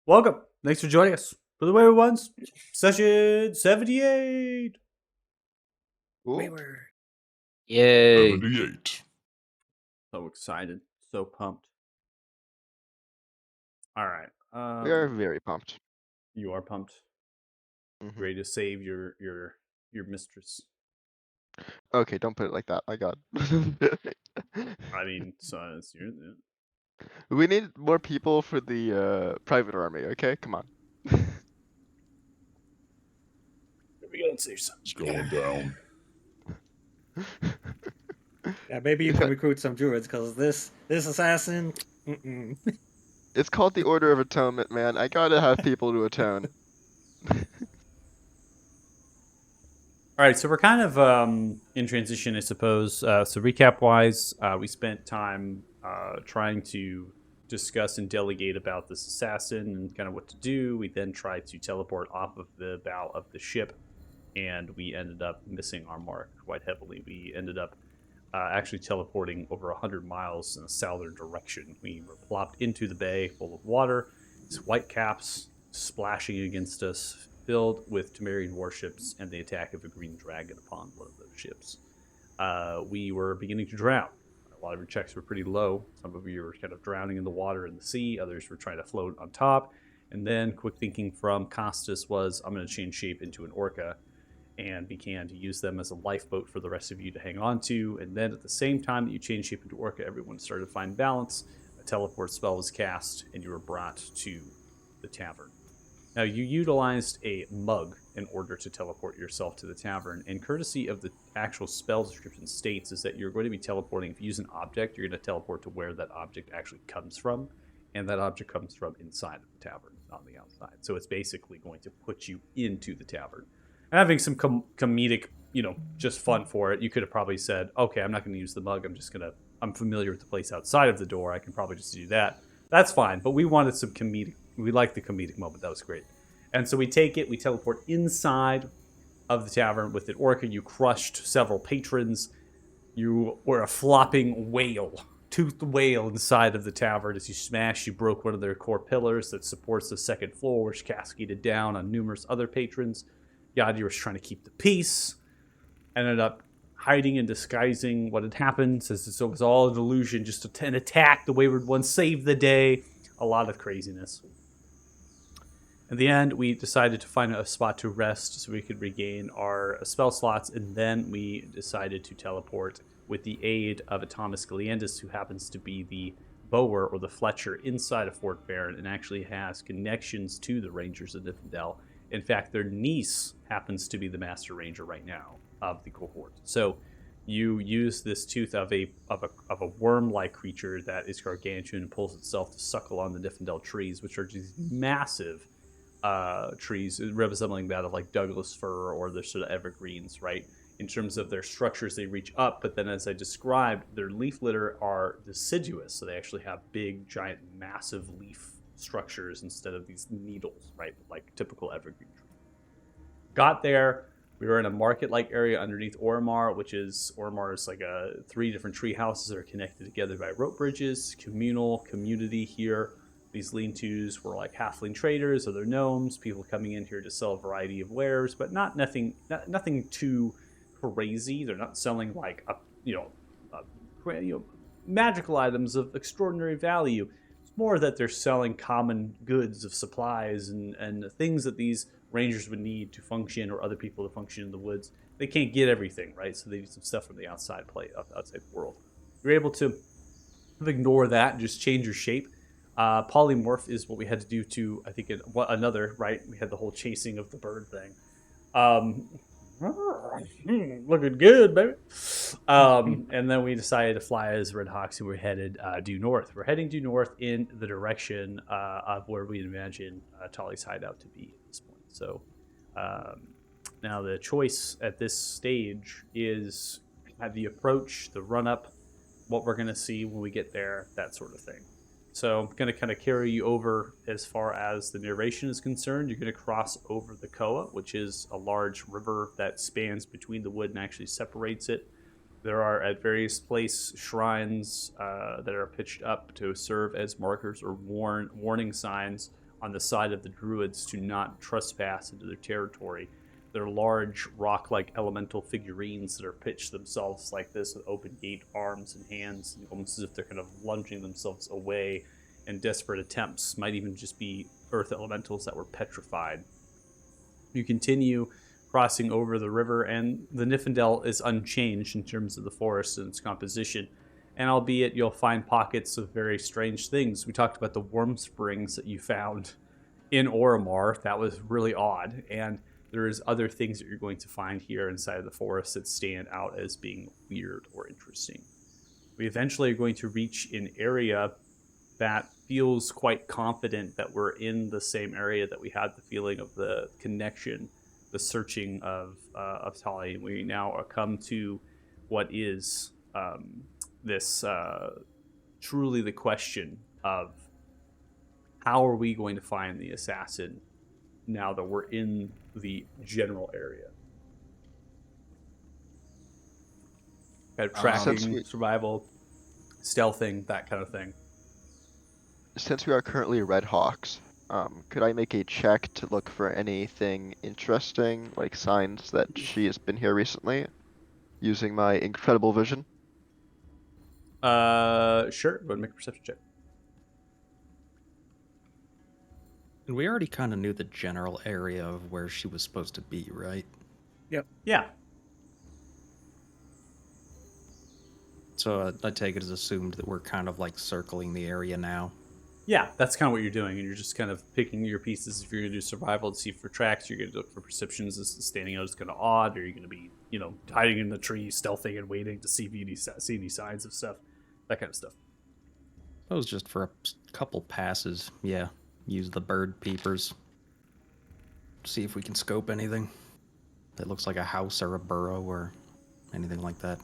Welcome. Thanks for joining us for the Wayward Ones, session 78. Cool. Wayward. Yay. 78. So excited. So pumped. All right. We are very pumped. You are pumped. Mhm. Ready to save your mistress. Okay, don't put it like that. My God. I mean, so it's your. We need more people for the private army. Okay, come on. Here we go. Let's save some. It's going down. Yeah, maybe you can recruit some druids because this assassin. It's called the Order of Atonement, man. I gotta have people to atone. All right, so we're kind of in transition, I suppose. So recap-wise, we spent time trying to discuss and delegate about this assassin and kind of what to do. We then tried to teleport off of the bow of the ship, and we ended up missing our mark quite heavily. We ended up actually teleporting over 100 miles in a southern direction. We were plopped into the bay full of water, these white caps splashing against us, filled with Temerian warships and the attack of a green dragon upon one of those ships. We were beginning to drown. A lot of your checks were pretty low. Some of you were kind of drowning in the water in the sea. Others were trying to float on top. And then quick thinking from Costas was, I'm going to change shape into an orca and began to use them as a lifeboat for the rest of you to hang on to. And then at the same time that you changed shape into orca, everyone started to find balance. A teleport spell was cast, and you were brought to the tavern. Now, you utilized a mug in order to teleport yourself to the tavern, and courtesy of the actual spell description states is that you're going to be teleporting. If you use an object, you're going to teleport to where that object actually comes from, and that object comes from inside of the tavern, not on the outside. So it's basically going to put you into the tavern. And having some comedic, just fun for it, you could have probably said, okay, I'm not going to use the mug. I'm familiar with the place outside of the door. I can probably just do that. That's fine. But we wanted some comedic. We liked the comedic moment. That was great. And so we take it. We teleport inside of the tavern with an orca. You crushed several patrons. You were a flopping whale, toothed whale inside of the tavern. As you smashed, you broke one of their core pillars that supports the second floor, which cascaded down on numerous other patrons. Yadi was trying to keep the peace. Ended up hiding and disguising what had happened, says it was all a delusion, just an attack. The Wayward One saved the day. A lot of craziness. In the end, we decided to find a spot to rest so we could regain our spell slots, and then we decided to teleport with the aid of Thomas Galeandus, who happens to be the Bower or the Fletcher inside of Fort Barron and actually has connections to the Rangers of Niflheim. In fact, their niece happens to be the Master Ranger right now of the cohort. So you use this tooth of a worm-like creature that is gargantuan and pulls itself to suckle on the Niflheim trees, which are these massive trees resembling that of like Douglas fir or the sort of evergreens, right? In terms of their structures, they reach up, but then as I described, their leaf litter are deciduous, so they actually have big, giant, massive leaf structures instead of these needles, right? Like typical evergreen tree. Got there. We were in a market-like area underneath Ormar, which is like 3 different tree houses that are connected together by rope bridges. Community here. These lean-tos were like halfling traders, other gnomes, people coming in here to sell a variety of wares, but nothing too crazy. They're not selling like magical items of extraordinary value. It's more that they're selling common goods of supplies and things that these rangers would need to function, or other people to function in the woods. They can't get everything, right? So they need some stuff from the outside world. You're able to ignore that and just change your shape. Polymorph is what we had to do to, I think, another, right? We had the whole chasing of the bird thing. Looking good, baby. And then we decided to fly as Red Hawks, and we're headed due north. We're heading due north in the direction of where we imagine Tali's hideout to be at this point. So now the choice at this stage is the approach, the run-up, what we're going to see when we get there, that sort of thing. So I'm going to kind of carry you over as far as the narration is concerned. You're going to cross over the Koa, which is a large river that spans between the wood and actually separates it. There are at various places shrines that are pitched up to serve as markers or warning signs on the side of the druids to not trespass into their territory. They're large rock-like elemental figurines that are pitched themselves like this with open gate arms and hands, almost as if they're kind of lunging themselves away in desperate attempts. Might even just be earth elementals that were petrified. You continue crossing over the river, and the Nifendel is unchanged in terms of the forest and its composition. And albeit you'll find pockets of very strange things. We talked about the worm springs that you found in Oromar. That was really odd. And there's other things that you're going to find here inside of the forest that stand out as being weird or interesting. We eventually are going to reach an area that feels quite confident that we're in the same area that we had the feeling of the connection, the searching of Tali. We now come to what is this truly the question of how are we going to find the assassin now that we're in the general area. Kind of tracking, survival, stealthing, that kind of thing. Since we are currently Red Hawks, could I make a check to look for anything interesting, like signs that she has been here recently, using my incredible vision? Sure. Go ahead and make a perception check. And we already kind of knew the general area of where she was supposed to be, right? Yeah. So I take it as assumed that we're kind of like circling the area now. Yeah, that's kind of what you're doing, and you're just kind of picking your pieces. If you're going to do survival to see for tracks, you're going to look for perceptions. Is standing out is kind of odd, or you're going to be, hiding in the tree, stealthing and waiting to see any signs of stuff, that kind of stuff. That was just for a couple passes. Yeah, use the bird peepers. See if we can scope anything that looks like a house or a burrow or anything like that.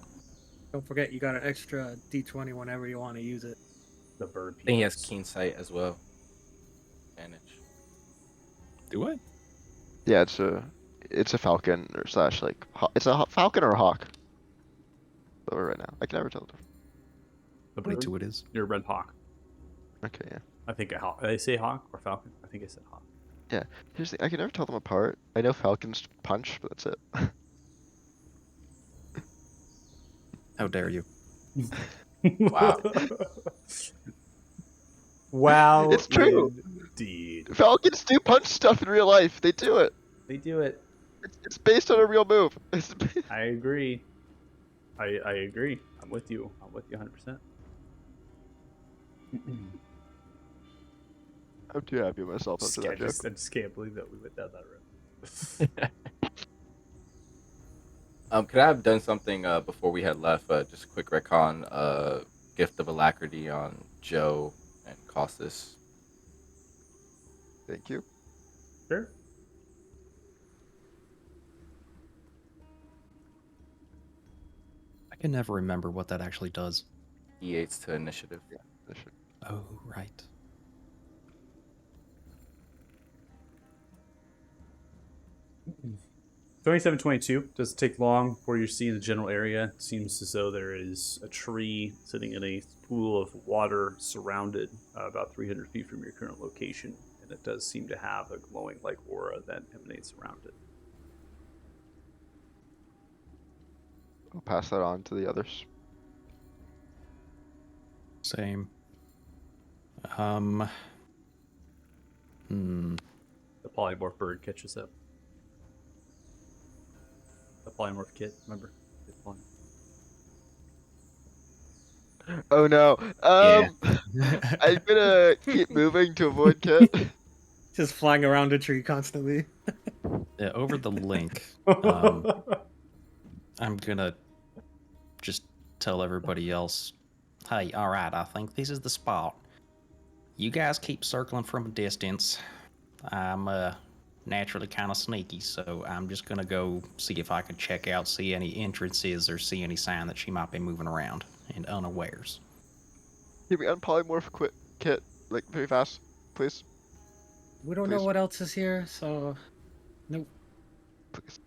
Don't forget, you got an extra D20 whenever you want to use it. The bird. I think he has keen sight as well. Advantage. Do I? Yeah, it's a falcon or slash like it's a falcon or a hawk. Over right now, I can never tell the difference. The bird? 22 it is. You're a red hawk. Okay, yeah. I think a hawk. Did I say hawk or falcon? I think I said hawk. Yeah. Here's the I can never tell them apart. I know falcons punch, but that's it. How dare you? Wow. Wow. It's true. Indeed. Falcons do punch stuff in real life. They do it. They do it. It's based on a real move. I agree. I agree. I'm with you. 100%. I'm too happy with myself after that I joke. just can't believe that we went down that road. Could I have done something before we had left? Just a quick retcon. Gift of Alacrity on Joe and Costas. Thank you. Sure. I can never remember what that actually does. E8s to initiative. Oh, right. Mm-hmm. 2722 doesn't take long before you see the general area. It seems as though there is a tree sitting in a pool of water surrounded about 300 feet from your current location, and it does seem to have a glowing like aura that emanates around it. I'll pass that on to the others. Same. The polymorph bird catches up. The polymorph kit, remember? Oh no. I'm gonna keep moving to avoid Kit. Just flying around a tree constantly. Yeah, over the link, I'm gonna just tell everybody else, hey, alright, I think this is the spot. You guys keep circling from a distance. I'm naturally kind of sneaky, so I'm just gonna go see if I can check out, see any entrances or see any sign that she might be moving around and unawares. Can we unpolymorph Kit like very fast, please? We don't Please. know what else is here, so nope. Please.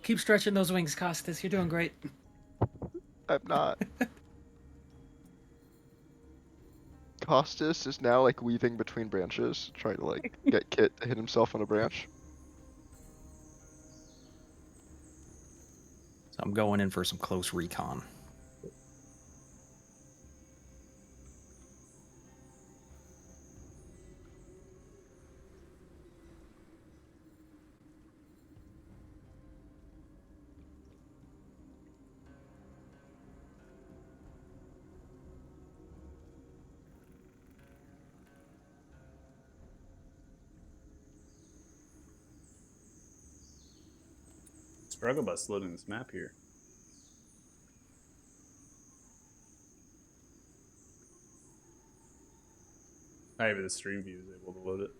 Keep stretching those wings, Costas. You're doing great. I'm not. Costas is now like weaving between branches, trying to like get Kit to hit himself on a branch. So I'm going in for some close recon. Struggle bus loading this map here. Maybe the stream view is able to load it.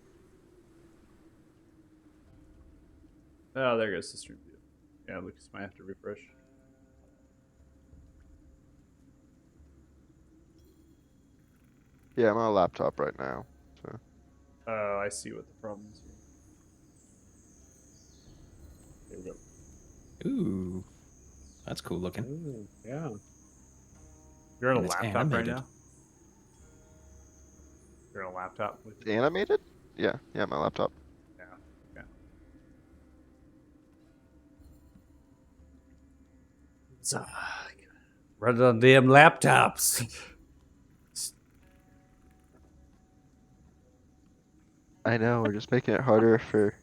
Oh, there goes the stream view. Yeah, Lucas might have to refresh. Yeah, I'm on a laptop right now. So. Oh, I see what the problem is here. Here we go. Ooh, that's cool looking. Ooh, yeah. You're on a And it's laptop right animated. now? You're on a laptop with It's animated? Yeah, my laptop. Yeah. Okay. So, run it on damn laptops. I know, we're just making it harder for.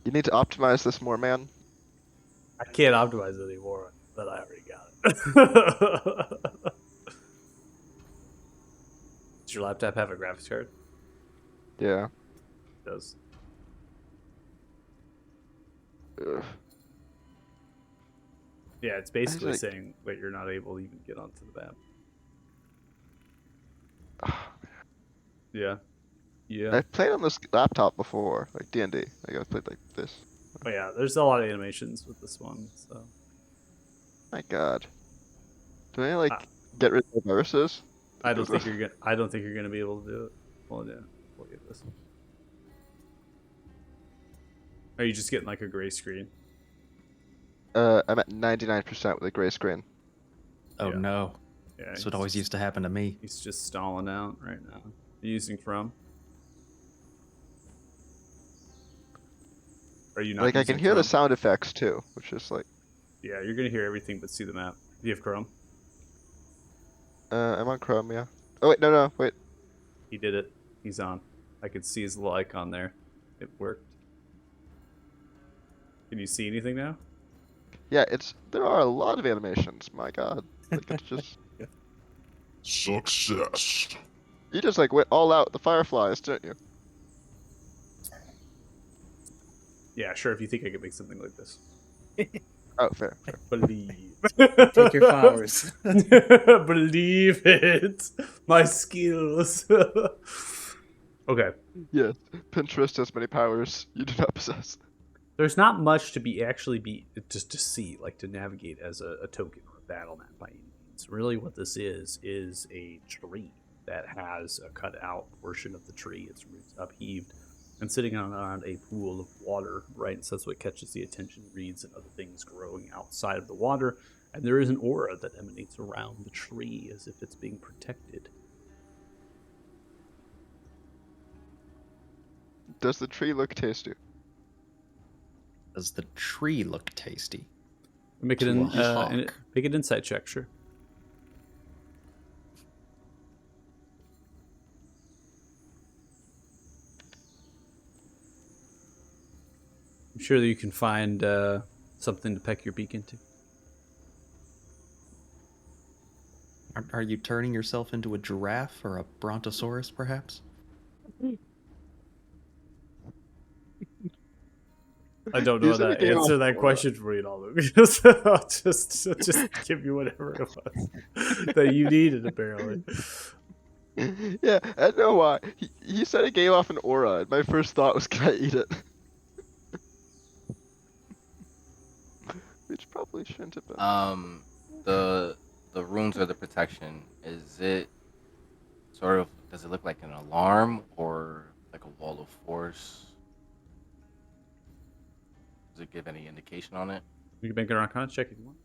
You need to optimize this more, man. I can't optimize it anymore, but I already got it. Does your laptop have a graphics card? Yeah. It does. Ugh. Yeah, it's basically like- saying that you're not able to even get onto the map. Yeah. Yeah. I've played on this laptop before, like D&D. Like I've played like this. But yeah, there's a lot of animations with this one, so My God. Do I like Ah. get rid of the viruses? I don't think you're gonna be able to do it. Well, yeah, we'll get this. Are you just getting like a gray screen? I'm at 99% with a gray screen. Oh Yeah. no, Yeah. that's what always used to happen to me. He's just stalling out right now. Using from. Are you not? Like I using can hear the Chrome? sound effects too, which is like. Yeah, you're gonna hear everything but see the map. Do you have Chrome? I'm on Chrome, yeah. Oh wait, no, wait. He did it. He's on. I could see his little icon there. It worked. Can you see anything now? Yeah, there are a lot of animations. My God, like it's just Success. you just like went all out with the fireflies, didn't you? Yeah, sure. If you think I could make something like this, Oh, fair. believe. Take your flowers. Believe it. My skills. Okay. Yes, Pinterest has many powers you do not possess. There's not much to be just to see, like to navigate as a token or a battle map by any means. Really, what this is a tree that has a cut out portion of the tree, its roots upheaved, and sitting on a pool of water, right? So that's what catches the attention, reeds and other things growing outside of the water. And there is an aura that emanates around the tree as if it's being protected. Does the tree look tasty? Does the tree look tasty? Make it To a hawk. make an insight check, sure. I'm sure that you can find something to peck your beak into. Are you turning yourself into a giraffe or a brontosaurus, perhaps? I don't know Use how to anything else answer that for question for you, Lucas. I'll just give you whatever it was that you needed, apparently. Yeah, I don't know why. He said it gave off an aura, and my first thought was, can I eat it? Which probably shouldn't have been. The runes or the protection, is it sort of, does it look like an alarm or like a wall of force? Does it give any indication on it? You can make an Arcana check if you want.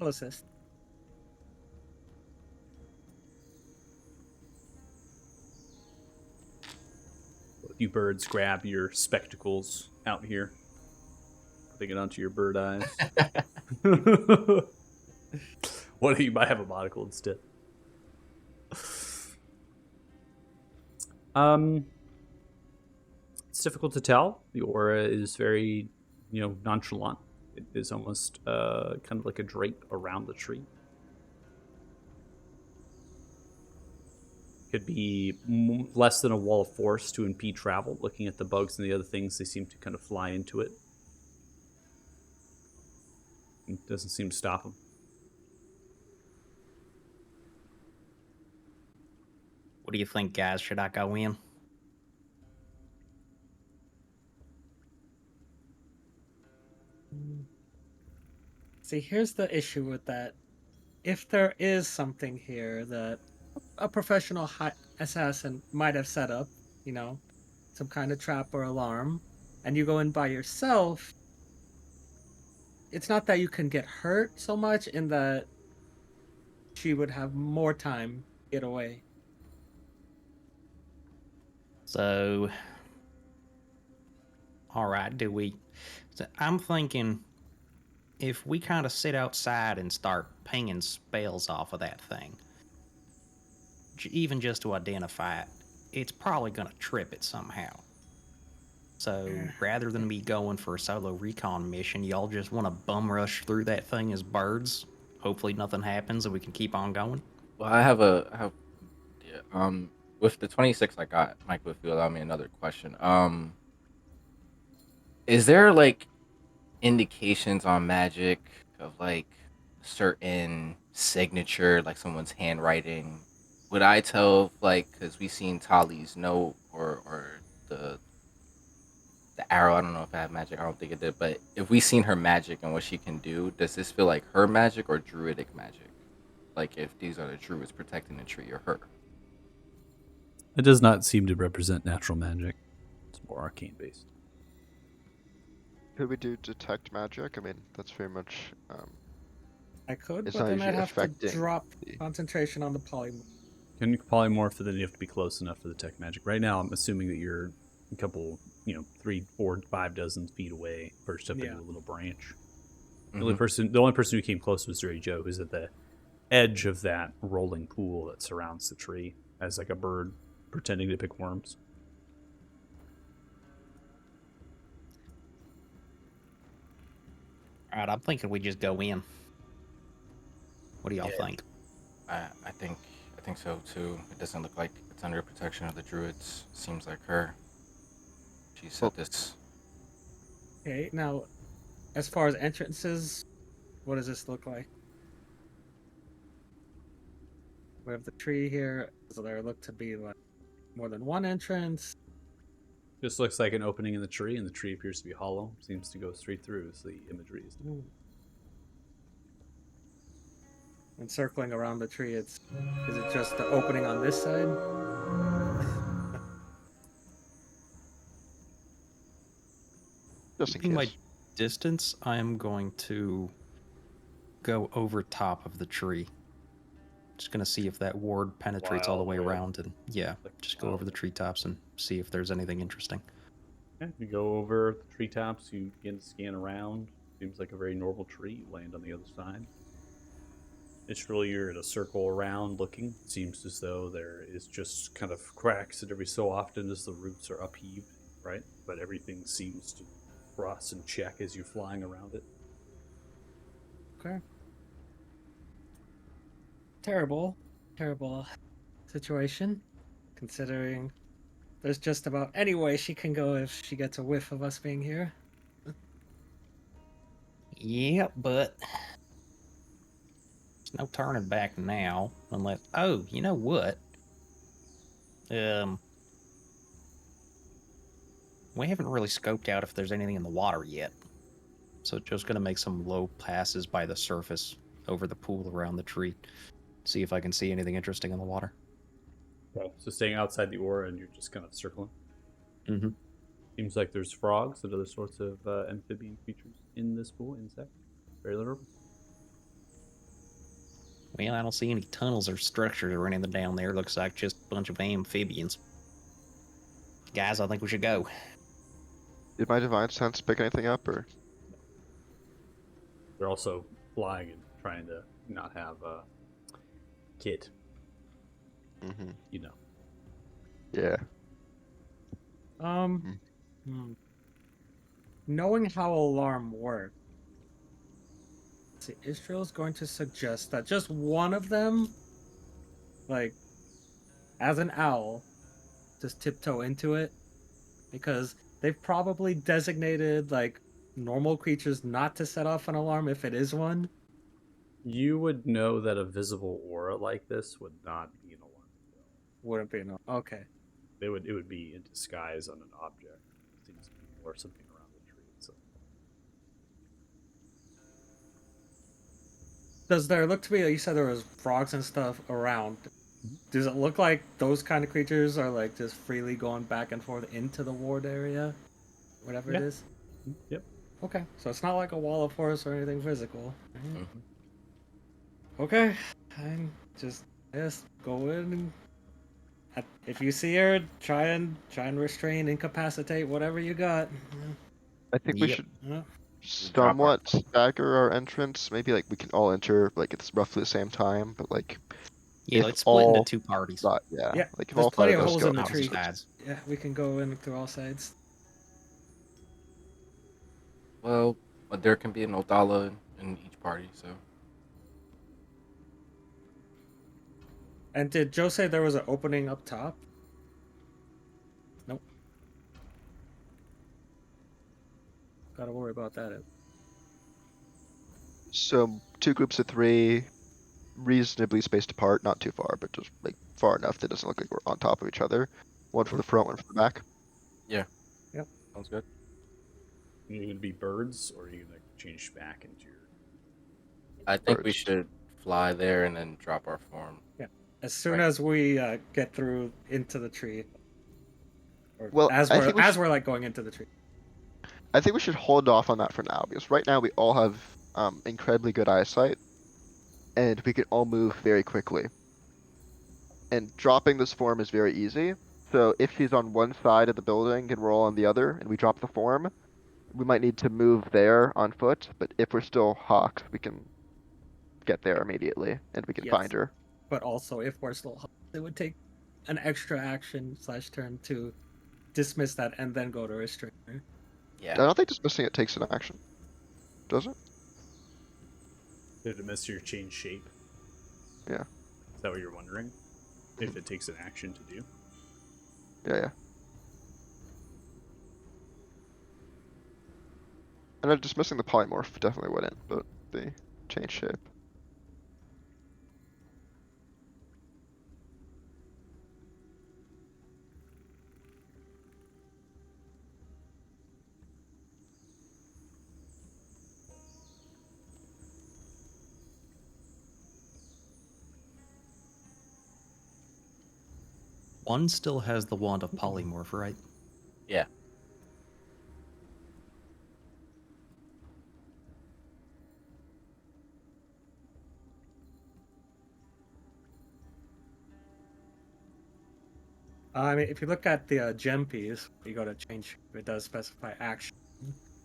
I'll assist. You birds grab your spectacles out here. Putting it onto your bird eyes. What you might have a monocle instead. It's difficult to tell. The aura is very, nonchalant. It is almost kind of like a drape around the tree. Could be less than a wall of force to impede travel. Looking at the bugs and the other things, they seem to kind of fly into it. It doesn't seem to stop them. What do you think, guys? Should I go in? See, here's the issue with that. If there is something here that a professional assassin might have set up, some kind of trap or alarm, and you go in by yourself, it's not that you can get hurt so much in that she would have more time to get away. So, all right, so I'm thinking if we kind of sit outside and start pinging spells off of that thing, even just to identify it, it's probably going to trip it somehow. So rather than me going for a solo recon mission, y'all just want to bum rush through that thing as birds. Hopefully nothing happens and we can keep on going. Well, with the 26 I got, Michael, if you allow me another question. Is there like indications on magic of like certain signature, like someone's handwriting? Would I tell, like, because we seen Tali's note or the arrow? I don't know if I have magic. I don't think it did. But if we seen her magic and what she can do, does this feel like her magic or druidic magic? Like if these are the druids protecting the tree or her? It does not seem to represent natural magic. It's more arcane based. Could we do detect magic? I mean, that's very much. I could, It's but not then I'd usually have to affecting drop the- concentration on the polymorph. Can you polymorph, but then you have to be close enough to detect magic. Right now, I'm assuming that you're a couple, 3, 4, 5 dozen feet away, perched up into a little branch. The only person who came close was Jerry Joe, who's at the edge of that rolling pool that surrounds the tree, as like a bird pretending to pick worms. All right, I'm thinking we just go in. What do y'all think? I think so too. It doesn't look like it's under protection of the druids. Seems like her. She said this. Okay, now, as far as entrances, what does this look like? We have the tree here. Does there look to be like more than one entrance? Just looks like an opening in the tree, and the tree appears to be hollow. Seems to go straight through, as the imagery is. And circling around the tree, is it just the opening on this side? Just in Keeping my case. distance, I am going to go over top of the tree. Just gonna see if that ward penetrates all the way around, and just go over the treetops and see if there's anything interesting. Yeah, you go over the treetops, you begin to scan around. Seems like a very normal tree. You land on the other side. Initially, you're in a circle around looking. It seems as though there is just kind of cracks that every so often as the roots are upheaved, right? But everything seems to cross and check as you're flying around it. Okay. Terrible situation, considering there's just about any way she can go if she gets a whiff of us being here. Yep, but there's no turning back now unless. Oh, you know what? We haven't really scoped out if there's anything in the water yet. So just gonna make some low passes by the surface over the pool around the tree. See if I can see anything interesting in the water. Okay. So staying outside the aura and you're just kind of circling. Mm-hmm. Seems like there's frogs and other sorts of amphibian creatures in this pool, insects. Very little. Well, I don't see any tunnels or structures or anything down there. Looks like just a bunch of amphibians. Guys, I think we should go. Did my divine sense pick anything up, or? They're also flying and trying to not have a kid. Mm-hmm. You know. Yeah. Hmm. Knowing how alarm works, see, Israel's going to suggest that just one of them, like, as an owl, just tiptoe into it, because they've probably designated like normal creatures not to set off an alarm if it is one. You would know that a visible aura like this would not be an alarm. Wouldn't be no. Okay. It would be in disguise on an object. It seems to be more something around the tree itself. Does there look to be? You said there was frogs and stuff around. Does it look like those kind of creatures are like just freely going back and forth into the ward area, whatever it Yeah. is? Yep. Okay, so it's not like a wall of force or anything physical. Mhm. Okay, and just go in and if you see her, try and restrain, incapacitate, whatever you got. I think we Yep. should Yeah. somewhat stagger our entrance. Maybe like we can all enter like it's roughly the same time, but like Yeah, if let's split into all 2 parties. yeah, Yeah, like if there's all plenty five of of us holes go in the Opposite tree. sides. Yeah, we can go in through all sides. Well, but there can be an Odala in each party, so And did Joe say there was an opening up top? Nope. Gotta worry about that. So 2 groups of 3, reasonably spaced apart, not too far, but just like far enough that it doesn't look like we're on top of each other. One for the front, one for the back. sounds good. Are you gonna be birds, or are you gonna change back into your? I think we Birds. should fly there and then drop our form. As soon Right. as we get through into the tree, or Well, as I we're think we should- we're like going into the tree. I think we should hold off on that for now because right now we all have incredibly good eyesight, and we can all move very quickly. And dropping this form is very easy. So if she's on one side of the building and we're all on the other, and we drop the form, we might need to move there on foot. But if we're still hawks, we can get there immediately and we can Yes. find her. But also, if we're still, it would take an extra action / turn to dismiss that and then go to restrain her. I Yeah. don't think dismissing it takes an action, does it? Did it miss your change shape? Yeah. Is that what you're wondering? If it takes an action to do? Yeah. And dismissing the polymorph definitely wouldn't, but the change shape. One still has the wand of polymorph, right? Yeah. I mean, if you look at the gem piece, you go to change. It does specify action.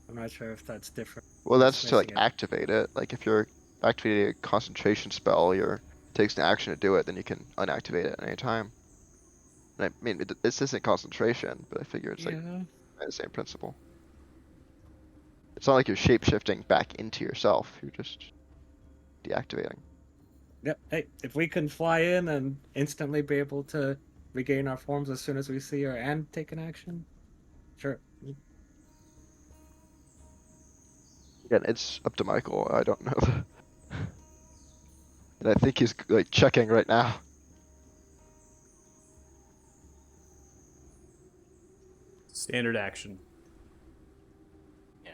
I'm not sure if that's different. Well, that's to like Dismissing it. activate it. Like if you're activating a concentration spell, it takes an action to do it, then you can unactivate it at any time. And I mean, this isn't concentration, but I figure it's like Yeah. the same principle. It's not like you're shape shifting back into yourself. You're just deactivating. Yep. Hey, if we can fly in and instantly be able to regain our forms as soon as we see her and take an action, sure. Again, it's up to Michael. I don't know. And I think he's like checking right now. Standard action. Yeah.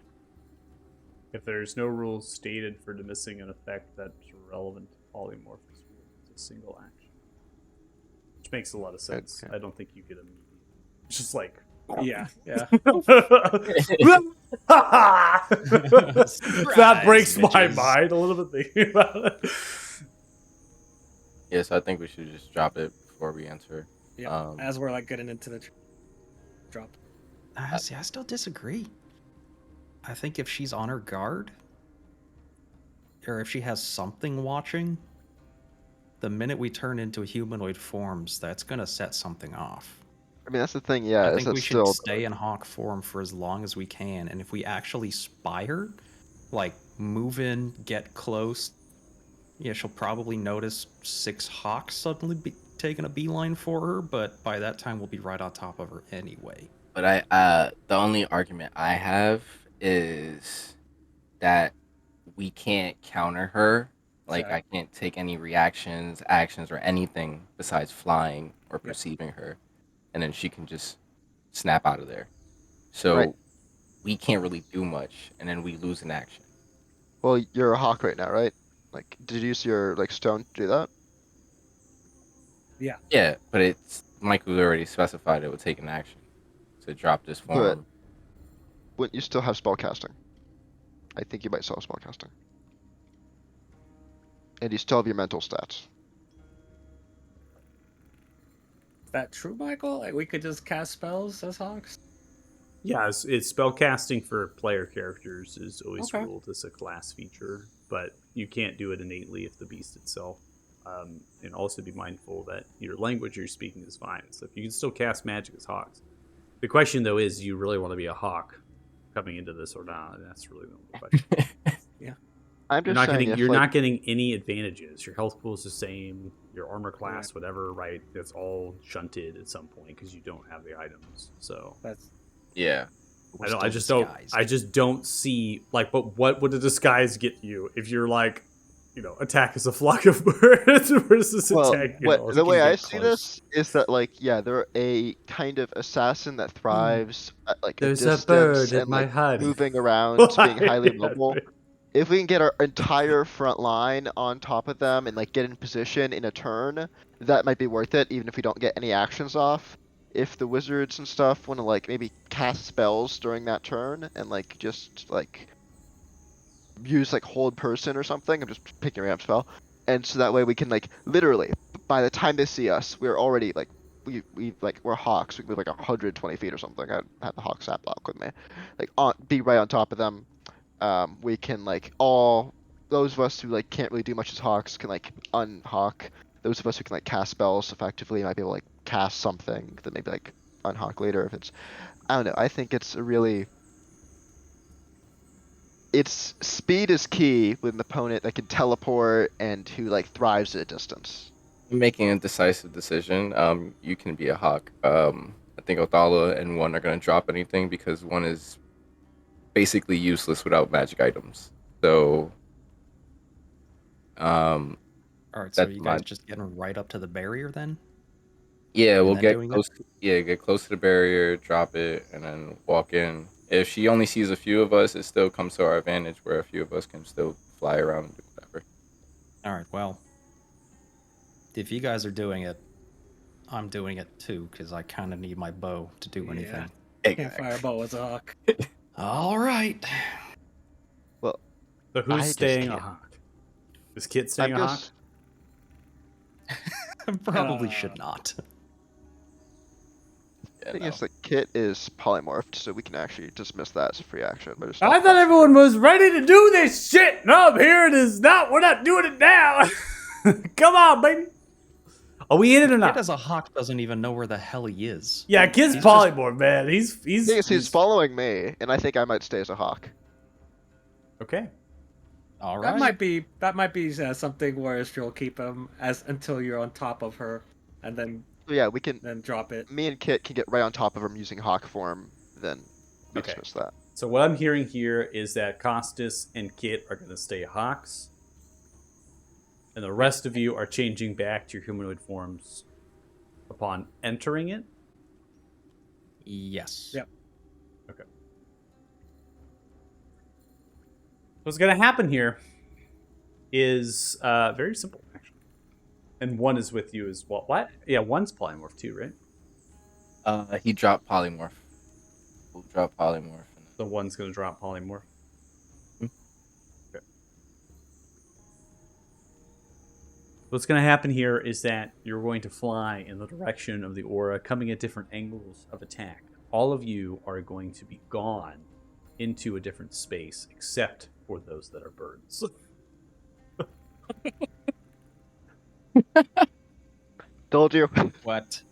If there's no rules stated for dismissing an effect that's relevant to polymorphism, it's a single action. Which makes a lot of sense. Okay. I don't think you get immediate. It's just like. Yeah. That breaks my bitches. mind a little bit thinking about it. Yes, I think we should just drop it before we enter. Yeah. As we're like getting into the tree. drop. See, I still disagree. I think if she's on her guard, or if she has something watching, the minute we turn into humanoid forms, that's gonna set something off. I mean, that's the thing. Yeah, I is think that we should still stay in hawk form for as long as we can, and if we actually spy her, like move in, get close, yeah, she'll probably notice 6 hawks suddenly be taking a beeline for her, but by that time we'll be right on top of her anyway. But the only argument I have is that we can't counter her. Like, Sorry. I can't take any reactions, actions, or anything besides flying or Yep. perceiving her, and then she can just snap out of there. So Right. we can't really do much, and then we lose an action. well, you're a hawk right now, right? Like, did you use your like stone to do that? Yeah, but it's Michael already specified it would take an action to drop this But form. wouldn't you still have spellcasting? I think you might still have spellcasting. And you still have your mental stats. Is that true, Michael? Like we could just cast spells as hawks? Yeah, it's spellcasting for player characters is always Okay. ruled as a class feature, but you can't do it innately if the beast itself. And also be mindful that your language you're speaking is fine. So if you can still cast magic as hawks. The question though is, do you really want to be a hawk coming into this or not? And that's really the only question. I'm You're just not saying getting if you're like not getting any advantages. Your health pool is the same. Your armor class, whatever, right? It's all shunted at some point because you don't have the items. So That's Yeah. We're I don't. still I just don't. disguised. I just don't see like. But what would a disguise get you if you're like, attack as a flock of birds versus well, attack? the you way can I get see close. this is that like yeah, they're a kind of assassin that thrives at like a There's a distance bird at and my like hut. moving around, being highly Yeah, mobile. If we can get our entire front line on top of them and like get in position in a turn, that might be worth it, even if we don't get any actions off. If the wizards and stuff want to like maybe cast spells during that turn and like just like use like hold person or something, I'm just picking a random spell, and so that way we can like literally by the time they see us, we're already like we like we're hawks. We can move like 120 feet or something. I have the hawk stat block with me, like be right on top of them. We can like all those of us who like can't really do much as hawks can like unhawk. Those of us who can like cast spells effectively might be able to like cast something that maybe like unhawk later if it's I don't know. I think it's a really it's speed is key with an opponent that can teleport and who like thrives at a distance. Making a decisive decision. You can be a hawk. I think Othala and one are gonna drop anything because one is basically useless without magic items. So, All right, so that's you my guys just getting right up to the barrier then? yeah. And We'll then get doing close. Yeah, get close to the barrier, drop it, and then walk in. If she only sees a few of us, it still comes to our advantage, where a few of us can still fly around and do whatever. All right, well, if you guys are doing it, I'm doing it too, because I kind of need my bow to do Yeah. anything. Can't fire a bow as a hawk. All right. Well, So I who's just staying a can't. hawk? Is Kit staying I'm a hawk? just Probably should not. Yeah, thing no. is the kit is polymorphed, so we can actually dismiss that as a free action. But I thought everyone was ready to do this shit. No, I'm here. It is not. We're not doing it now. Come on, baby. Are we in it or Kid not? as a hawk doesn't even know where the hell he is. Yeah, Kid's He's just- polymorph, man. He's he's following me, and I think I might stay as a hawk. okay. All right. That might be something where she'll keep him as until you're on top of her, and then So yeah, we can. drop it. Me and Kit can get right on top of him using hawk form. Then we Okay. dismiss that. So what I'm hearing here is that Costas and Kit are going to stay hawks, and the rest of you are changing back to your humanoid forms upon entering it. Yes. Yep. Okay. What's going to happen here is very simple, actually. And one is with you as well. What? Yeah, one's polymorph too, right? He dropped polymorph. We'll drop polymorph. The one's going to drop polymorph. Hmm. Okay. What's going to happen here is that you're going to fly in the direction of the aura, coming at different angles of attack. all of you are going to be gone into a different space, except for those that are birds. Told you. What?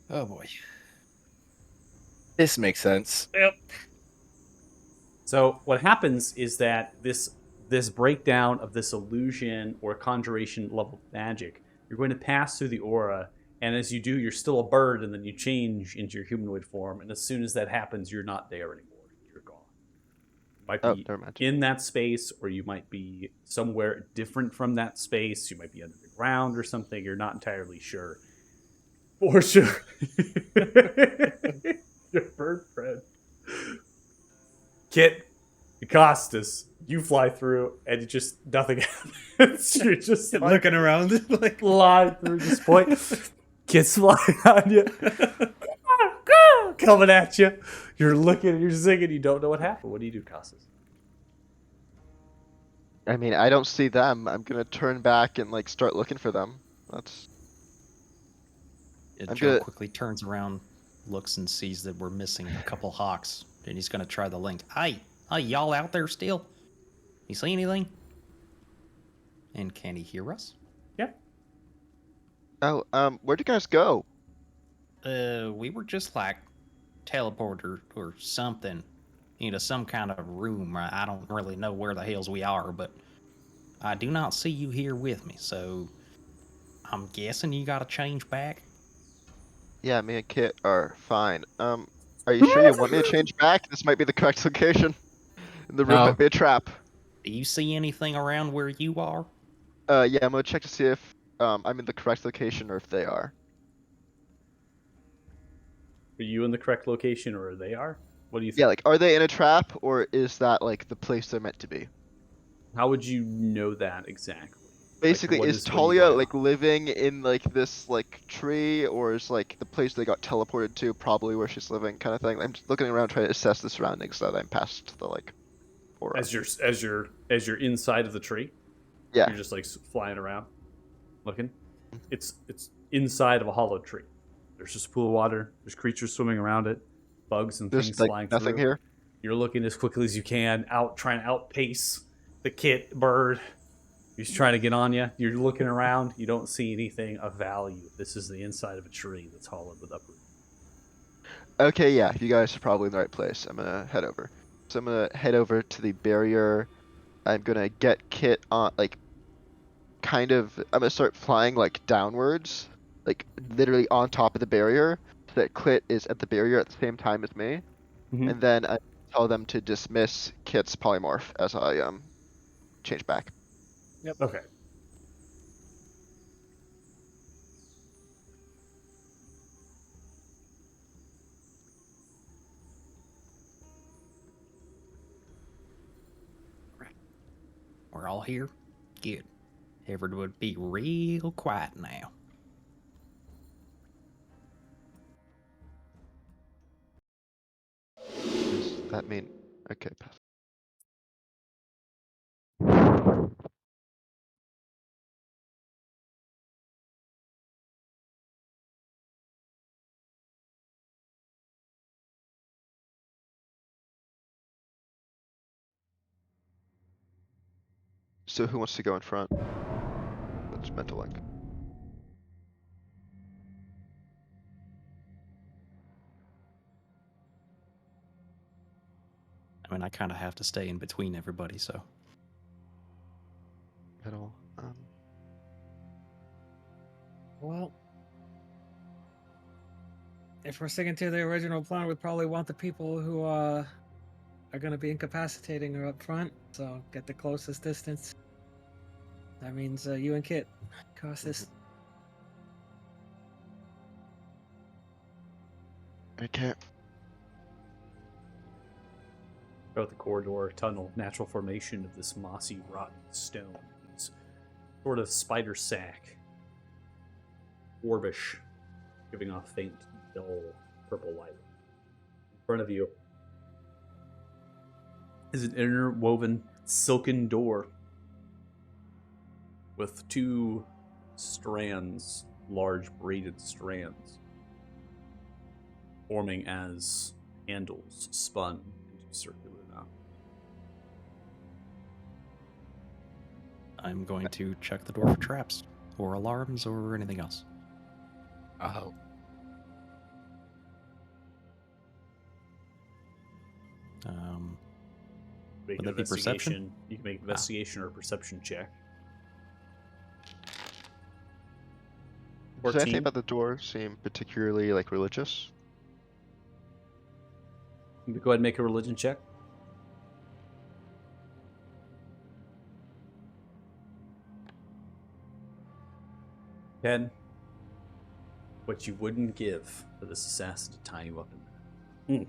Oh boy. This makes sense. Yep. So what happens is that this breakdown of this illusion or conjuration level magic, you're going to pass through the aura, and as you do, you're still a bird, and then you change into your humanoid form, and as soon as that happens, you're not there anymore. You're gone. You might Oh, be never mind. in that space, or you might be somewhere different from that space. You might be under the ground or something. You're not entirely sure. For sure. Your bird friend. Kit, Costas, you fly through, and it just nothing happens. You're just like, Looking around like flying through this point. Kit's flying on you, coming at you. You're looking, you're singing. You don't know what happened. What do you do, Costas? I mean, I don't see them. I'm gonna turn back and like start looking for them. That's I'm Joe gonna- quickly turns around, looks and sees that we're missing a couple hawks, and he's gonna try the link. Hey, y'all out there still? You see anything? And can he hear us? Yeah. Where'd you guys go? We were just like teleported or something into some kind of room. I don't really know where the hells we are, but I do not see you here with me, so I'm guessing you gotta change back. Yeah, me and Kit are fine. Are you sure you want me to change back? This might be the correct location. The room No. might be a trap. Do you see anything around where you are? Yeah, I'm gonna check to see if I'm in the correct location or if they are. Are you in the correct location, or they are? What do you think? Yeah, like, are they in a trap or is that like the place they're meant to be? How would you know that exactly? Basically, what is is what are you Talia going like on? living in like this like tree, or is like the place they got teleported to probably where she's living, kind of thing? I'm just looking around trying to assess the surroundings that I'm past the like aura. As you're inside of the tree? Yeah. You're just like flying around, looking. It's inside of a hollow tree. There's just a pool of water. There's creatures swimming around it, bugs and There's things like flying nothing through. here. You're looking as quickly as you can, trying to outpace the Kit bird. He's trying to get on you. You're looking around. You don't see anything of value. This is the inside of a tree that's hollowed with uproot. Okay, yeah, you guys are probably in the right place. I'm gonna head over. So I'm gonna head over to the barrier. I'm gonna get Kit on like kind of I'm gonna start flying like downwards, like literally on top of the barrier, so that Kit is at the barrier at the same time as me. Mhm. And then I tell them to dismiss Kit's polymorph as I change back. Okay. We're all here? Good. Everyone would be real quiet now. Does that mean okay, pass. So who wants to go in front? That's mental link. I mean, I kind of have to stay in between everybody, so. Middle. well, if we're sticking to the original plan, we probably want the people who are going to be incapacitating her up front. So get the closest distance. That means you and Kit. Costas. Okay. Throughout the corridor, tunnel, natural formation of this mossy, rotten stone. These sort of spider sack, orbish, giving off faint, dull purple light. In front of you is an interwoven silken door with two strands large braided strands, forming as handles spun into circular knot. I'm going to check the door for traps or alarms or anything else. I'll help. Make Would an that be perception? investigation. You can make an investigation or a perception check. Does anything 14. about the door seem particularly like religious? Go ahead and make a religion check. Ken, what you wouldn't give for this assassin to tie you up in there.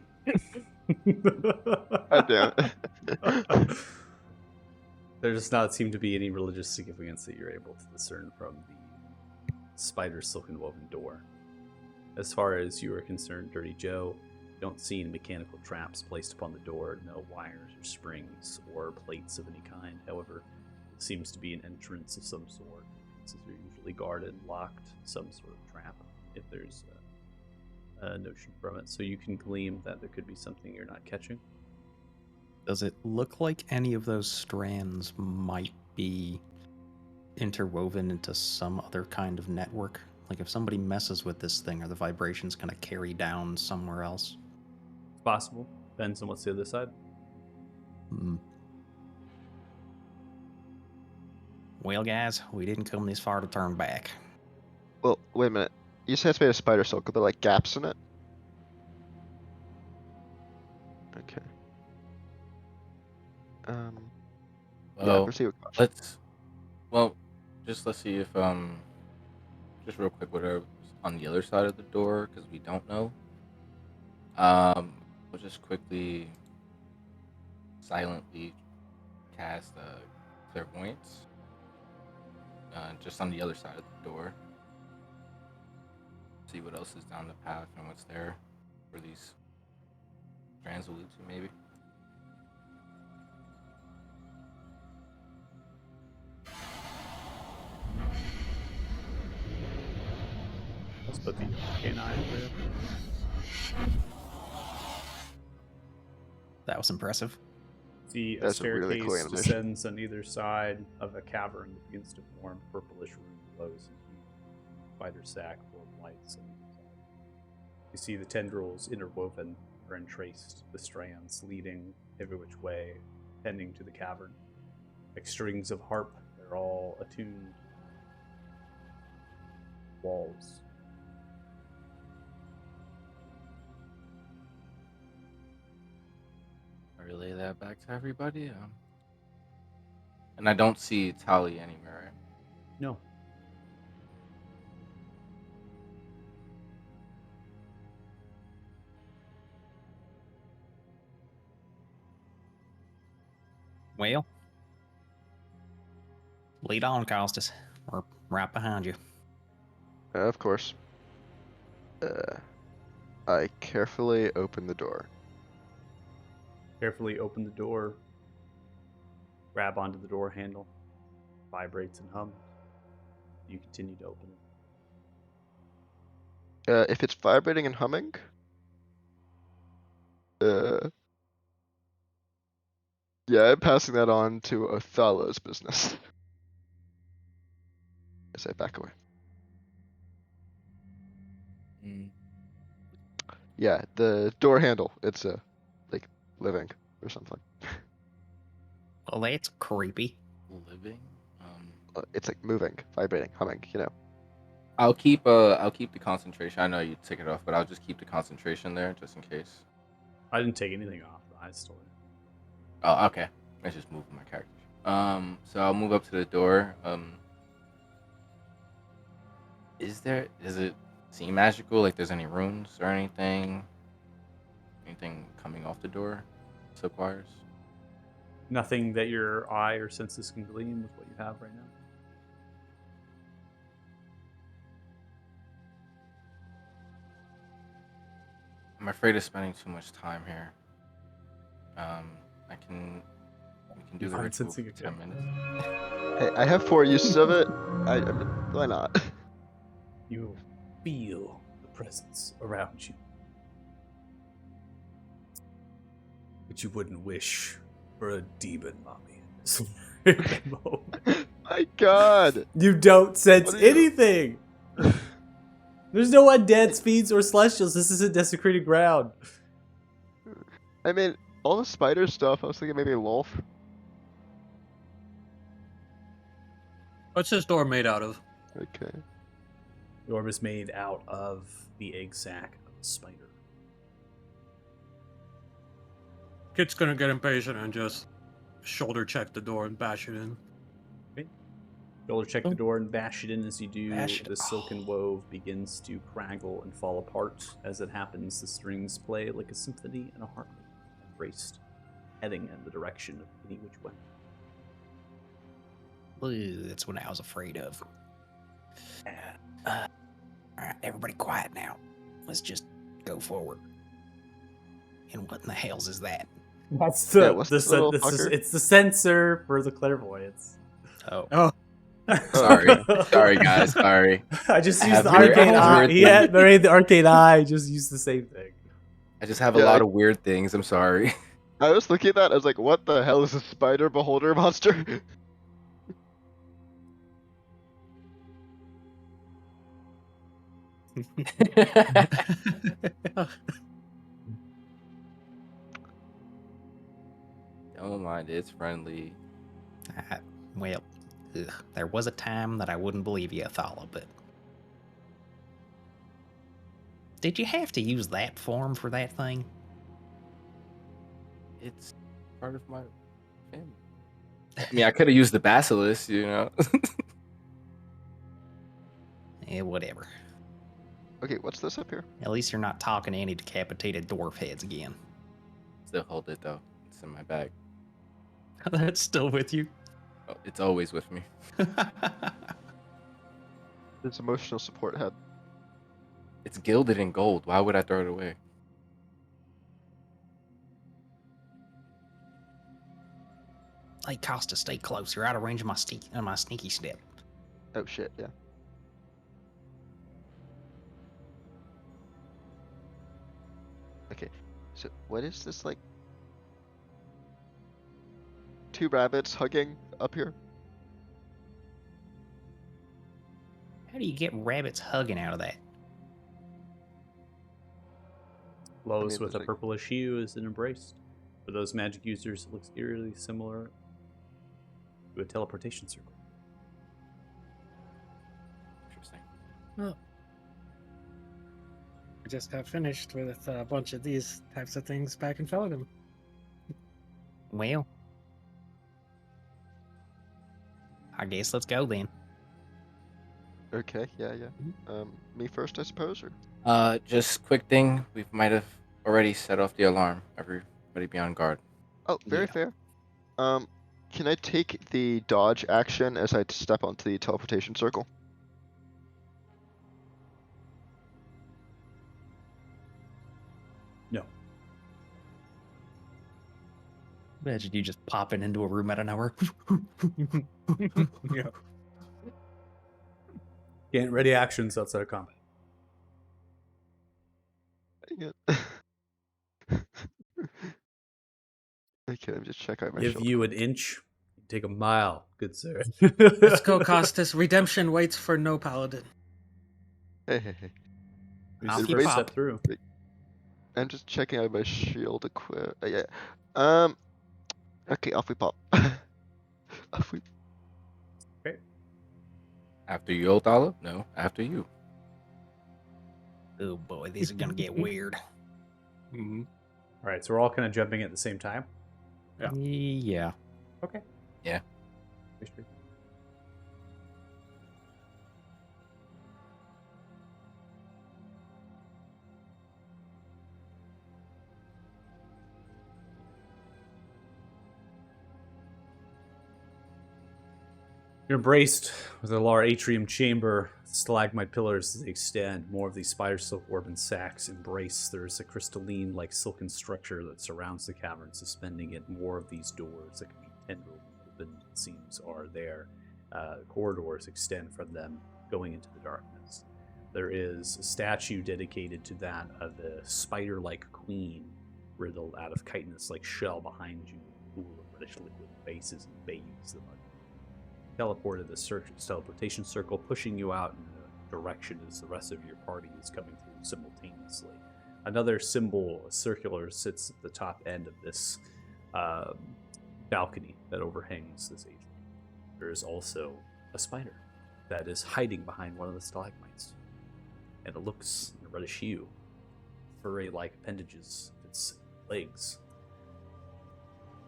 God damn it. There does not seem to be any religious significance that you're able to discern from the spider silken woven door. As far as you are concerned, Dirty Joe, you don't see any mechanical traps placed upon the door, no wires or springs or plates of any kind. However, it seems to be an entrance of some sort. Since they're usually guarded, locked, some sort of trap, if there's a notion from it. So you can glean that there could be something you're not catching. Does it look like any of those strands might be interwoven into some other kind of network? Like if somebody messes with this thing, are the vibrations going to carry down somewhere else? It's possible. Depends on what's the other side. Hmm. Well, guys, we didn't come this far to turn back. Well, wait a minute. You said it's made of spider silk. Are there like gaps in it? Okay. Yeah, Well, proceed with caution. let's see if just real quick, whatever's on the other side of the door, because we don't know. We'll just quickly, silently cast clairvoyance, just on the other side of the door. See what else is down the path and what's there for these strands will lead to, maybe. Let's put the canine there. That was impressive. See, a That's a really staircase cool animation. descends on either side of a cavern that begins to form. Purplish room glows into spider sack full of lights. And you see the tendrils interwoven or entraced, the strands leading every which way, tending to the cavern. Like strings of harp, they're all attuned. Walls. I relay that back to everybody. And I don't see Tali anywhere, right? No. Well, lead on, Costas. We're right behind you. Of course. I carefully open the door. Carefully open the door. Grab onto the door handle. Vibrates and hums. You continue to open it. If it's vibrating and humming, yeah, I'm passing that on to Othello's business. As I back away. Yeah, the door handle. It's like living or something. Well, that's creepy. Living. It's like moving, vibrating, humming. You know. I'll keep the concentration. I know you took it off, but I'll just keep the concentration there just in case. I didn't take anything off. I still. Oh, okay. I just moved my character. So I'll move up to the door. Does it seem magical? Like there's any runes or anything? Anything coming off the door? Silk wires? Nothing that your eye or senses can glean with what you have right now. I'm afraid of spending too much time here. We can do You the find ritual for sensing 10 again. minutes. Hey, I have 4 uses of it. Why not? You feel the presence around you. But you wouldn't wish for a demon mommy in this very moment. My God. You don't sense What are you- anything. There's no undead, fiends, or celestials. This isn't desecrated ground. I mean, all the spider stuff. I was thinking maybe Lolf. What's this door made out of? Okay. The orb is made out of the egg sac of a spider. Kid's gonna get impatient and just shoulder check the door and bash it in. Shoulder check the door and bash it in. As you do, Bash it. the silken wove begins to craggle and fall apart. As it happens, the strings play like a symphony and a harmony, embraced, heading in the direction of any which way. Ooh, that's what I was afraid of. All right, everybody quiet now. Let's just go forward. And what in the hell's is that? That's Yeah, what's this little fucker? it's the sensor for the clairvoyance. Oh, Sorry, guys. Sorry. I just I used have the weird- arcane I have eye. weird Yeah, things. made the arcane eye. Just used the same thing. I just have a Yeah, lot I- of weird things. I'm sorry. I was looking at that. I was like, what the hell is a spider beholder monster? Don't mind it. It's friendly. well, there was a time that I wouldn't believe you, Athala, but... Did you have to use that form for that thing? It's part of my family. I mean, I could have used the basilisk, you know. Whatever. Okay, what's this up here? At least you're not talking to any decapitated dwarf heads again. Still hold it though. It's in my bag. That's still with you. Oh, it's always with me. This emotional support head. It's gilded in gold. Why would I throw it away? Hey, Costa, stay close. You're out of range of my sneaky step. Oh shit, yeah. Okay, so what is this like? Two rabbits hugging up here? How do you get rabbits hugging out of that? Glows mean, with a there's, like- purplish hue is an embraced. For those magic users, it looks eerily similar to a teleportation circle. Interesting. I just got finished with a bunch of these types of things back in Felden. Well, I guess let's go then. Okay, yeah. Me first, I suppose, or? Just quick thing. We might have already set off the alarm. Everybody be on guard. Oh, very Yeah. fair. Can I take the dodge action as I step onto the teleportation circle? No. Imagine you just popping into a room out of nowhere. Yeah. Can't ready actions outside of combat. Dang it. Okay, let me just check out my Give shield. you an inch, take a mile, good sir. Let's go, Costas. Redemption waits for no paladin. Hey. We Off just you first pop. step through. I'm just checking out my shield equip. Yeah. Okay, off we pop. Off we. After you, Othala? No, after you. Oh boy, these are gonna get weird. Mm-hmm. All right, so we're all kind of jumping at the same time. Yeah. Yeah. Okay. Yeah. You're embraced with a large atrium chamber, stalagmite pillars as they extend. More of these spider silk orb and sacks embrace. There's a crystalline, like silken structure that surrounds the cavern, suspending it. More of these doors that can be tendril open, it seems, are there. Corridors extend from them, going into the darkness. there is a statue dedicated to that of the spider-like queen riddled out of chitinous like shell behind you, a pool of reddish liquid faces and babies that are teleported the teleportation circle, pushing you out in a direction as the rest of your party is coming through simultaneously. Another symbol, a circular, sits at the top end of this balcony that overhangs this atrium. There is also a spider that is hiding behind one of the stalagmites, and it looks in a reddish hue, furry-like appendages of its legs.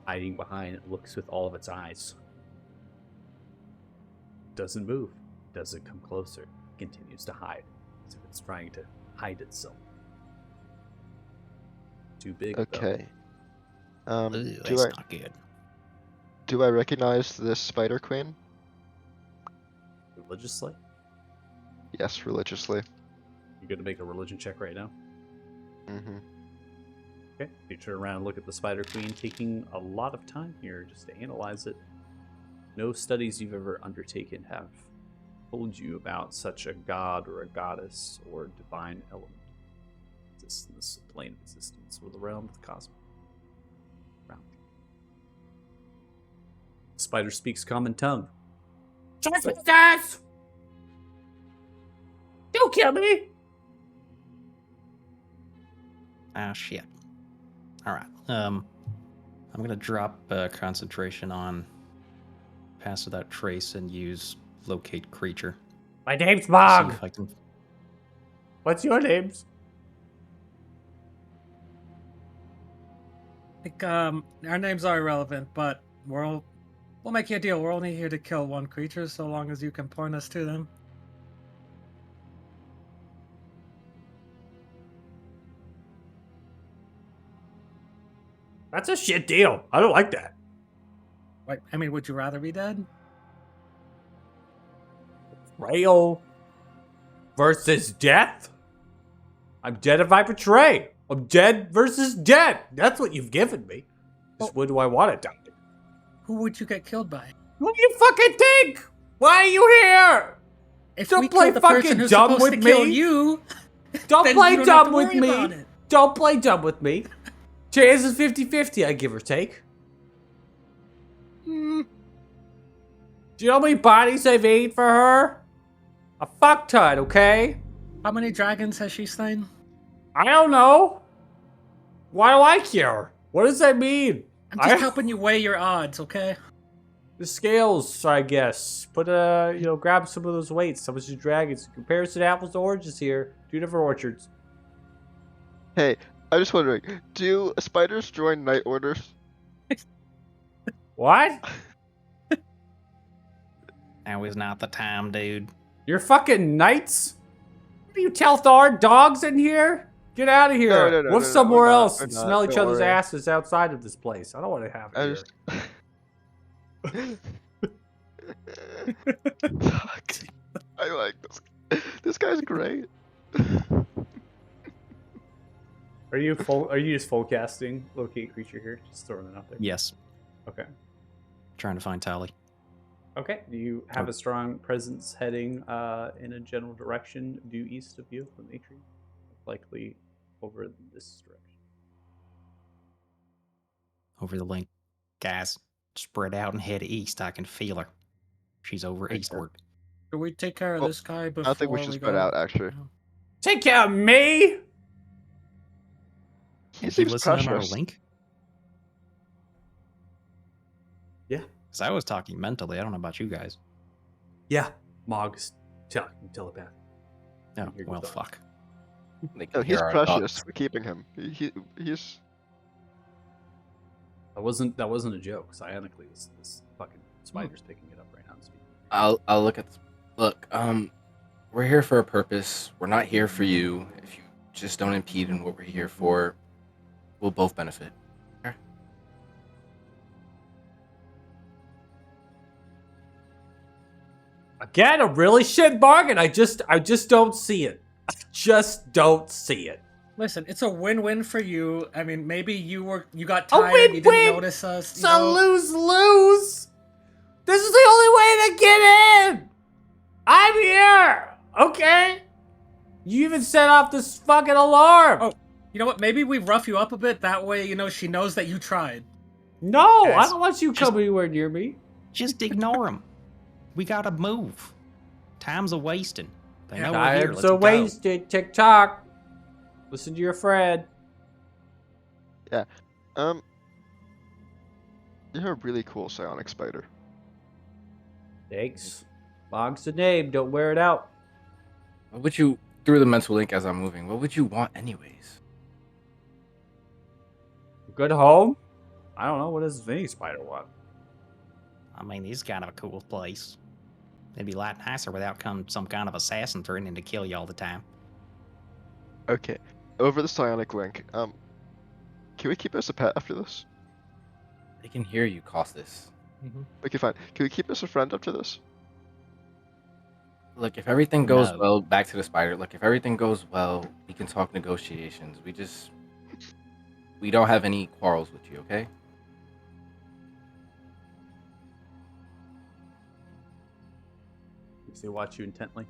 Hiding behind, it looks with all of its eyes. Doesn't move, doesn't come closer, continues to hide, as if it's trying to hide itself. Too big. Okay. Ugh, Do that's I not good. do I recognize this spider queen? Though. Religiously, Yes, religiously. you're going to make a religion check right now. Mm-hmm. Okay. You turn around and look at the spider queen, taking a lot of time here just to analyze it. No studies you've ever undertaken have told you about such a god or a goddess or divine element exists in this plane of existence or the realm of the cosmos. Around you. The spider speaks common tongue. Justice! Don't kill me! Ah, shit. Alright. I'm gonna drop concentration on Pass Without Trace and use Locate Creature. My name's See Mog. if I can... What's your names? I think our names are irrelevant, but we'll make you a deal. We're only here to kill one creature, so long as you can point us to them. That's a shit deal. I don't like that. Wait, I mean, would you rather be dead? Betrayal versus death? I'm dead if I betray. I'm dead versus dead. That's what you've given me. Just what do I want it done? Who would you get killed by? What do you fucking think? Why are you here? If Don't we play kill the fucking person who's dumb supposed with to kill me. you, Don't then play you don't have dumb to with worry me. about it. Don't play dumb with me. Chance is 50-50, I give or take. Hmm. Do you know how many bodies I've ate for her? A fuck ton, okay? How many dragons has she slain? I don't know. Why do I care? What does that mean? I'm just helping you weigh your odds, okay? The scales, I guess. Put grab some of those weights. Some of these dragons. Comparison apples to oranges here. Two different orchards. Hey, I'm just wondering, do spiders join night orders? What? Now is not the time, dude. You're fucking knights? What do you tell our dogs in here? Get out of here. No, Woof no, somewhere we're not, else we're and not, smell each don't other's worry. asses outside of this place. I don't want to have it I here. just... Fuck. I like this. This guy's great. Are you just full casting locate creature here? Just throwing it out there. Yes. Okay. Trying to find Tally. Okay. Do you have a strong presence heading in a general direction due east of you from the atrium? Likely over this direction. Over the link. Guys, spread out and head east. I can feel her. She's over Okay. eastward. Should we take care of Well, this guy before I think we should spread go? out, actually. Take care of me. He Is he seems listening on our precious. link? Yeah. Because I was talking mentally. I don't know about you guys. Yeah. Mog's telepath. No, Here well, goes fuck. They can No, he's hear our precious. thoughts. We're keeping him. He's... That wasn't a joke. Psionically, this fucking spider's picking it up right now and speaking. I'll look at this. Look, we're here for a purpose. We're not here for you. If you just don't impede in what we're here for, we'll both benefit. Again, a really shit bargain. I just don't see it. I just don't see it. Listen, it's a win-win for you. I mean, maybe you got A tired, you win-win! didn't notice us. It's a lose-lose. This is the only way to get in. I'm here. Okay. You even set off this fucking alarm! Oh, you know what? Maybe we rough you up a bit. That way, she knows that you tried. No, I Guys, don't want you just- coming anywhere near me. Just ignore them. We gotta move. Time's a wasting. They know we're here. Time's Let's a go. wasted. TikTok. Listen to your friend. You're a really cool psionic spider. Thanks. Log's the name. Don't wear it out. What would you, through the mental link as I'm moving, what would you want anyways? Good home? I don't know. What does any spider want? I mean, this is kind of a cool place. It'd be a lot nicer without some kind of assassin threatening to kill you all the time. Okay, over the psionic link. Can we keep us a pet after this? They can hear you, Costas. Okay, fine. Can we keep us a friend after this? Look, if everything goes No. well, back to the spider. Look, if everything goes well, we can talk negotiations. We don't have any quarrels with you, okay? They watch you intently.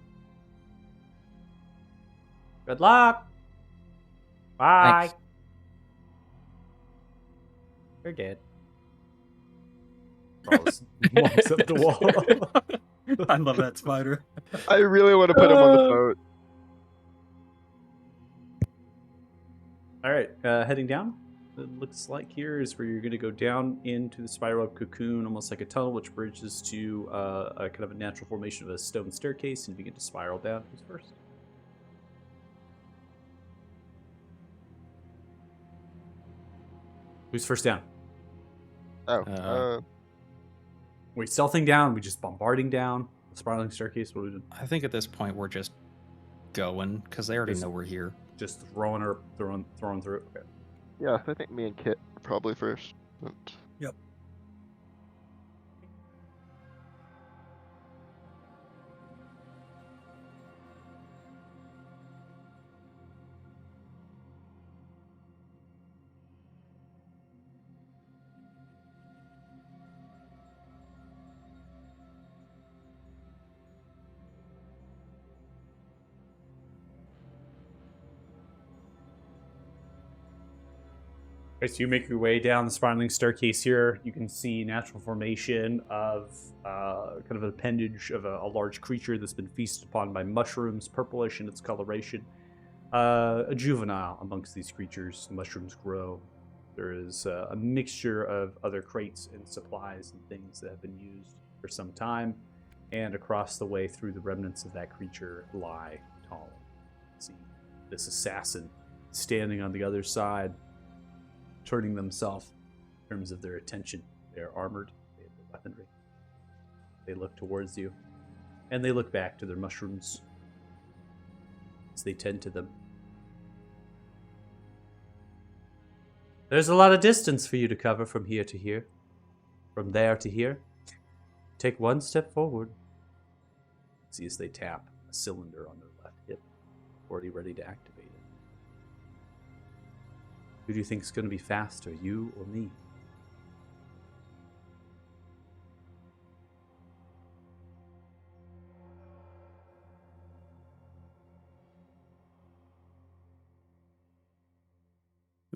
Good luck. Bye. Thanks. You're dead. Crawls, walks up the wall. I love that spider. I really want to put him on the boat. All right, heading down. It looks like here is where you're going to go down into the spiral web cocoon, almost like a tunnel, which bridges to a kind of a natural formation of a stone staircase, and you begin to spiral down. Who's first? Who's first down? Oh, We stealthing down? We just bombarding down? The spiraling staircase? What are we doing? I think at this point we're just going because they already Just- know we're here. Just throwing through. Okay. yeah, I think me and Kit are probably first. But... As you make your way down the spiraling staircase here, you can see natural formation of kind of an appendage of a large creature that's been feasted upon by mushrooms, purplish in its coloration. A juvenile amongst these creatures. The mushrooms grow. There is a mixture of other crates and supplies and things that have been used for some time. And across the way through the remnants of that creature lie tall. See this assassin standing on the other side, turning themselves in terms of their attention. They are armored, they have their weaponry. They look towards you, and they look back to their mushrooms as they tend to them. There's a lot of distance for you to cover from here to here, from there to here. Take one step forward. See as they tap a cylinder on their left hip, already ready to activate it. Who do you think is going to be faster, you or me?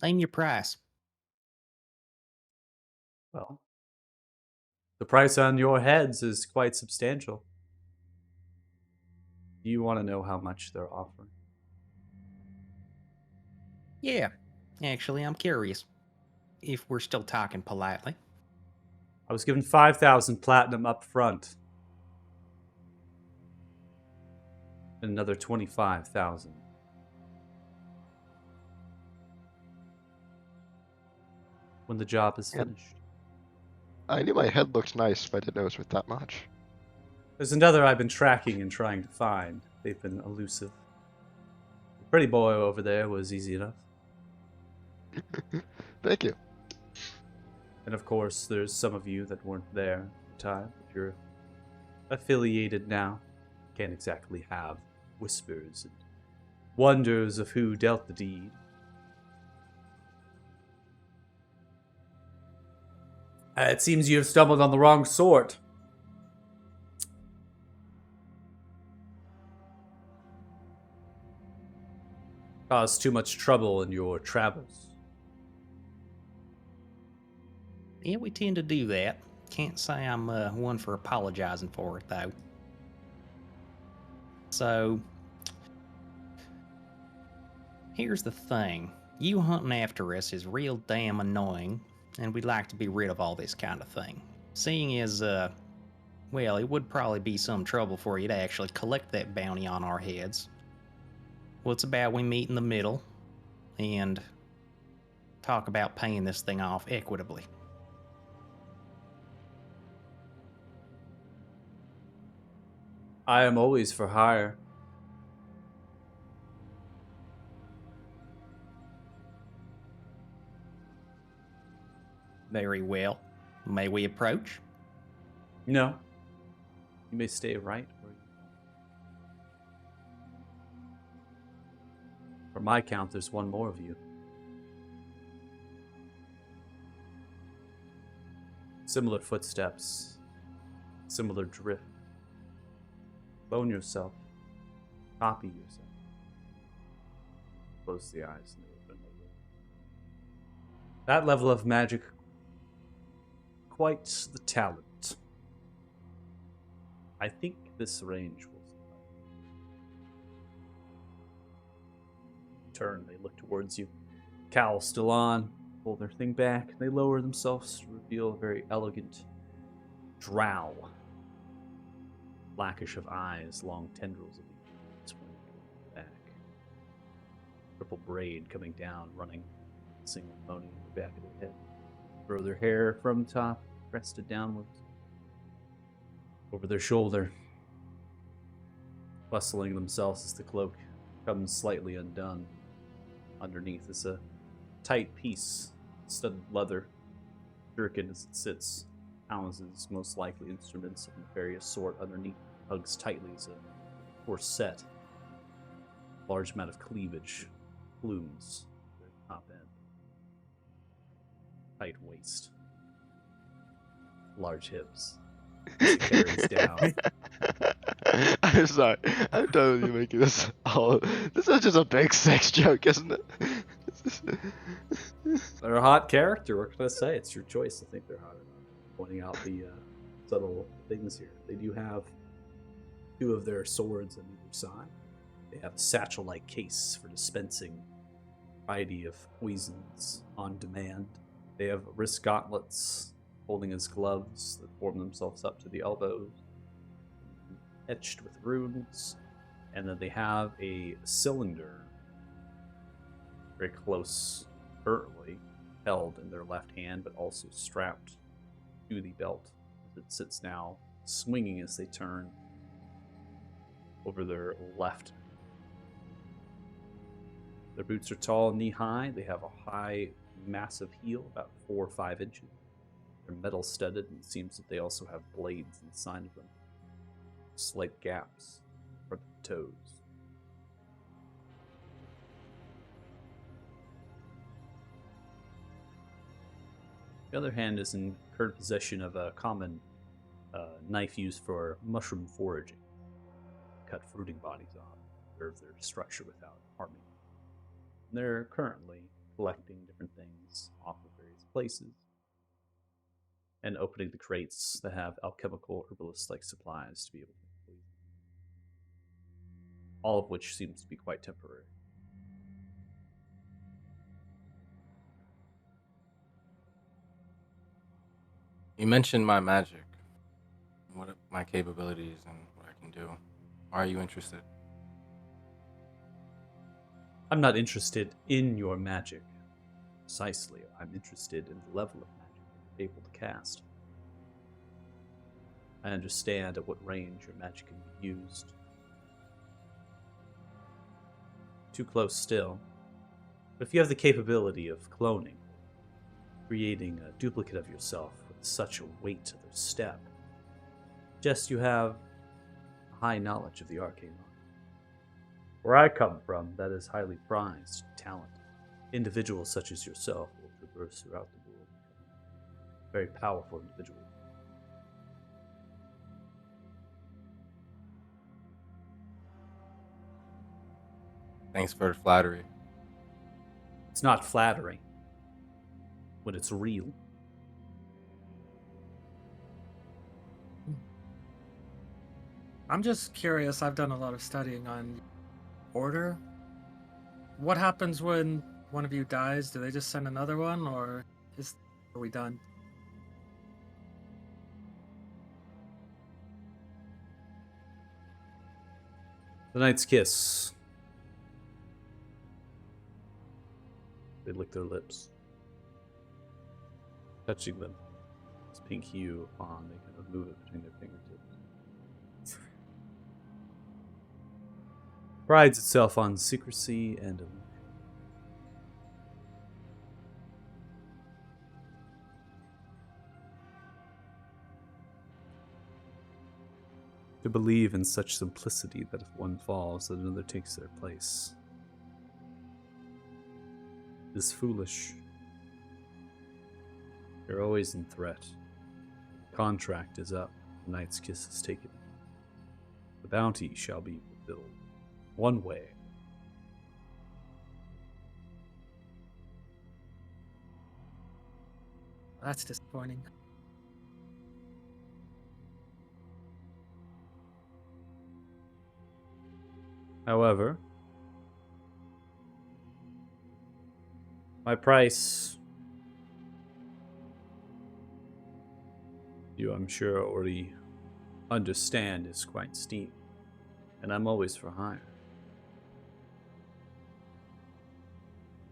Name your price. Well, the price on your heads is quite substantial. Do you want to know how much they're offering? Yeah, actually, I'm curious. If we're still talking politely. I was given 5,000 platinum up front. And another 25,000. When the job is Yep. finished. I knew my head looked nice, but I didn't know it was worth that much. There's another I've been tracking and trying to find. They've been elusive. The pretty boy over there was easy enough. Thank you. And of course, there's some of you that weren't there at the time. If you're affiliated now, can't exactly have whispers and wonders of who dealt the deed. It seems you have stumbled on the wrong sort. caused too much trouble in your travels. Yeah, we tend to do that. Can't say I'm one for apologizing for it, though. So, here's the thing. You hunting after us is real damn annoying, and we'd like to be rid of all this kind of thing. Seeing as, well, it would probably be some trouble for you to actually collect that bounty on our heads. What's about we meet in the middle and talk about paying this thing off equitably? I am always for hire. Very well. May we approach? No. You may stay right where you are. For my count, there's one more of you. Similar footsteps. Similar drift. Clone yourself. Copy yourself. Close the eyes and open the lid. That level of magic, quite the talent. I think this range will survive. Turn, they look towards you. Cowl still on, pull their thing back. They lower themselves to reveal a very elegant drow. Blackish of eyes, long tendrils of ears pointing toward the back. Purple braid coming down, running a single pony in the back of their head. Throw their hair from the top, crested downwards. Over their shoulder. Bustling themselves as the cloak comes slightly undone. Underneath is a tight piece, studded leather. Jerkin as it sits. Houses most likely instruments of nefarious sort underneath, hugs tightly as a corset. Large amount of cleavage, plumes at the top end. Tight waist. Large hips. As it carries down. I'm sorry. I'm totally making this all. This is just a big sex joke, isn't it? They're a hot character. What can I say? It's your choice to think they're hot or not. Pointing out the subtle things here. They do have two of their swords on either side. They have a satchel-like case for dispensing a variety of poisons on demand. They have wrist gauntlets holding as gloves that form themselves up to the elbows, etched with runes. And then they have a cylinder very close, currently held in their left hand, but also strapped to the belt as it sits now, swinging as they turn over their left. Their boots are tall and knee-high. They have a high, massive heel, about 4 or 5 inches. They're metal-studded, and it seems that they also have blades inside of them. Slight gaps for the toes. The other hand is in current possession of a common knife used for mushroom foraging. Cut fruiting bodies off, preserve their structure without harming them. And they're currently collecting different things off of various places and opening the crates that have alchemical herbalist-like supplies to be able to complete. All of which seems to be quite temporary. You mentioned my magic, what my capabilities and what I can do. Why are you interested? I'm not interested in your magic, precisely. I'm interested in the level of magic you're able to cast. I understand at what range your magic can be used. Too close still. But if you have the capability of cloning, creating a duplicate of yourself with such a weight to their step, just you have a high knowledge of the arcane art. Where I come from, that is highly prized talent. Individuals such as yourself will traverse throughout the world, becoming very powerful individuals. Thanks for the flattery. It's not flattering when it's real. I'm just curious. I've done a lot of studying on order. What happens when one of you dies? Do they just send another one, or are we done? The Knight's Kiss. They lick their lips, touching them. This pink hue upon, they kind of move it between their fingertips. Prides itself on secrecy and illusion. To believe in such simplicity that if one falls, that another takes their place is foolish. They're always in threat. Contract is up. The Knight's Kiss is taken. The bounty shall be fulfilled. One way. That's disappointing. However, my price, you I'm sure already understand, is quite steep, and I'm always for hire.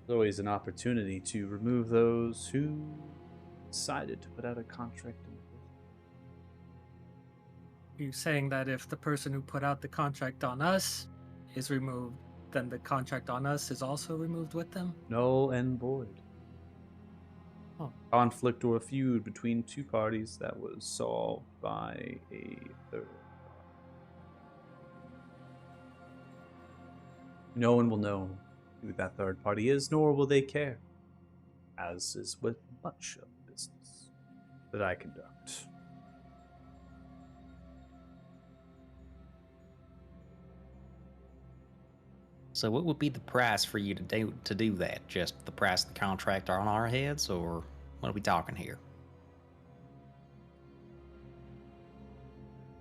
There's always an opportunity to remove those who decided to put out a contract in the first place. Are you saying that if the person who put out the contract on us is removed, then the contract on us is also removed with them? Null and void. Oh. Conflict or a feud between two parties that was solved by a third. No one will know who that third party is, nor will they care, as is with much of the business that I conduct. So what would be the price for you to do that? Just the price of the contract on our heads, or what are we talking here?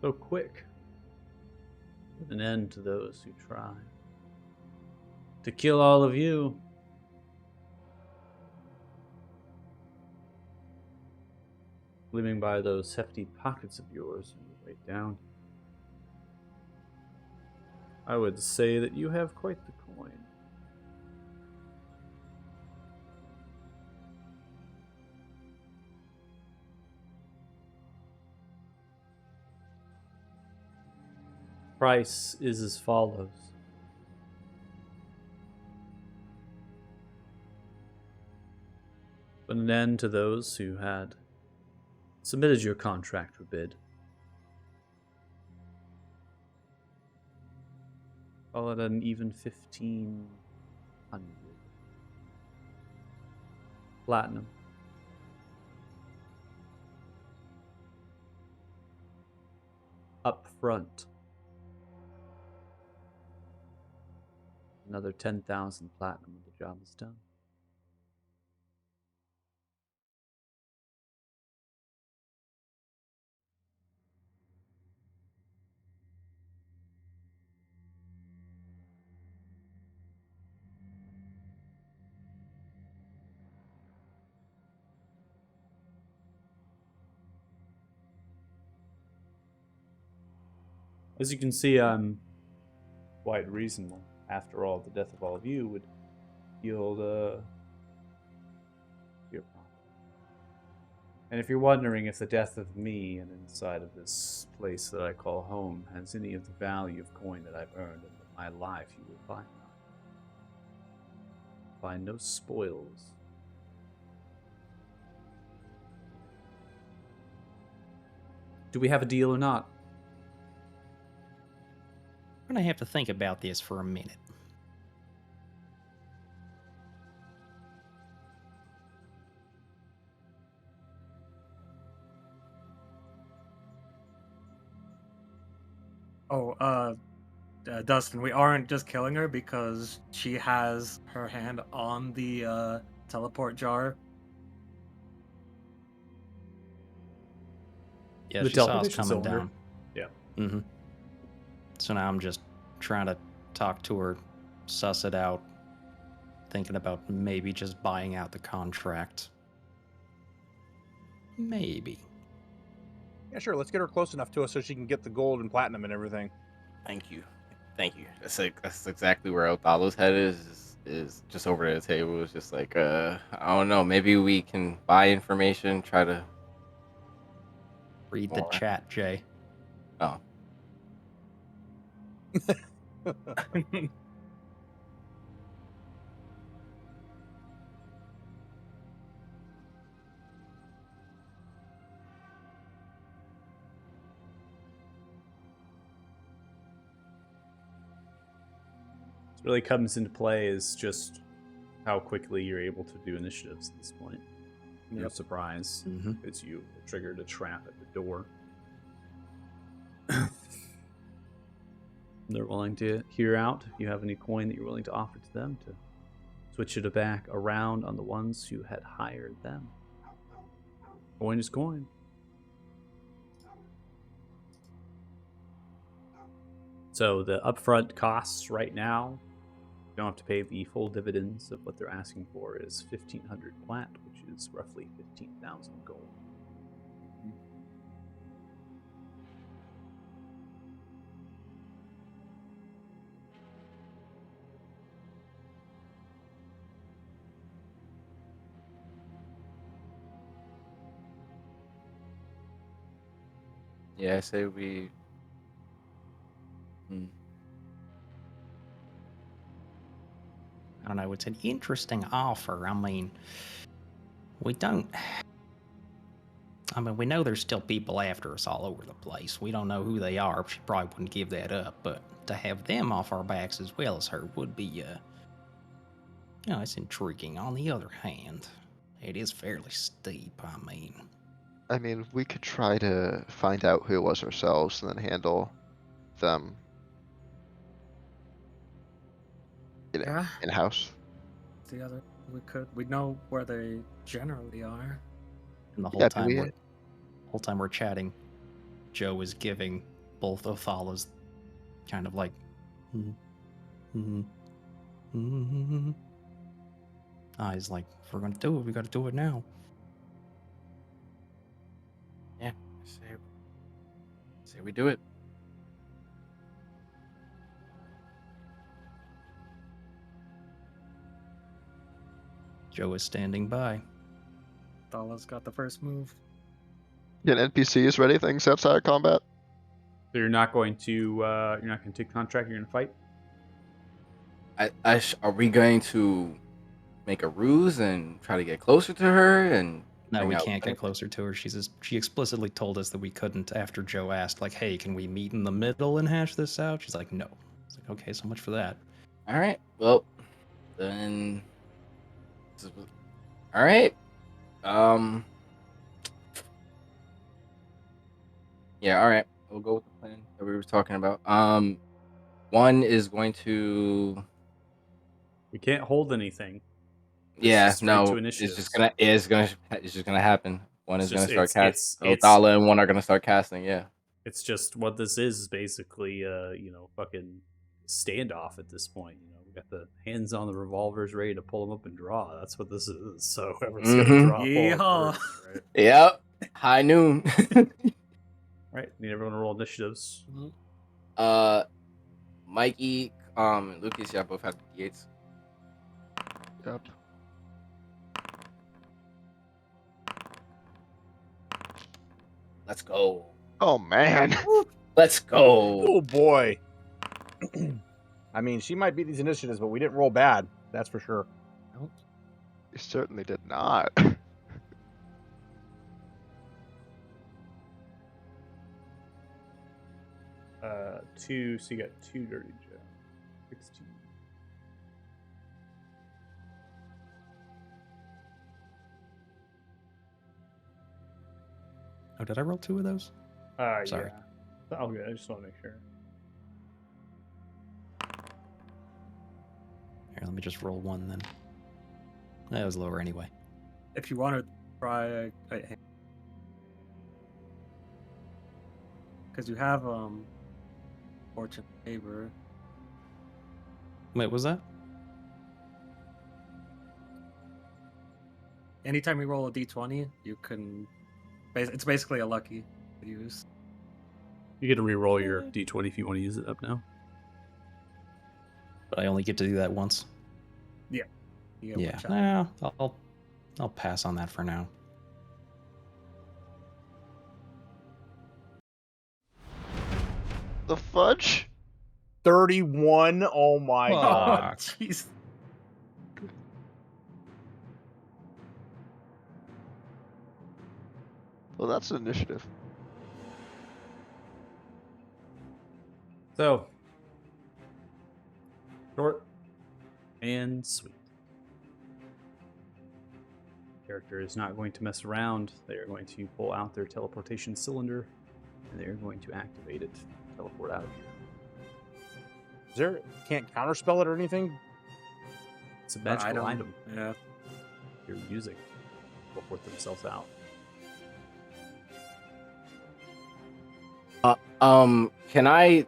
So quick. Put an end to those who try to kill all of you. Living by those hefty pockets of yours on your way down. I would say that you have quite the coin. Price is as follows. Put an end to those who had submitted your contract for bid. Call it an even 1,500 platinum. Up front. Another 10,000 platinum when the job is done. As you can see, I'm quite reasonable. After all, the death of all of you would yield your profit. And if you're wondering if the death of me and inside of this place that I call home has any of the value of coin that I've earned in my life, you will find none. Find no spoils. Do we have a deal or not? I'm gonna have to think about this for a minute. Oh, Dustin, we aren't just killing her because she has her hand on the teleport jar. Yeah, The she saw us teleportation coming cylinder. down. Yeah. Mm-hmm. So now I'm just trying to talk to her, suss it out, thinking about maybe just buying out the contract. Maybe. Yeah, sure. Let's get her close enough to us so she can get the gold and platinum and everything. Thank you. Thank you. That's exactly where Othello's head is just over the table. It's just like I don't know, maybe we can buy information, try to Read the more. chat, Jay. Oh. What really comes into play is just how quickly you're able to do initiatives at this point. No Yep. surprise, Mhm. because you triggered a trap at the door. They're willing to hear out if you have any coin that you're willing to offer to them to switch it back around on the ones who had hired them. Coin is coin. So the upfront costs right now, you don't have to pay the full dividends of what they're asking for, is 1,500 plat, which is roughly 15,000 gold. Yeah, I say we I don't know. It's an interesting offer. I mean, we don't. I mean, we know there's still people after us all over the place. We don't know who they are. She probably wouldn't give that up. But to have them off our backs as well as her would be, it's intriguing. On the other hand, it is fairly steep. I mean, we could try to find out who it was ourselves and then handle them Yeah. in-house. The other we know where they generally are. And the whole Yeah, I time mean, we're chatting, Joe is giving both Othalas kind of like, eyes like, if we're gonna do it, we gotta do it now. yeah, say we do it. Joe is standing by. Thala's got the first move. get NPCs ready, things outside of combat. So you're not going to take contract. You're going to fight. Are we going to make a ruse and try to get closer to her and No, bring we out can't get weapons? closer to her. She explicitly told us that we couldn't after Joe asked, like, hey, can we meet in the middle and hash this out? She's like, no. It's like, okay, so much for that. All right. Well, then. All right. Yeah. All right. We'll go with the plan that we were talking about. One is going to. We can't hold anything. It's Yeah. just straight to No. initiatives. It's just gonna happen. One It's is gonna just start casting. it's Othala and one are gonna start casting. Yeah. it's just what this is basically. Fucking standoff at this point. We got the hands on the revolvers, ready to pull them up and draw. That's what this is. So whoever's gonna Mhm. draw, pull up Yeehaw. first, right? Yep. High noon. Right. Need everyone to roll initiatives. Mikey, and Lucas, y'all both have D8s. Yep. Let's go. Oh man. Let's go. Oh boy. I mean, she might beat these initiatives, but we didn't roll bad. That's for sure. Nope. You certainly did not. 2, so you got 2 dirty Joe. 16. Oh, did I roll 2 of those? Sorry. Yeah. Oh, good. I just want to make sure. Here, let me just roll one then. That was lower anyway. If you want to try, because you have fortune favor. Wait, what was that? Anytime you roll a d20, you can. It's basically a lucky to use. You get to re-roll your d20 if you want to use it up now. But I only get to do that once. You get one Yeah. shot. Nah, I'll pass on that for now. The fudge? 31. Oh my Fuck. god. Jeez. Well, that's an initiative. So, short and sweet. Character is not going to mess around. They are going to pull out their teleportation cylinder, and they are going to activate it. Teleport out of here. Can't counterspell it or anything? It's a magical item. Yeah. You're using. Teleport themselves out. Can I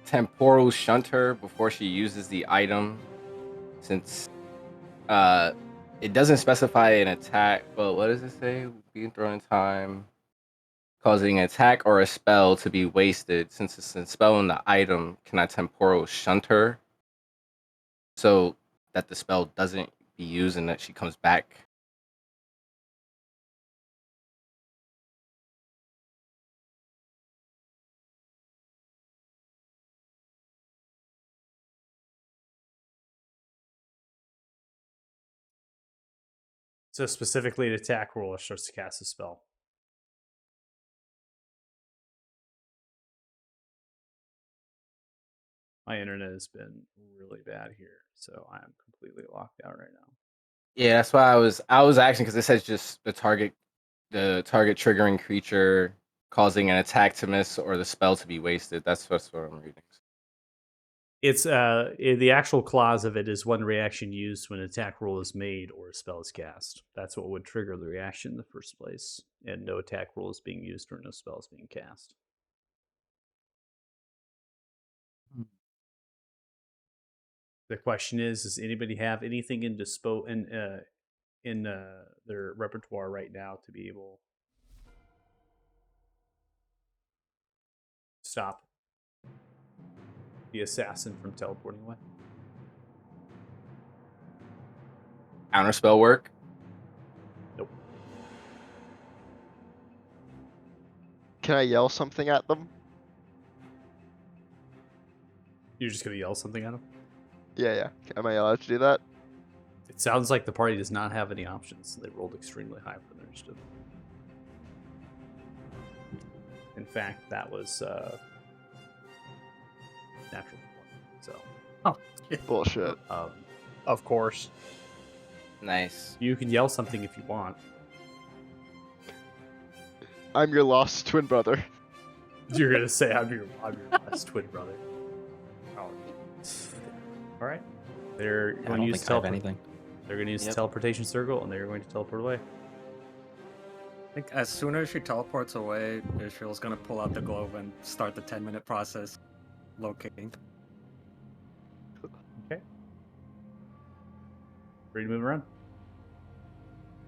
temporal shunt her before she uses the item? Since it doesn't specify an attack, but what does it say? Being thrown in time, causing an attack or a spell to be wasted. Since it's a spell in the item, can I temporal shunt her so that the spell doesn't be used and that she comes back? So specifically, an attack roller starts to cast a spell. My internet has been really bad here, so I am completely locked out right now. Yeah, that's why I was asking because it says just the target triggering creature causing an attack to miss or the spell to be wasted. That's what I'm reading. It's the actual clause of it is one reaction used when an attack roll is made or a spell is cast. That's what would trigger the reaction in the first place, and no attack roll is being used or no spell is being cast. The question is: does anybody have anything in their repertoire right now to be able to stop the assassin from teleporting away? Counterspell work? Nope. Can I yell something at them? You're just gonna yell something at him? Yeah. Am I allowed to do that? It sounds like the party does not have any options. They rolled extremely high for their initiative. In fact, that was natural. So, Oh, Bullshit. Of course. Nice. you can yell something if you want. I'm your lost twin brother. You're gonna say I'm your last twin brother. Oh. All right. They're I going don't to use think I have anything. They're going to use the Yep. teleportation circle, and they're going to teleport away. I think as soon as she teleports away, Israel's gonna pull out the globe and start the 10-minute process locating. Okay. Ready to move around?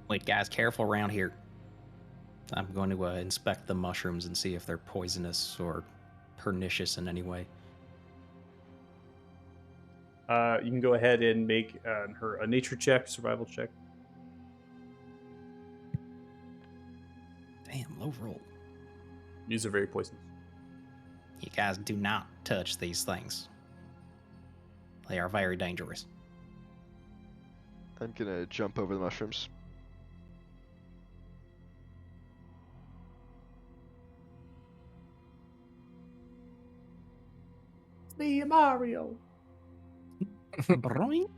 Wait, guys, careful around here. I'm going to inspect the mushrooms and see if they're poisonous or pernicious in any way. You can go ahead and make her a nature check, survival check. Damn, low roll. These are very poisonous. You guys do not touch these things. They are very dangerous. I'm gonna jump over the mushrooms. It's me, Mario. Broing.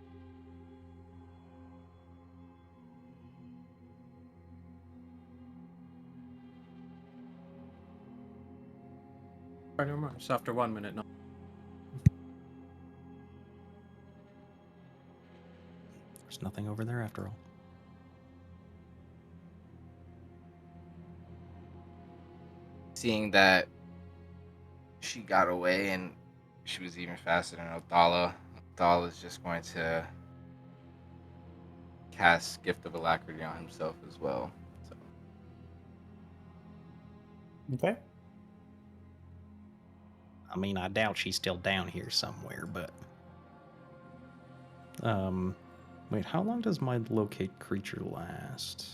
It's after 1 minute. No. There's nothing over there after all. Seeing that she got away and she was even faster than Othala, Othala's just going to cast Gift of Alacrity on himself as well. So Okay. I mean, I doubt she's still down here somewhere, but... Wait, how long does my locate creature last?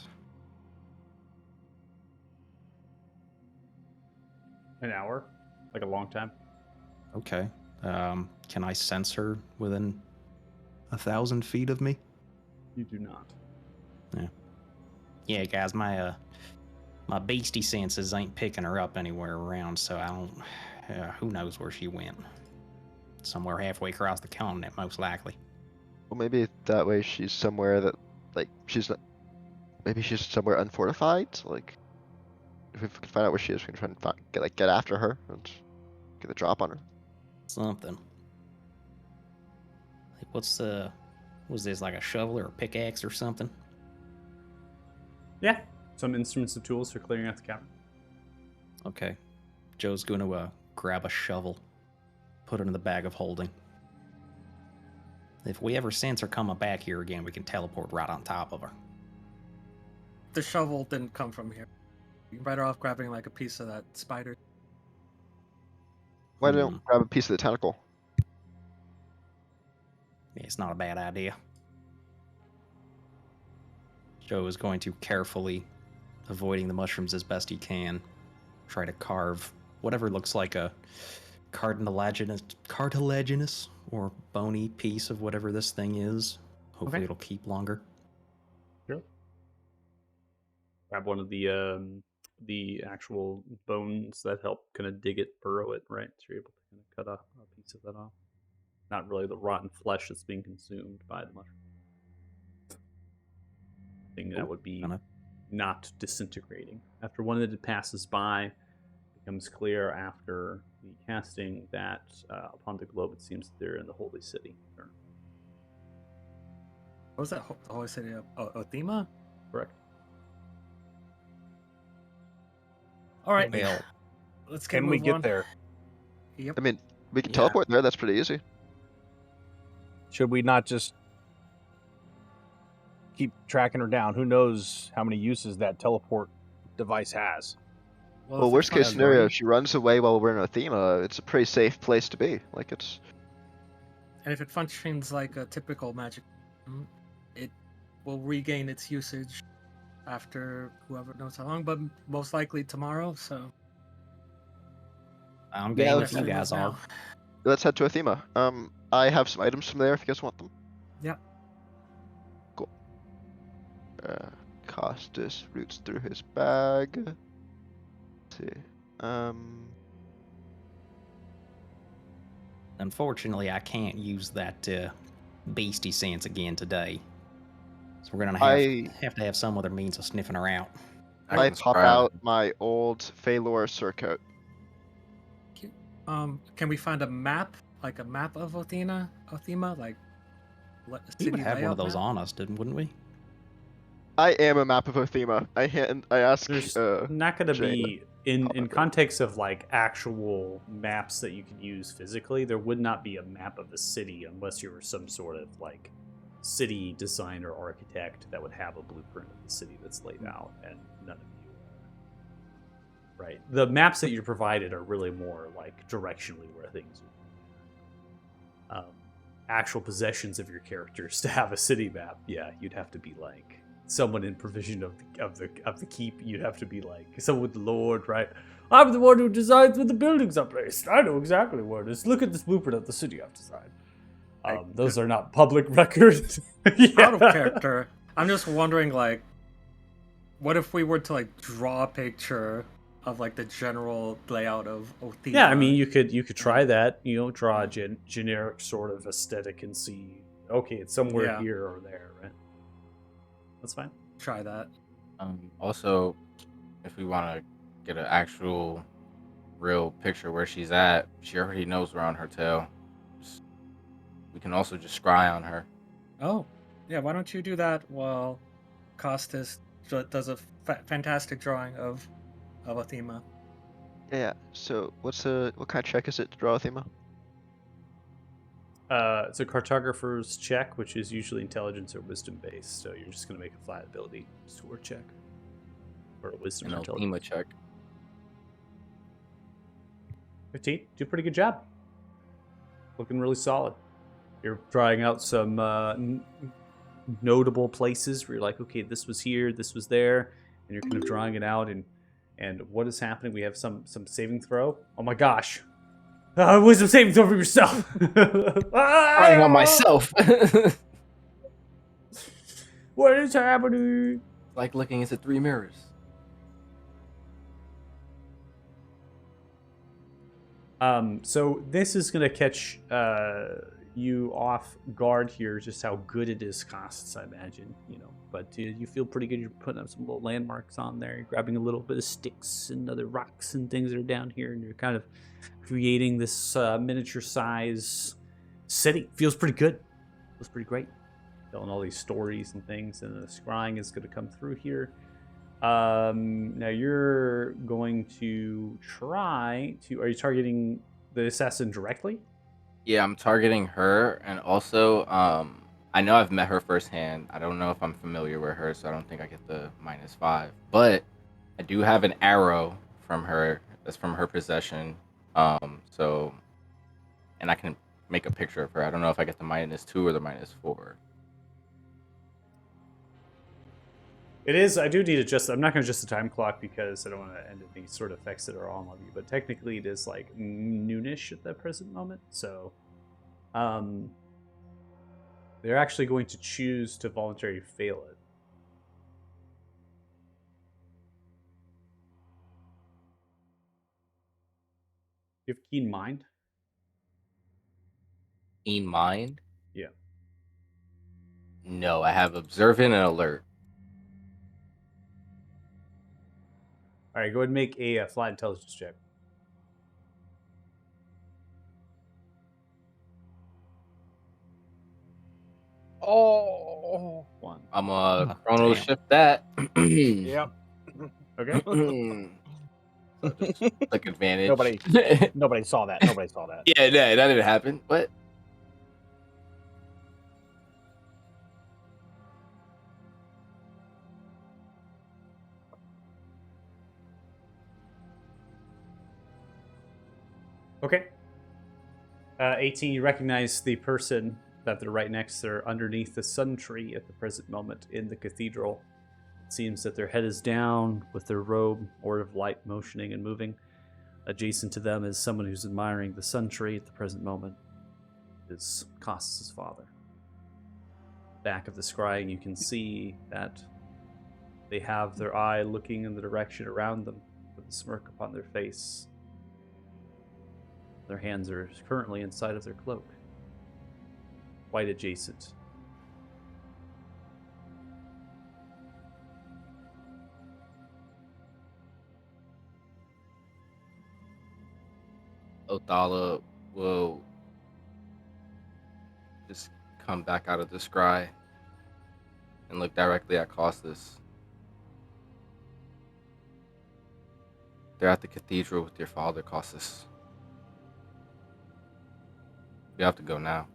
An hour, like a long time. Okay. Can I sense her within 1,000 feet of me? You do not. Yeah, guys, my beastie senses ain't picking her up anywhere around, so I don't... who knows where she went? Somewhere halfway across the continent, most likely. Well, maybe that way she's somewhere that, like, she's not. Maybe she's somewhere unfortified. Like, if we can find out where she is, we can try and get after her and get a drop on her. Something. Like, was this, like a shovel or a pickaxe or something? Yeah. Some instruments and tools for clearing out the cavern. Okay. Joe's going to grab a shovel, put it in the bag of holding. If we ever sense her coming back here again, we can teleport right on top of her. The shovel didn't come from here. You're better off grabbing like a piece of that spider. Why don't grab a piece of the tentacle? Yeah, it's not a bad idea. Joe is going to carefully, avoiding the mushrooms as best he can, try to carve whatever looks like a cartilaginous or bony piece of whatever this thing is. Hopefully Okay. it'll keep longer. Sure. Grab one of the actual bones that help kind of dig it, burrow it, right? So you're able to kind of cut a piece of that off. Not really the rotten flesh that's being consumed by the mushroom. Thing that would be not disintegrating. After one of it passes by, it becomes clear after the casting that upon the globe, it seems that they're in the holy city. Sure. What was that? The holy city of Othema? Correct. All right. Well, Let's Can we move get on. there? Yep. I mean, we can Yeah. teleport there. That's pretty easy. Should we not just keep tracking her down? Who knows how many uses that teleport device has? Well, if worst it case functions scenario, right- if she runs away while we're in Othema, it's a pretty safe place to be. Like, it's. and if it functions like a typical magic, it will regain its usage after whoever knows how long, but most likely tomorrow. So I'm Yeah, game let's if you move guys now. are. Let's head to Othema. I have some items from there if you guys want them. Yep. Cool. Costas roots through his bag. Let's see. Unfortunately, I can't use that beastie sense again today. So we're gonna have to have some other means of sniffing her out. I can pop scry out my old Phalor surcoat. Can we find a map, like a map of Othema? Like We city would have one of layout those map? on us, wouldn't we? I am a map of Othema. I ask. There's not going to Jane. be in Okay. context of like actual maps that you can use physically. There would not be a map of the city unless you were some sort of like city designer architect that would have a blueprint of the city that's laid out, and none of you are. Right. The maps that you're provided are really more like directionally where things are. Actual possessions of your characters to have a city map, yeah, you'd have to be like someone in provision of the keep. You'd have to be like someone with the Lord, right? I'm the one who decides where the buildings are placed. I know exactly where it is. Look at this blueprint of the city I've designed. Those are not public records. Out of character. I'm just wondering, like, what if we were to like draw a picture of like the general layout of Othema? Yeah, I mean, you could try that. You know, draw a generic sort of aesthetic and see. Okay, it's somewhere Yeah. here or there, right? That's fine. Try that. Also, if we want to get an actual, real picture where she's at, she already knows we're on her tail. We can also just scry on her. Oh, Yeah, why don't you do that while Costas does a fantastic drawing of Athema. Yeah. So what kind of check is it to draw a thema? It's a cartographer's check, which is usually intelligence or wisdom based. So you're just going to make a flat ability score check or a wisdom An or intelligence. Ultima check. 15. Do a pretty good job. Looking really solid. You're drawing out some notable places where you're like, okay, this was here, this was there, and you're kind of drawing it out. And what is happening? We have some saving throw. Oh my gosh! Wisdom saving throw for yourself. Crying on myself. What is happening? Like looking into 3 mirrors. So this is gonna catch you off guard here, just how good it is costs, I imagine, But you feel pretty good. You're putting up some little landmarks on there. You're grabbing a little bit of sticks and other rocks and things that are down here, and you're kind of creating this miniature size city. Feels pretty good. Feels pretty great. Telling all these stories and things, and the scrying is going to come through here. Now you're going to try to. Are you targeting the assassin directly? Yeah, I'm targeting her, and also, I know I've met her firsthand. I don't know if I'm familiar with her, so I don't think I get the -5. But I do have an arrow from her. That's from her possession. So, and I can make a picture of her. I don't know if I get the -2 or the -4. It is. I do need to adjust. I'm not going to adjust the time clock because I don't want to end up any sort of effects that are all on you. But technically, it is like noonish at the present moment. So, they're actually going to choose to voluntarily fail it. You have keen mind. Keen mind? Yeah. No, I have observant and alert. All right. Go ahead and make a flat intelligence check. Oh. 1. I'm damn. chrono shift that. Yep. Okay. So just took advantage. Nobody saw that. Nobody saw that. Yeah, that didn't happen. But Okay. 18, you recognize the person that they're right next. They're underneath the sun tree at the present moment in the cathedral. It seems that their head is down with their robe, orb of light motioning and moving. Adjacent to them is someone who's admiring the sun tree at the present moment. It is Costas' father. Back of the scrying, you can see that they have their eye looking in the direction around them with a smirk upon their face. Their hands are currently inside of their cloak, quite adjacent. Othala will just come back out of the scry and look directly at Costas. They're at the cathedral with your father, Costas. You have to go now.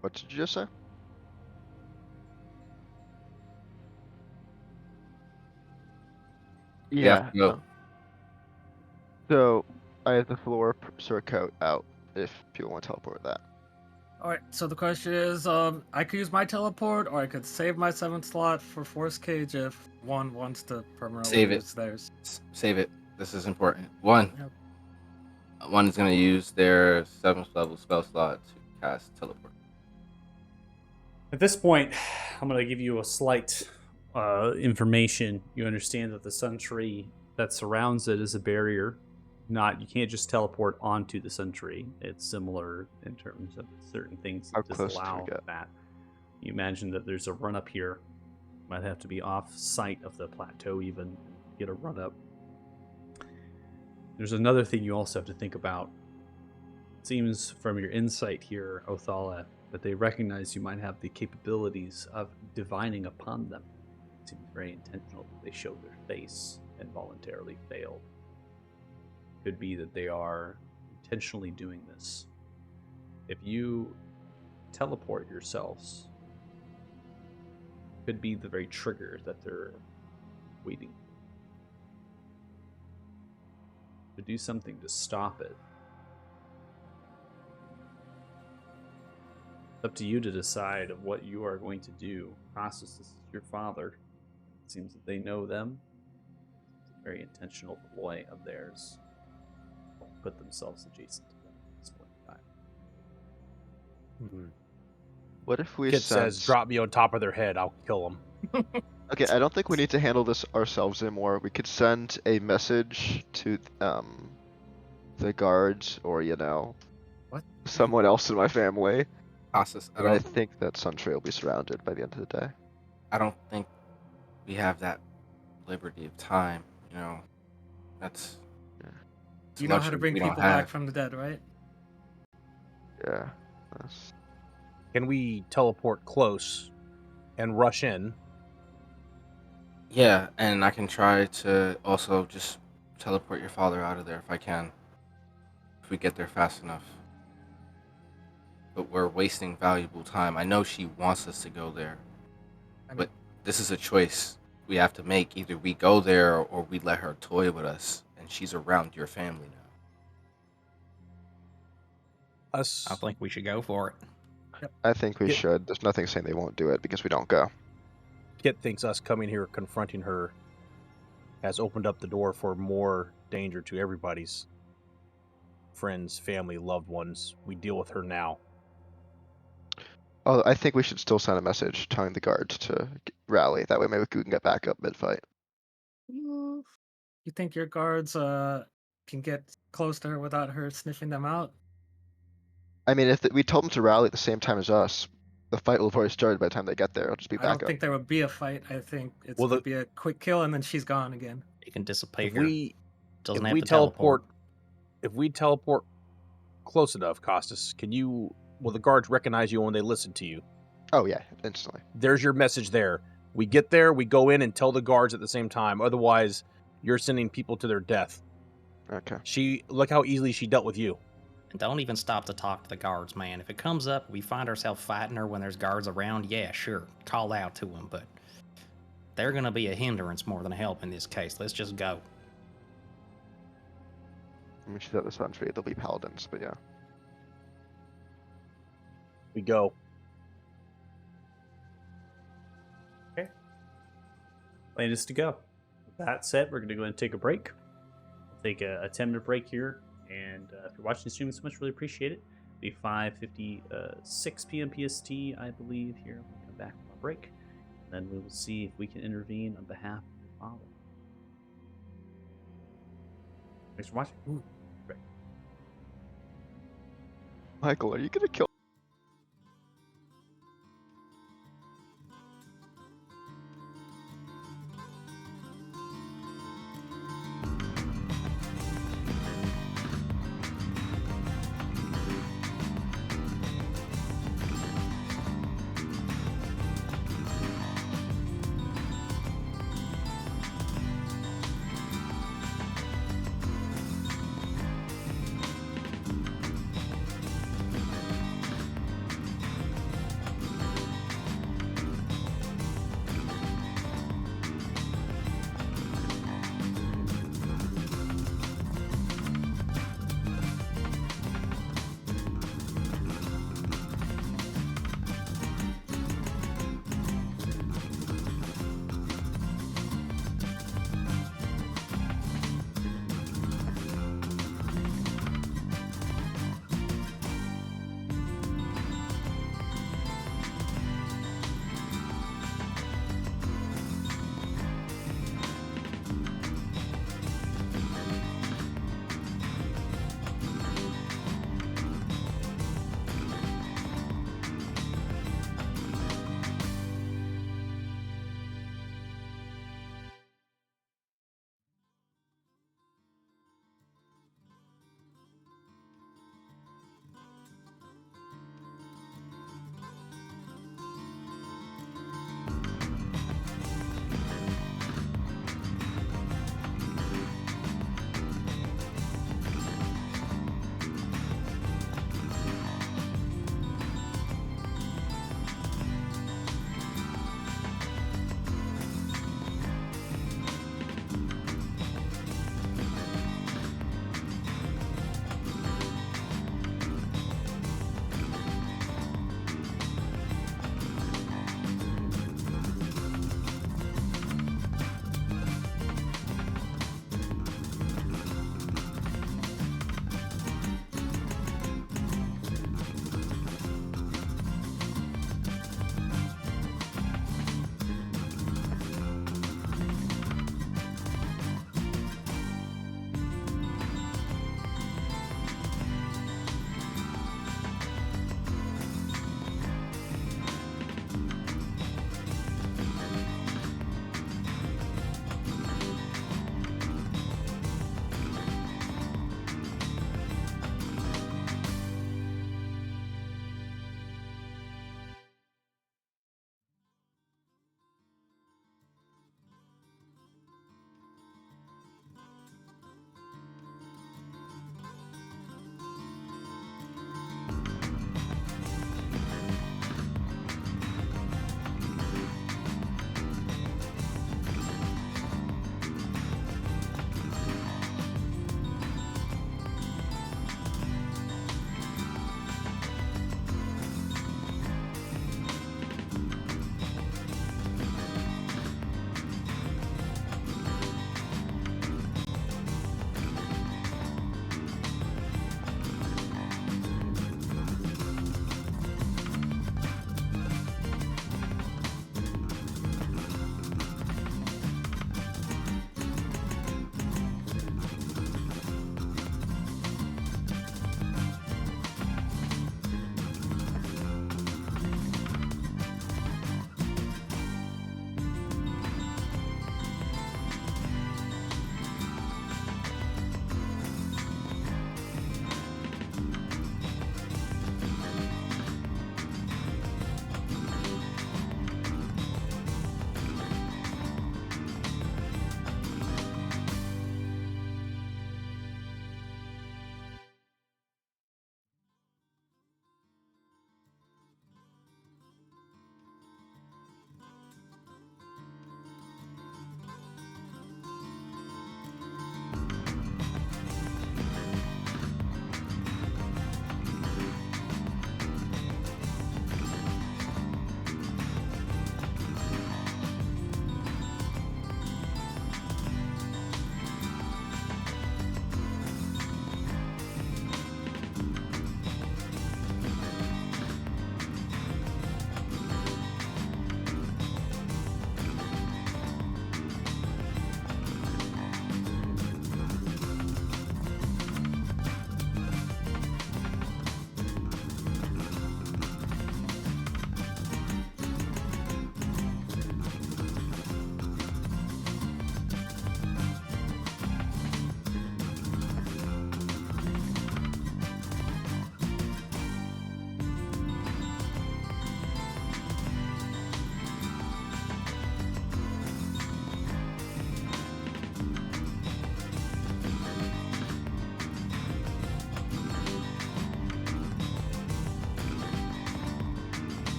What did you just say? You have to go. So I have the floor circuit out if people want to teleport that. All right. So the question is, I could use my teleport, or I could save my 7th slot for Force Cage if one wants to permanently Save it. use theirs. Save it. This is important. One Yep. is going to use their 7th level spell slot to cast teleport. At this point, I'm going to give you a slight information. You understand that the sun tree that surrounds it is a barrier. You can't just teleport onto the sun tree. It's similar in terms of certain things How that close do we disallow get? that. You imagine that there's a run up here. Might have to be off site of the plateau even to get a run up. There's another thing you also have to think about. It seems from your insight here, Othala, that they recognize you might have the capabilities of divining upon them. It seems very intentional that they show their face and voluntarily fail. Could be that they are intentionally doing this. If you teleport yourselves, could be the very trigger that they're waiting to do something to stop it. It's up to you to decide of what you are going to do. Crassus is your father. It seems that they know them. It's a very intentional ploy of theirs. Don't put themselves adjacent to them at this point in time. What if we Kit send... says, drop me on top of their head, I'll kill them. Okay, I don't think we need to handle this ourselves anymore. We could send a message to the guards or, What? someone else in my family. Casas, And I think that Suntree will be surrounded by the end of the day. I don't think we have that liberty of time. That's You know how to bring people back from the dead, right? Yeah. Can we teleport close and rush in? Yeah, and I can try to also just teleport your father out of there if I can. If we get there fast enough. But we're wasting valuable time. I know she wants us to go there. But this is a choice we have to make. Either we go there or we let her toy with us. And she's around your family now. I think we should go for it. I think we Yep. should. There's nothing saying they won't do it because we don't go. Kit thinks us coming here confronting her has opened up the door for more danger to everybody's friends, family, loved ones. We deal with her now. Oh, I think we should still send a message telling the guards to rally. That way maybe we can get back up mid-fight. You think your guards can get close to her without her sniffing them out? I mean, if we told them to rally at the same time as us, the fight will have already started by the time they get there. It'll just be I back don't up. think there would be a fight. I think it's Well, gonna be a quick kill and then she's gone again. It can disappear. If we Doesn't if have we to teleport. if we teleport close enough, Costas, will the guards recognize you when they listen to you? Oh yeah, instantly. There's your message there. We get there, we go in and tell the guards at the same time. Otherwise, you're sending people to their death. Okay. Look how easily she dealt with you. And don't even stop to talk to the guards, man. If it comes up, we find ourselves fighting her when there's guards around, yeah, sure, call out to them, but they're going to be a hindrance more than a help in this case. Let's just go. I mean, she's at the Suntree. They'll be paladins, but yeah. We go. Plan is to go. With that said, we're going to go ahead and take a break. We'll take a 10-minute break here. And if you're watching the stream so much, really appreciate it. It'll be 5:56 p.m. PST, I believe, here. We'll come back from our break. And then we will see if we can intervene on behalf of your father. Thanks for watching. Michael, are you gonna kill?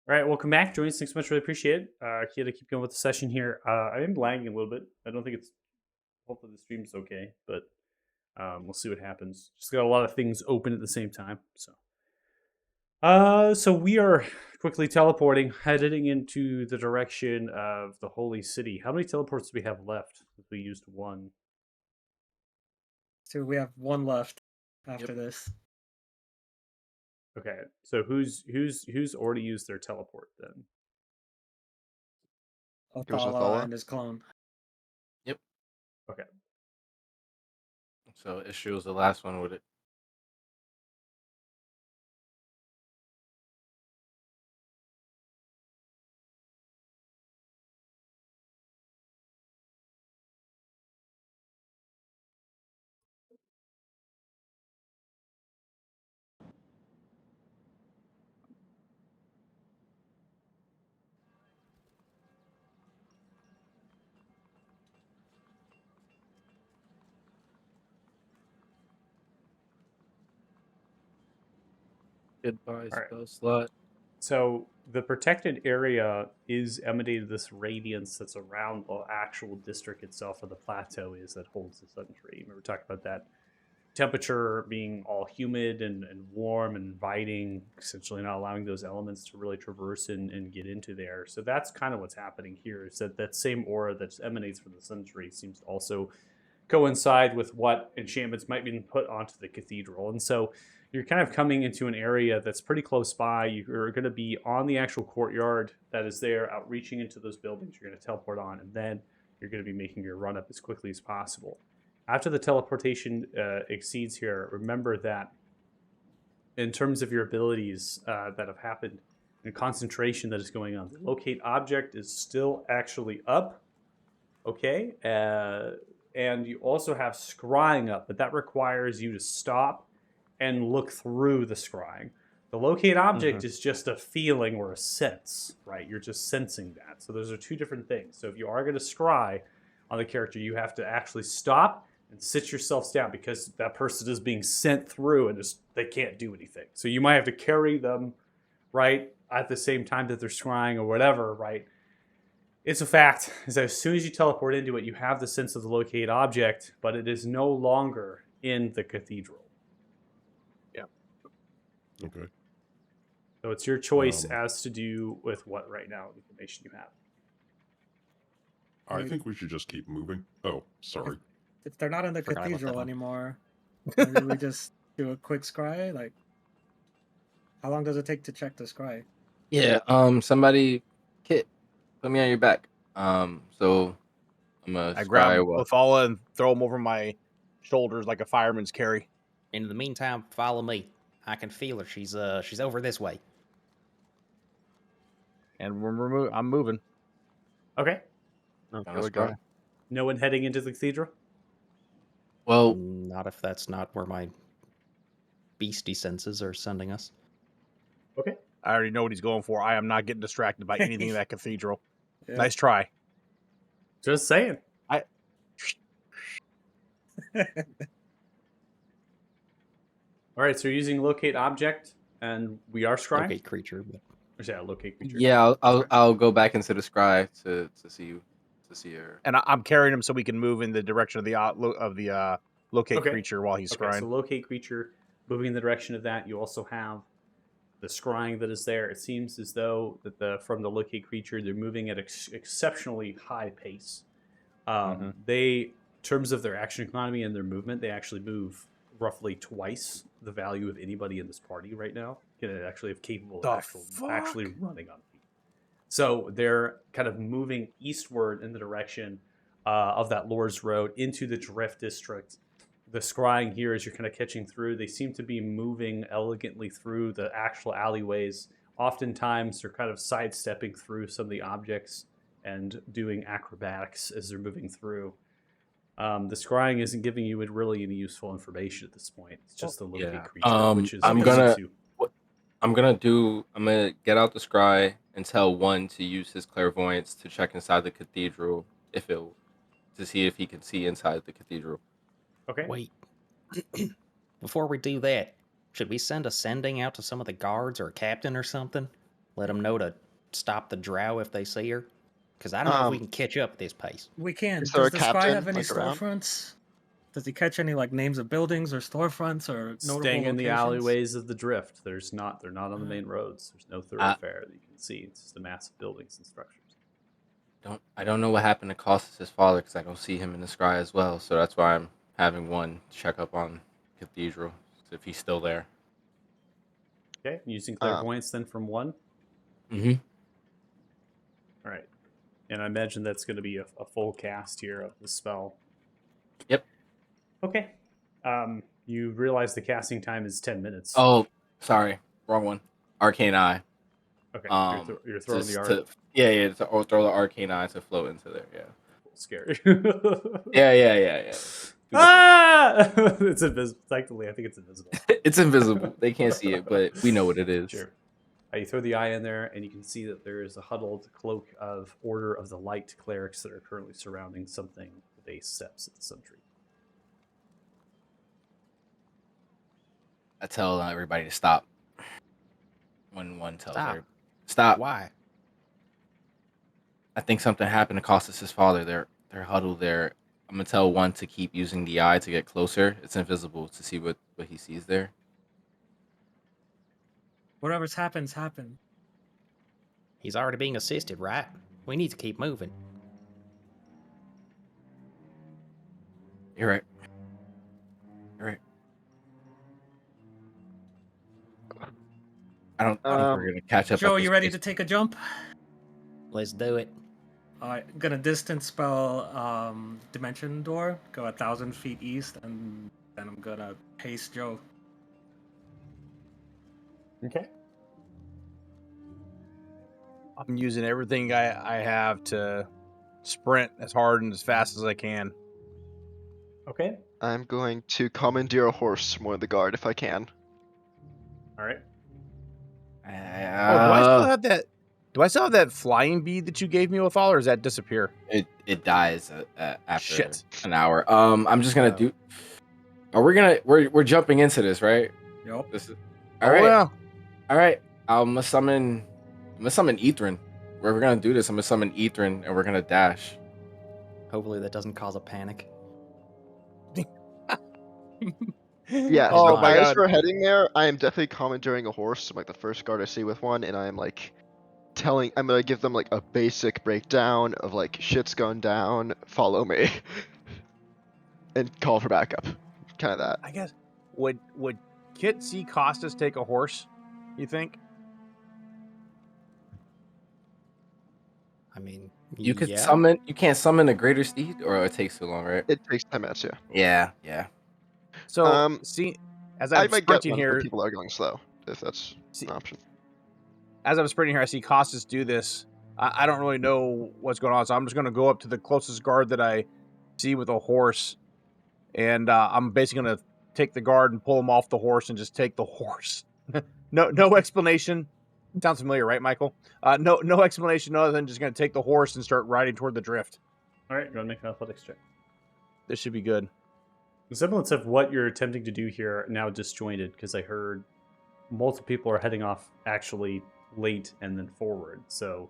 All right, welcome back. Join us. Thanks so much. Really appreciate it. Here to keep going with the session here. I am lagging a little bit. I don't think it's. Hopefully the stream's okay, but we'll see what happens. Just got a lot of things open at the same time. So we are quickly teleporting, heading into the direction of the holy city. How many teleports do we have left? We used one. So we have one left after this. Okay, so who's already used their teleport then? It was Othala Othala? and his clone. Yep. Okay. So issue was the last one with it. Goodbye, All right. spell slot. So the protected area is emanated this radiance that's around the actual district itself, or the plateau is that holds the sun tree. Remember, we talked about that temperature being all humid and warm and inviting, essentially not allowing those elements to really traverse and get into there. So that's kind of what's happening here. Is that same aura that emanates from the sun tree seems to also coincide with what enchantments might be put onto the cathedral, and so you're kind of coming into an area that's pretty close by. You're going to be on the actual courtyard that is there, outreaching into those buildings. You're going to teleport on, and then you're going to be making your run up as quickly as possible. After the teleportation exceeds here, remember that in terms of your abilities that have happened and concentration that is going on, the locate object is still actually up. Okay. And you also have scrying up, but that requires you to stop and look through the scrying. The locate object is just a feeling or a sense, right? You're just sensing that. So those are two different things. So if you are going to scry on the character, you have to actually stop and sit yourselves down, because that person is being sent through and just they can't do anything. So you might have to carry them, right, at the same time that they're scrying or whatever, right? It's a fact is that as soon as you teleport into it, you have the sense of the locate object, but it is no longer in the cathedral. Okay. So it's your choice Um, as to do with what right now information you have. I think we should just keep moving. Oh, sorry. If they're not in the Forgot about that cathedral one. anymore, maybe we just do a quick scry. Like, how long does it take to check the scry? Yeah. Somebody, Kit, put me on your back. So I'm gonna I grab scry what? Othala and throw him over my shoulders like a fireman's carry. In the meantime, follow me. I can feel her. She's over this way. And I'm moving. Okay. Gonna Here we scry. go. No one heading into the cathedral? Well, Not if that's not where my beastie senses are sending us. Okay. I already know what he's going for. I am not getting distracted by anything in that cathedral. Yeah. Nice try. Just saying. All right, so you're using locate object, and we are scrying? Locate creature, but Yeah, locate creature. yeah, I'll go back into the scry to see her. And I'm carrying him so we can move in the direction of the locate Okay. creature while he's Okay, scrying. so locate creature, moving in the direction of that. You also have the scrying that is there. It seems as though that from the locate creature, they're moving at exceptionally high pace. They, in terms of their action economy and their movement, they actually move roughly twice the value of anybody in this party right now. Can actually have capable The of fuck? actually running on feet. So they're kind of moving eastward in the direction of that Lord's Road into the Drift District. The scrying here, as you're kind of catching through, they seem to be moving elegantly through the actual alleyways. Oftentimes, they're kind of sidestepping through some of the objects and doing acrobatics as they're moving through. The scrying isn't giving you really any useful information at this point. It's just the locate Yeah. creature, which is I'm basic gonna to- I'm gonna get out the scry and tell one to use his clairvoyance to check inside the cathedral to see if he can see inside the cathedral. Okay. wait. Before we do that, should we send a sending out to some of the guards or a captain or something? Let them know to stop the drow if they see her. Because I don't know if we Um, can catch up at this pace. We can. Is there Does a the spy captain, have any like, around? storefronts? Does he catch any like names of buildings or storefronts or notable Staying in the locations? alleyways of the drift. They're not on the main roads. There's no thoroughfare that you can see. It's just a massive buildings and structures. I don't know what happened to Costas' father because I don't see him in the sky as well. So that's why I'm having one check up on Cathedral if he's still there. Okay, using clairvoyance then from 1. Mm-hmm. All right, and I imagine that's going to be a full cast here of the spell. Yep. Okay. You realize the casting time is 10 minutes. Oh, sorry, wrong one. Arcane Eye. Okay. Um, You're throwing the art. to throw the Arcane Eye to float into there. Yeah. Scary. Yeah. Ah! It's invisible. Technically, I think it's invisible. It's invisible. They can't see it, but we know what it is. Sure. You throw the eye in there, and you can see that there is a huddled cloak of Order of the Light clerics that are currently surrounding something with 8 steps at the sun tree. I tell everybody to stop. When one tells Stop. everybody, stop. Why? I think something happened to Costas' father. They're huddled there. I'm gonna tell one to keep using the eye to get closer. It's invisible to see what he sees there. Whatever's happened. He's already being assisted, right? We need to keep moving. You're right. You're right. I don't think we're gonna catch up. Joe, at this you ready pace. to take a jump? Let's do it. Alright, gonna distance spell Dimension Door, go 1,000 feet east, and then I'm gonna haste Joe. Okay. I'm using everything I have to sprint as hard and as fast as I can. Okay. I'm going to commandeer a horse from one of the guard if I can. All right. Oh, do I still have that? Do I still have that flying bead that you gave me with all, or does that disappear? It dies after Shit. an hour. I'm just gonna do. Are we gonna we're jumping into this, right? Yup. This is Oh all right. yeah. All right. I'm gonna summon Ethrin. We're gonna do this. I'm gonna summon Ethrin, and we're gonna dash. Hopefully that doesn't cause a panic. Yeah, Oh so my as god. we're heading there, I am definitely commandeering a horse. I'm like the first guard I see with one, and I'm like I'm gonna give them like a basic breakdown of like shit's going down, follow me, and call for backup. Kind of that. I guess would Kit see Costas take a horse? You think? I mean, You could yeah. summon. You can't summon a greater steed, or it takes too long, right? It takes 10 minutes, yeah. Yeah. So see, as I I'm might get sprinting one for here, people that are going slow, if that's See- an option. as I'm sprinting here, I see Costas do this. I don't really know what's going on, so I'm just going to go up to the closest guard that I see with a horse, and I'm basically going to take the guard and pull him off the horse and just take the horse. no explanation. Sounds familiar, right, Michael? No explanation other than just going to take the horse and start riding toward the drift. All right. Go ahead and make an athletics check. This should be good. The semblance of what you're attempting to do here now disjointed because I heard multiple people are heading off actually late and then forward. So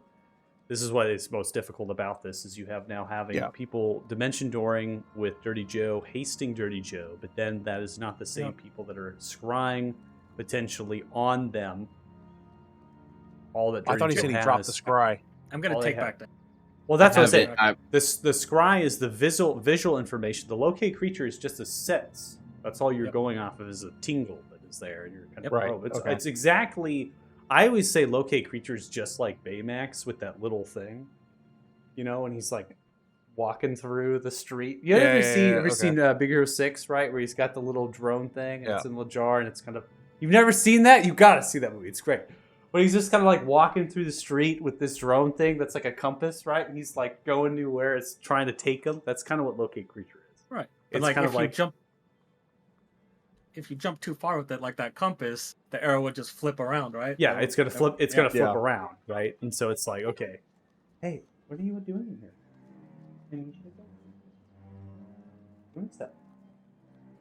this is what is most difficult about this is you have now having people dimension dooring with Dirty Joe, hasting Dirty Joe, but then that is not the same people that are scrying potentially on them. All that Dirty I thought he Joe said he has. dropped the scry. I'm gonna All take they have- back that. Well, that's what I'm have saying. it. The scry is the visual information. The locate creature is just a sense. That's all you're going off of is a tingle that is there. And you're kind of, Right, It's exactly. I always say locate creatures just like Baymax with that little thing, and he's like walking through the street. You ever seen Big Hero 6, right? Where he's got the little drone thing and it's in a little jar and it's kind of. You've never seen that? You got to see that movie. It's great. But he's just kind of like walking through the street with this drone thing that's like a compass, right? And he's like going to where it's trying to take him. That's kind of what locate creature is. Right. But It's like kind if of you like jump too far with it, like that compass, the arrow would just flip around, right? yeah, it's gonna flip. It's gonna flip Yeah. around, right? And so it's like, okay, hey, what are you doing here? What is that?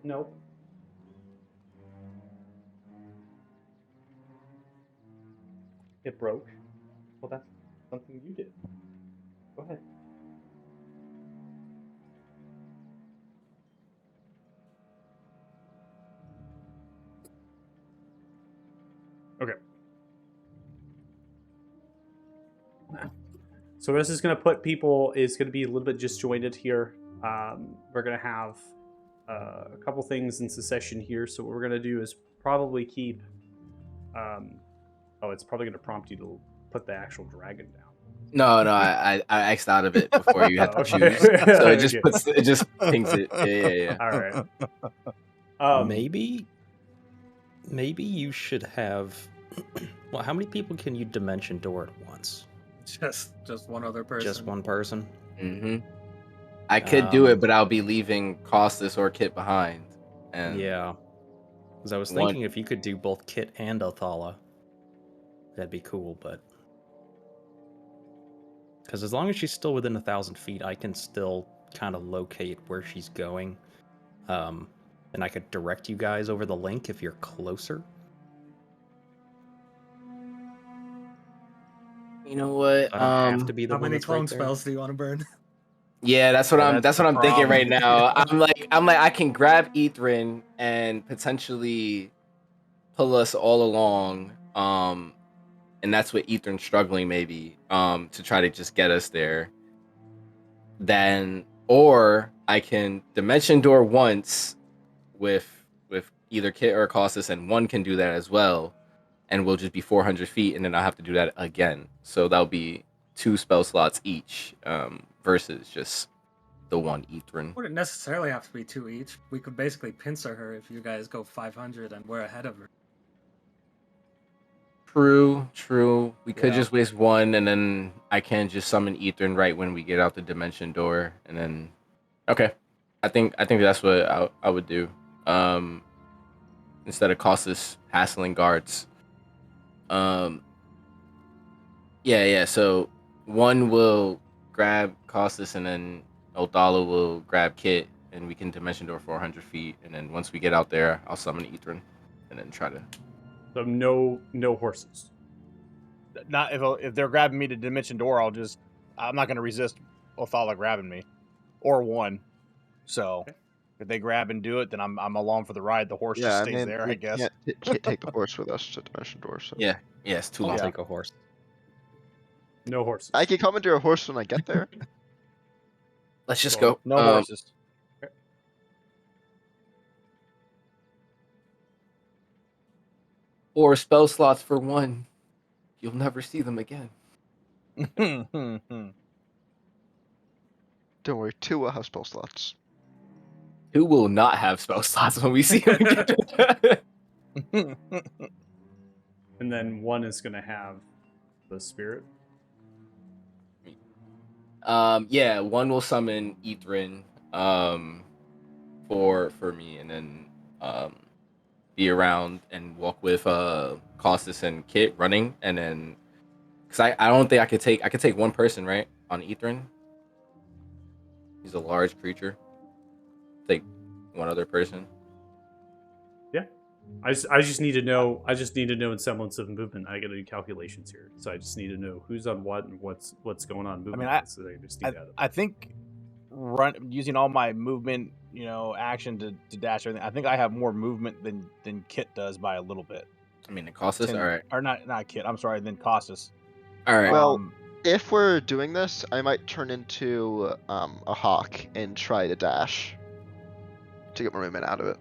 Nope. It broke. Well, that's something you did. Go ahead. Okay. So this is going to put people is going to be a little bit disjointed here. We're going to have a couple things in succession here. So what we're going to do is probably keep. It's probably going to prompt you to put the actual dragon down. No, I X'd out of it before you had to Okay. choose. So it just Okay. it just pings it. Yeah. All right. Maybe you should have. Well, how many people can you dimension door at once? Just one other person. Just one person. Mm-hmm. I could do Um, it, but I'll be leaving Costas or Kit behind. And Yeah. Because I was One- thinking if you could do both Kit and Othala, that'd be cool, but. Because as long as she's still within 1,000 feet, I can still kind of locate where she's going. And I could direct you guys over the link if you're closer. you know what? I don't have to be the How one many that's clone right there. spells do you want to burn? Yeah, that's what Yeah, that's the I'm thinking problem. right now. I'm like I can grab Ethrin and potentially pull us all along. And that's what Ethrin's struggling maybe to try to just get us there. Then or I can dimension door once with either Kit or Costas, and one can do that as well, and we'll just be 400 feet, and then I'll have to do that again. So that'll be 2 spell slots each, versus just the one Ethrin. Wouldn't necessarily have to be 2 each. We could basically pincer her if you guys go 500 and we're ahead of her. True. We could Yeah. just waste one, and then I can just summon Ethrin right when we get out the dimension door, and then okay. I think that's what I would do. Instead of Costas hassling guards. Yeah. So one will grab Costas, and then Othala will grab Kit, and we can dimension door 400 feet. And then once we get out there, I'll summon Ethrin, and then try to. So no horses. Not if they're grabbing me to Dimension Door, I'm not going to resist Othala grabbing me, or one. So if they grab and do it, then I'm along for the ride. The horse just stays there, I we guess. can't take the horse with us to Dimension Door. So Yeah, it's too I'll long. take a horse. No horses. I can commandeer a horse when I get there. Let's just Well, go. No horses. Or spell slots for one. You'll never see them again. Don't worry, 2 will have spell slots. Who will not have spell slots when we see them again? And then one is going to have the spirit. Yeah, one will summon Ethrin for me, and then be around and walk with Costas and Kit running, and then because I don't think I could take one person, right, on Ethrin. He's a large creature. Take one other person. I just need to know. I just need to know in semblance of movement. I got to do calculations here, so I just need to know who's on what and what's going on movement. So I just need that. I think using all my movement, action to dash everything. I think I have more movement than Kit does by a little bit. I mean, the Costas. All right. Or not Kit. I'm sorry, than Costas. All right. Well, if we're doing this, I might turn into a hawk and try to dash to get more movement out of it.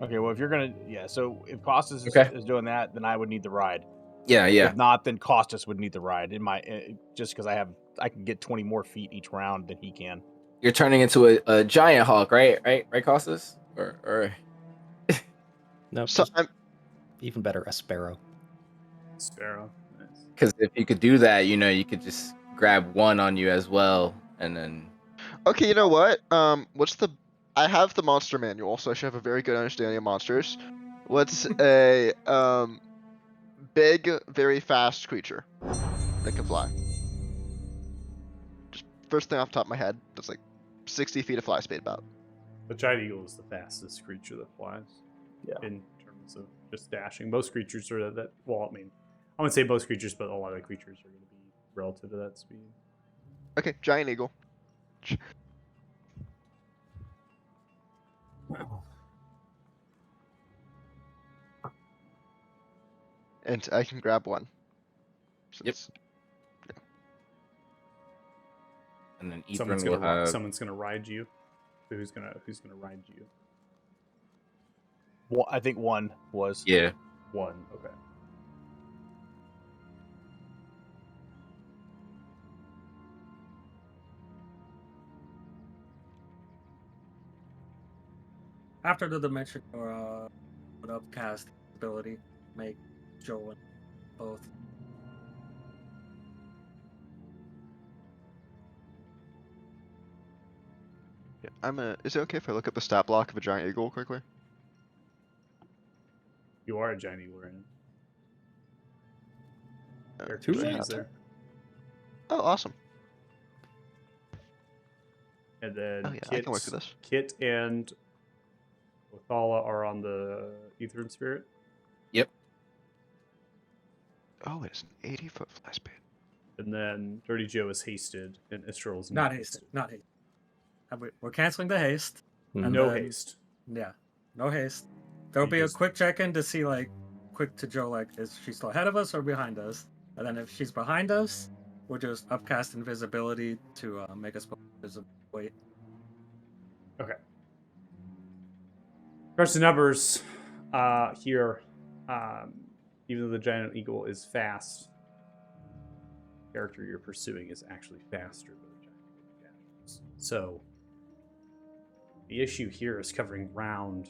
Okay, well, if you're gonna, so if Costas is doing that, then I would need the ride. Yeah. If not, then Costas would need the ride. Just because I can get 20 more feet each round than he can. You're turning into a giant hawk, right? Right, Costas? Or No, So just I'm even better, a sparrow. Sparrow. Nice. because if you could do that, you could just grab one on you as well, and then. okay. You know what? I have the monster manual, so I should have a very good understanding of monsters. What's a big, very fast creature that can fly? Just first thing off the top of my head, that's like 60 feet of fly speed about. The giant eagle is the fastest creature that flies. Yeah. In terms of just dashing, most creatures are that. Well, I mean, I wouldn't say most creatures, but a lot of creatures are going to be relative to that speed. Okay, giant eagle. And I can grab one. Yep. Since- And then Ethan will have. Someone's gonna ride you. Who's gonna ride you? Well, I think one was. Yeah. One. Okay. After the dimension or upcast ability, make Joe and both. Yeah, is it okay if I look at the stat block of a giant eagle quickly? You are a giant eagle right now. There are Do two I giants have to? there. Oh, awesome. And then Oh, yeah, I can work with this. Kit and Othala are on the Etherian Spirit. Yep. Oh, it's an 80-foot fly speed. And then Dirty Joe is hasted, and Istral is Not hasted. Not haste. We're canceling the haste. And No then- haste. Yeah, no haste. There'll You be just- a quick check-in to see, like, quick to Joe, like, is she still ahead of us or behind us? And then if she's behind us, we'll just upcast invisibility to make us visible. Wait. Okay. Regards to numbers, here, even though the giant eagle is fast, the character you're pursuing is actually faster than the giant eagle. So, the issue here is covering ground,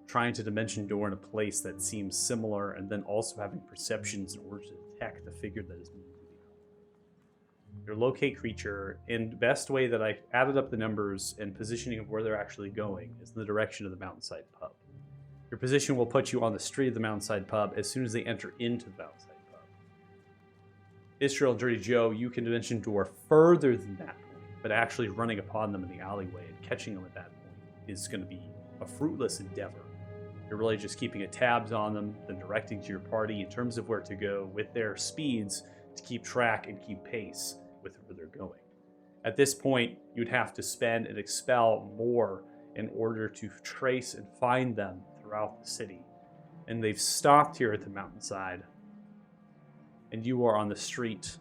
trying to dimension door in a place that seems similar, and then also having perceptions in order to detect the figure that is moving. Your locate creature, and the best way that I added up the numbers and positioning of where they're actually going is in the direction of the mountainside pub. Your position will put you on the street of the mountainside pub as soon as they enter into the mountainside pub. Israel and Dirty Joe, you can dimension door further than that point, but actually running upon them in the alleyway and catching them at that point is going to be a fruitless endeavor. You're really just keeping a tabs on them, then directing to your party in terms of where to go with their speeds to keep track and keep pace with where they're going. At this point, you'd have to spend and expel more in order to trace and find them throughout the city. And they've stopped here at the mountainside, and you are on the street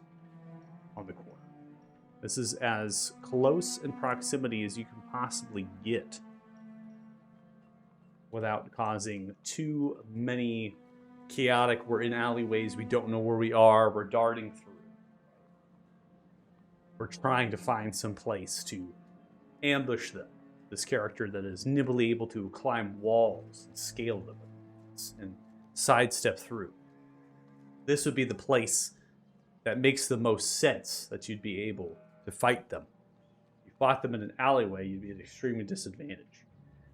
on the corner. This is as close in proximity as you can possibly get without causing too many chaotic, we're in alleyways, we don't know where we are, we're darting through. We're trying to find some place to ambush them. This character that is nimbly able to climb walls and scale them and sidestep through. This would be the place that makes the most sense that you'd be able to fight them. If you fought them in an alleyway, you'd be at an extremely disadvantage.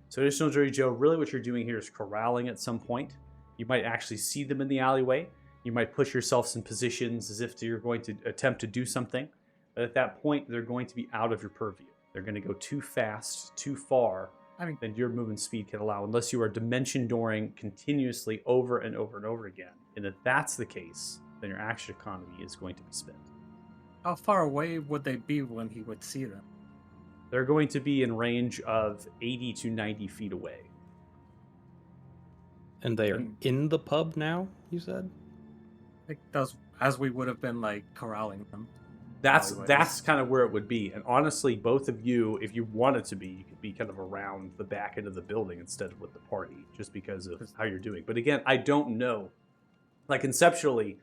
So additional Dirty Joe, really what you're doing here is corralling at some point. You might actually see them in the alleyway. You might put yourselves in positions as if you're going to attempt to do something. But at that point, they're going to be out of your purview. They're going to go too fast, too far, than your movement speed can allow, unless you are dimension dooring continuously over and over and over again. And if that's the case, then your action economy is going to be spent. How far away would they be when he would see them? They're going to be in range of 80 to 90 feet away. And they are in the pub now, you said? Like those, as we would have been like corralling them. That's kind of where it would be. And honestly, both of you, if you wanted to be, you could be kind of around the back end of the building instead of with the party, just because of how you're doing. But again, I don't know. Like conceptually,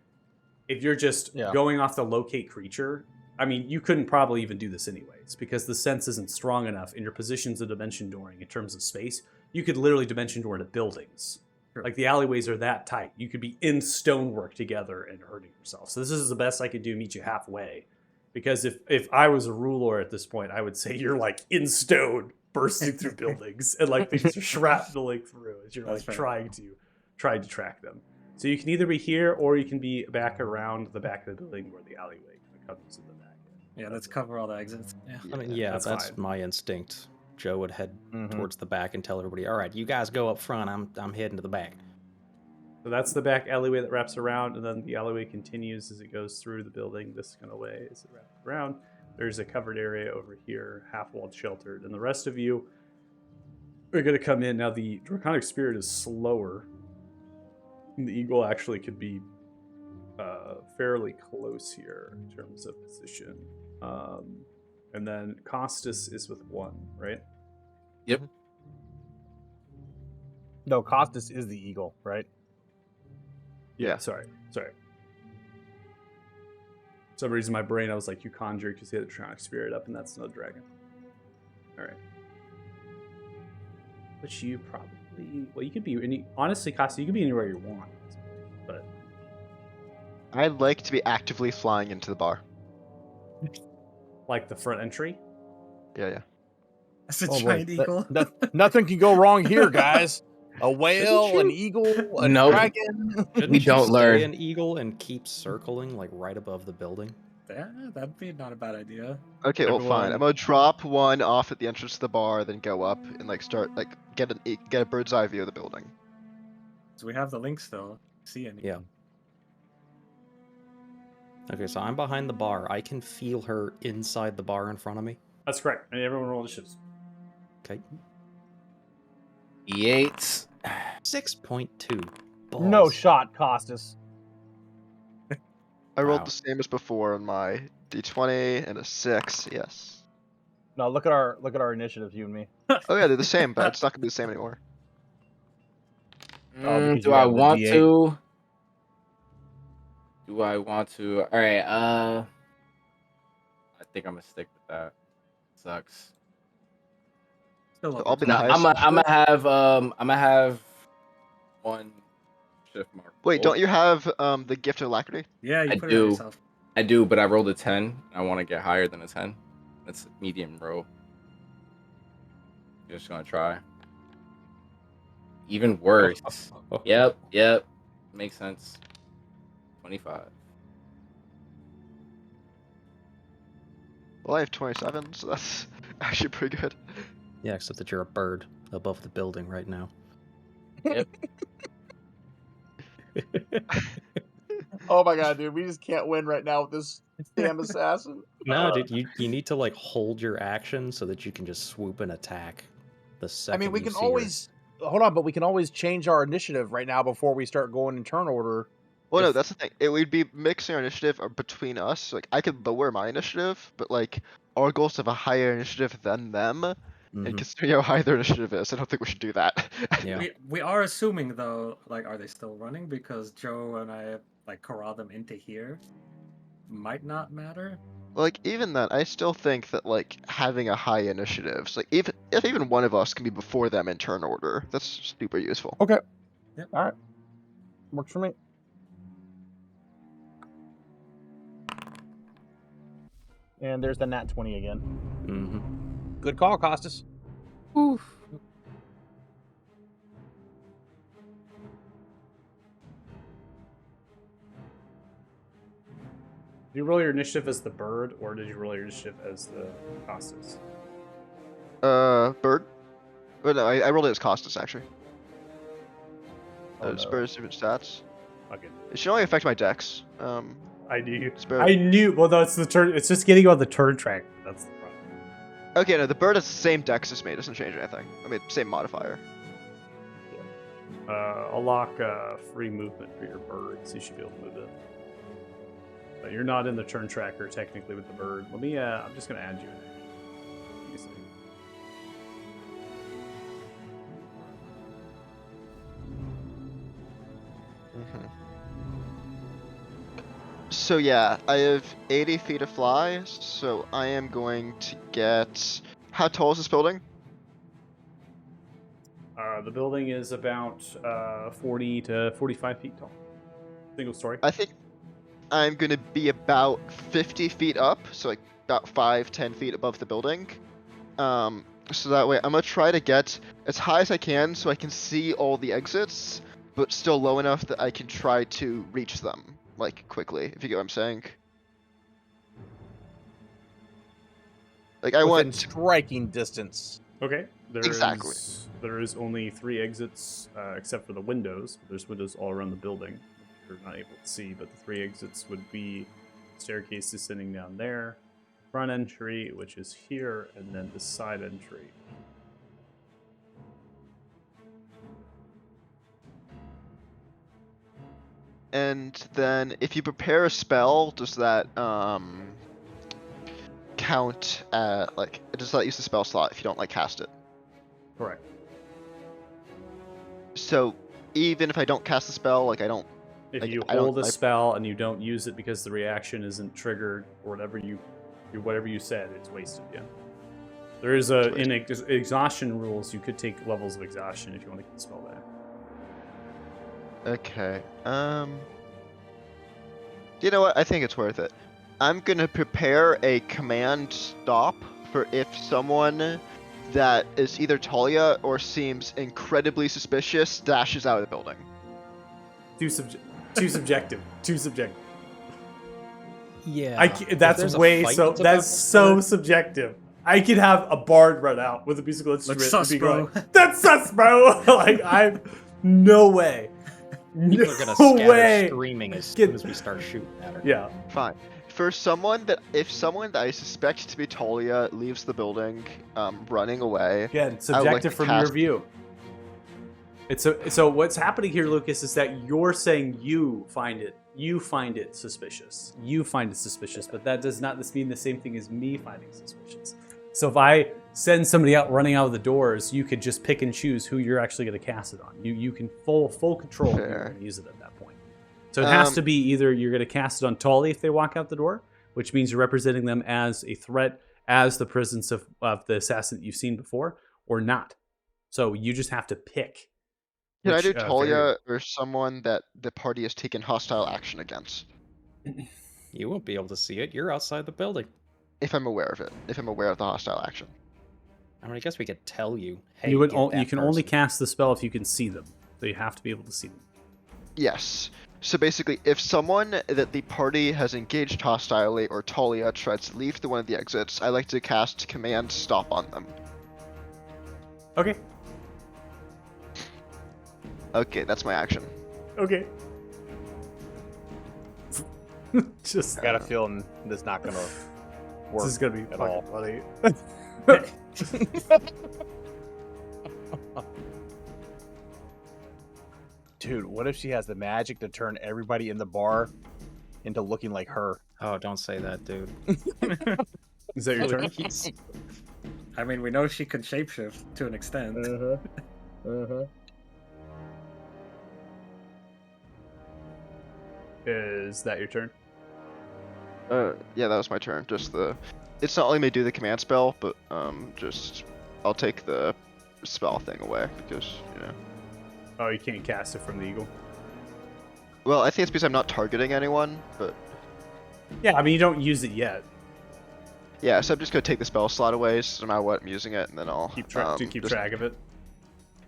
if you're just going off the locate creature, I mean, you couldn't probably even do this anyways, because the sense isn't strong enough in your positions of dimension dooring in terms of space. You could literally dimension door into buildings. Sure. Like the alleyways are that tight. You could be in stonework together and hurting yourself. So this is the best I could do, meet you halfway. Because if I was a ruler at this point, I would say you're like in stone, bursting through buildings, and like things are shrapneling through as you're like trying to track them. So you can either be here or you can be back around the back of the building where the alleyway kind of comes in the back. Yeah, let's cover all the exits. Yeah. I mean, that's my instinct. Joe would head towards the back and tell everybody, "All right, you guys go up front. I'm heading to the back." So that's the back alleyway that wraps around, and then the alleyway continues as it goes through the building this kind of way as it wraps around. There's a covered area over here, half-walled, sheltered, and the rest of you are going to come in. Now, the Draconic Spirit is slower. And the Eagle actually could be fairly close here in terms of position. And then Costas is with 1, right? Yep. No, Costas is the eagle, right? Yeah. Sorry. For some reason, my brain, I was like, you conjure because you had the Draconic Spirit up, and that's no dragon. All right. But you probably... Well, you could be... honestly, Costas, you could be anywhere you want. But... I'd like to be actively flying into the bar. Like the front entry? Yeah. That's a Oh, boy. giant eagle. Nothing can go wrong here, guys. A whale, an eagle, a Nope. dragon. Shouldn't We you don't stay learn. an eagle and keep circling like right above the building? Yeah, that'd be not a bad idea. Okay, well, fine. Everyone- I'm gonna drop 1 off at the entrance to the bar, then go up and like start like get a bird's eye view of the building. So we have the links though. See any? Yeah. Okay, so I'm behind the bar. I can feel her inside the bar in front of me. That's correct. And everyone roll initiatives. Okay. E8. 6.2. No Balls. shot, Costas. I rolled Wow. the same as before on my d20 and a 6. Yes. No, look at our initiatives, you and me. Oh yeah, they're the same, but it's not gonna be the same anymore. because Do you I have the want D8. to? Do I want to? All right. I think I'm gonna stick with that. Sucks. Still So over I'll be time. the No, highest. I'm gonna have 1 shift mark. Wait, don't you have the gift of alacrity? Yeah, you I put it on do. yourself. I do, but I rolled a 10. I want to get higher than a 10. That's medium roll. Just gonna try. Even worse. Yep. Makes sense. 25. Well, I have 27, so that's actually pretty good. Yeah, except that you're a bird above the building right now. Oh my god, dude, we just can't win right now with this damn assassin. No, dude, you need to like hold your action so that you can just swoop and attack the I second mean, we you can see her. always hold on, but we can always change our initiative right now before we start going in turn order. Well, no, If- that's the thing. It would be mixing our initiative between us. Like, I could lower my initiative, but like, our goals have a higher initiative than them. And Mhm. considering how high their initiative is, I don't think we should do that. Yeah. We are assuming though, like, are they still running? Because Joe and I like corral them into here. Might not matter. Like, even then, I still think that like having a high initiative, so, like if even one of us can be before them in turn order, that's super useful. Okay. Yep. All right. Works for me. And there's the nat 20 again. Mhm. Good call, Costas. Did you roll your initiative as the bird, or did you roll your initiative as the Costas? Bird. But no, I rolled it as Costas actually. Oh, no. Spurs different stats. Okay. It should only affect my dex. I knew. Spur. I knew. Well, no, it's the turn. It's just getting on the turn track. That's the problem. Okay, no, the bird has the same dex as me. It doesn't change anything. I mean, same modifier. I'll lock free movement for your bird, so you should be able to move it. But you're not in the turn tracker technically with the bird. Let me. I'm just gonna add you in there. Give me a second. So yeah, I have 80 feet of fly, so I am going to get... How tall is this building? The building is about 40 to 45 feet tall. Single story. I think I'm going to be about 50 feet up, so like about 5-10 feet above the building. So that way I'm going to try to get as high as I can so I can see all the exits, but still low enough that I can try to reach them, like, quickly, if you get what I'm saying. Like, I Within want... striking distance. Okay. Exactly. There is only 3 exits, except for the windows. There's windows all around the building. You're not able to see, but the 3 exits would be staircase descending down there, front entry, which is here, and then the side entry. And then if you prepare a spell, does that count like does that use the spell slot if you don't like cast it? Correct. So even if I don't cast the spell, like I don't If like you I don't hold a I, spell and you don't use it because the reaction isn't triggered or whatever you said, it's wasted. Yeah. There is in exhaustion rules, you could take levels of exhaustion if you want to get the spell back. Okay. You know what? I think it's worth it. I'm gonna prepare a command stop for if someone that is either Talia or seems incredibly suspicious dashes out of the building. Too subjective. Too subjective. Yeah. That's way so. That's so subjective. I could have a bard run out with a musical instrument sus, and be bro. going, "That's sus, bro!" Like I'm, no way. People are gonna No scatter way. screaming as soon as we start shooting at her. Yeah. Fine. For someone that, if someone that I suspect to be Talia leaves the building, running away, Again, I would like subjective to from your cast- view. So what's happening here, Lucas, is that you're saying you find it suspicious. You find it suspicious, but that does not mean the same thing as me finding suspicious. So if I send somebody out running out of the doors, you could just pick and choose who you're actually going to cast it on. You can full control who you're Fair. going to use it at that point. So it has to be either you're going to cast it on Tully if they walk out the door, which means you're representing them as a threat, as the presence of the assassin that you've seen before, or not. So you just have to pick. Can I which, do Talia variant. or someone that the party has taken hostile action against? You won't be able to see it. You're outside the building. If I'm aware of it. If I'm aware of the hostile action. I mean, I guess we could tell you. Hey, You get that can only person. cast the spell if you can see them. So you have to be able to see them. Yes. So basically, if someone that the party has engaged hostilely or Talia tries to leave through one of the exits, I like to cast Command Stop on them. Okay. Okay, that's my action. Okay. Just I got a feeling this is not gonna work. this is gonna be at fucking all. funny. Dude, what if she has the magic to turn everybody in the bar into looking like her? Oh, don't say that, dude. Is that your turn? I mean, we know she can shapeshift to an extent. Is that your turn? Yeah, that was my turn. It's not letting me do the command spell, but I'll take the spell thing away because, you know. Oh, you can't cast it from the eagle. Well, I think it's because I'm not targeting anyone, but Yeah, I mean you don't use it yet. yeah, so I'm just gonna take the spell slot away, so no matter what I'm using it, and then I'll Keep just- track of it.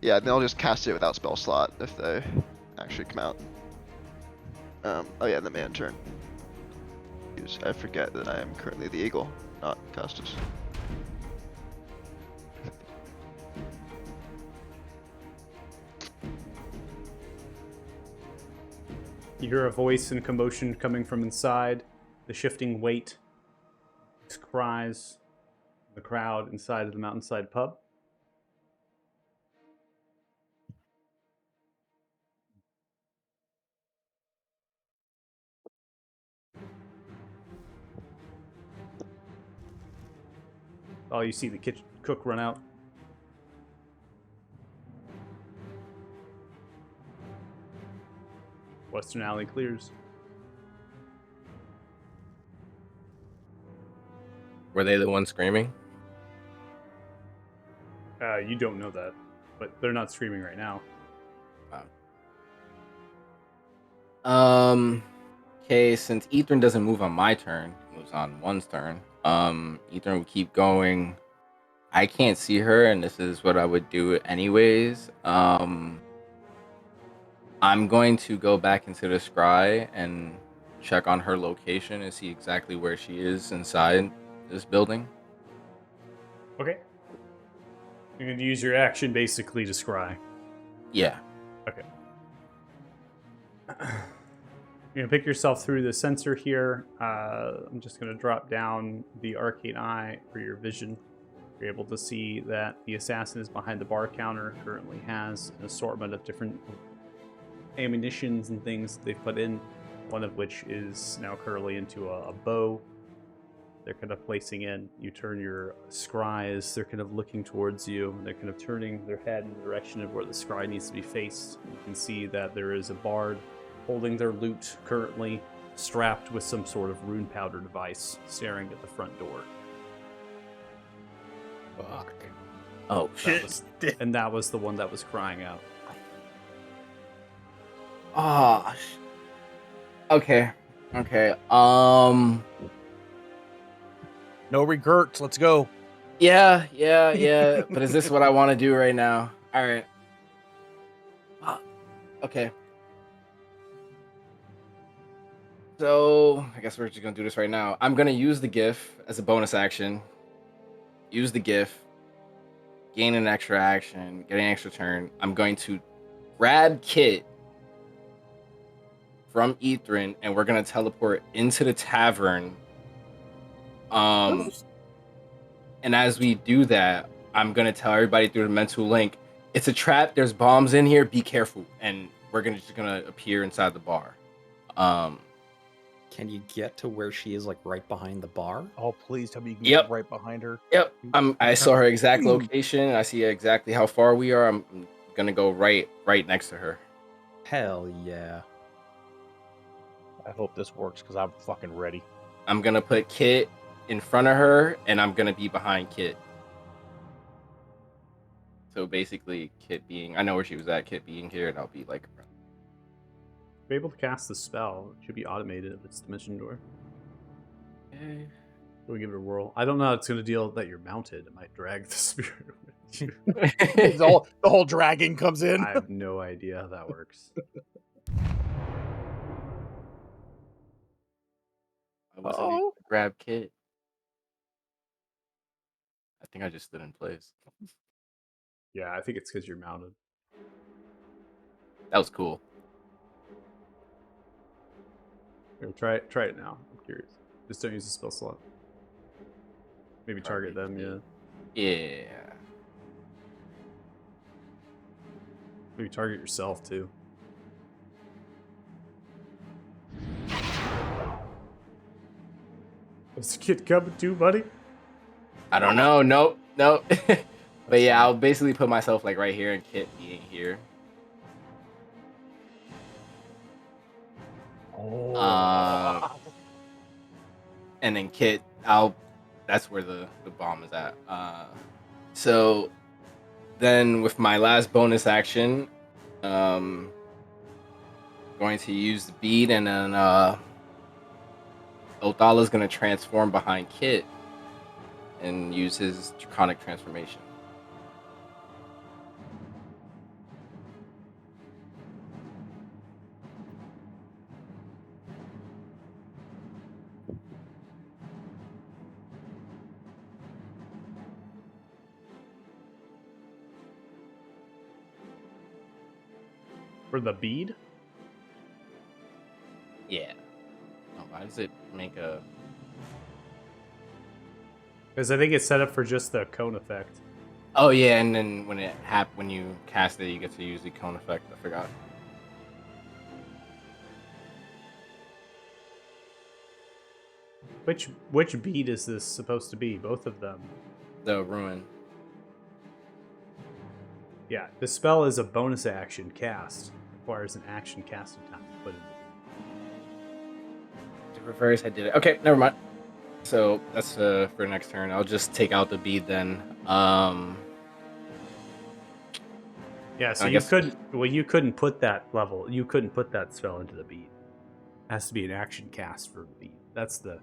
Yeah, then I'll just cast it without spell slot if they actually come out. Oh yeah, the man turn. Because I forget that I am currently the eagle, not Custis. You hear a voice and commotion coming from inside. The shifting weight, cries, the crowd inside of the mountainside pub. Oh, you see the kitchen cook run out. Western Alley clears. Were they the ones screaming? You don't know that, but they're not screaming right now. Okay, since Ethan doesn't move on my turn, he moves on one's turn. Ethan will keep going. I can't see her, and this is what I would do anyways. I'm going to go back into the scry and check on her location and see exactly where she is inside this building. Okay. You're going to use your action basically to scry. Yeah. Okay. You're going to pick yourself through the sensor here. I'm just going to drop down the arcane eye for your vision. You're able to see that the assassin is behind the bar counter, currently has an assortment of different ammunitions and things they've put in, one of which is now currently into a bow. They're kind of placing in. You turn your scry as they're kind of looking towards you. They're kind of turning their head in the direction of where the scry needs to be faced. You can see that there is a bard holding their loot, currently strapped with some sort of rune powder device, staring at the front door. Fuck. Oh, That was, and that was the one that was crying out. oh. Okay. Okay. No regrets. Let's go. Yeah. But is this what I want to do right now? All right. Okay. So I guess we're just gonna do this right now. I'm gonna use the GIF as a bonus action. Use the GIF. Gain an extra action. Get an extra turn. I'm going to grab Kit from Ethrin, and we're gonna teleport into the tavern. And as we do that, I'm gonna tell everybody through the mental link, it's a trap. There's bombs in here. Be careful. And we're just gonna appear inside the bar. Can you get to where she is, like right behind the bar? Oh, please tell me you can Yep. get right behind her. Yep. I saw her exact location. I see exactly how far we are. I'm gonna go right next to her. Hell yeah. I hope this works because I'm fucking ready. I'm gonna put Kit in front of her, and I'm gonna be behind Kit. So basically, Kit being, I know where she was at, Kit being here, and I'll be like, You're able to cast the spell. It should be automated if it's Dimension Door. okay. We'll give it a whirl. I don't know how it's going to deal that you're mounted. It might drag the spirit with you. The whole dragging comes in. I have no idea how that works. I wasn't able to grab Kit. I think I just stood in place. Yeah, I think it's because you're mounted. That was cool. Here, try it now. I'm curious. Just don't use the spell slot. Maybe target them, yeah. Yeah. Maybe target yourself too. Is the kid coming too, buddy? I don't know. Nope. But yeah, I'll basically put myself like right here and Kit being here. And then Kit, that's where the bomb is at. So then with my last bonus action, going to use the bead, and then Othala's gonna transform behind Kit and use his draconic transformation. For the bead? Yeah. Oh, why does it make a? Because I think it's set up for just the cone effect. Oh yeah, and then when you cast it, you get to use the cone effect. I forgot. Which bead is this supposed to be? Both of them. The ruin. Yeah, the spell is a bonus action cast. Requires an action casting time to put in The reverse, I did it. Okay, never mind. So that's for next turn. I'll just take out the bead then. Yeah, so I you guess- you couldn't put that level. You couldn't put that spell into the bead. It has to be an action cast for the bead. That's the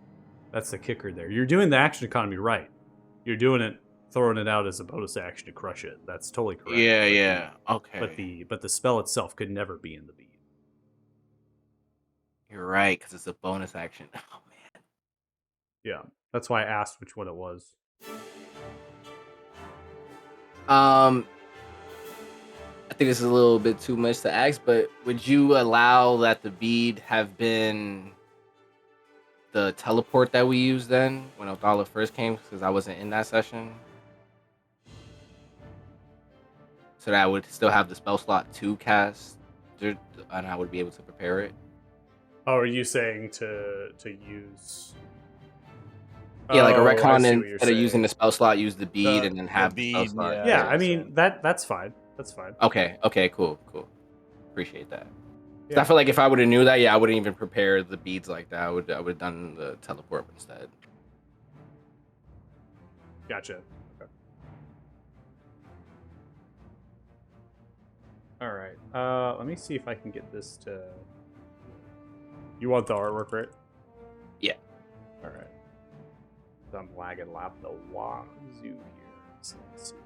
kicker there. You're doing the action economy right. You're doing it, throwing it out as a bonus action to crush it. That's totally correct. Yeah. Okay. But the spell itself could never be in the bead. You're right, because it's a bonus action. Oh man. Yeah, that's why I asked which one it was. I think this is a little bit too much to ask, but would you allow that the bead have been the teleport that we used then when Othala first came? Because I wasn't in that session. So that I would still have the spell slot to cast, and I would be able to prepare it. Oh, are you saying to use? Yeah, like a Oh, I retcon see what you're instead of using saying. the spell slot, use the bead The- and then have the spell bead, slot. yeah. Yeah, what I I'm mean saying. that's fine. That's fine. Okay, cool. Appreciate that. 'Cause Yeah. I feel like if I would have knew that, I wouldn't even prepare the beads like that. I would have done the teleport instead. Gotcha. Okay. All right. Let me see if I can get this to. You want the artwork, right? Yeah. All right. I'm lagging lap the wazoo here. So let's see.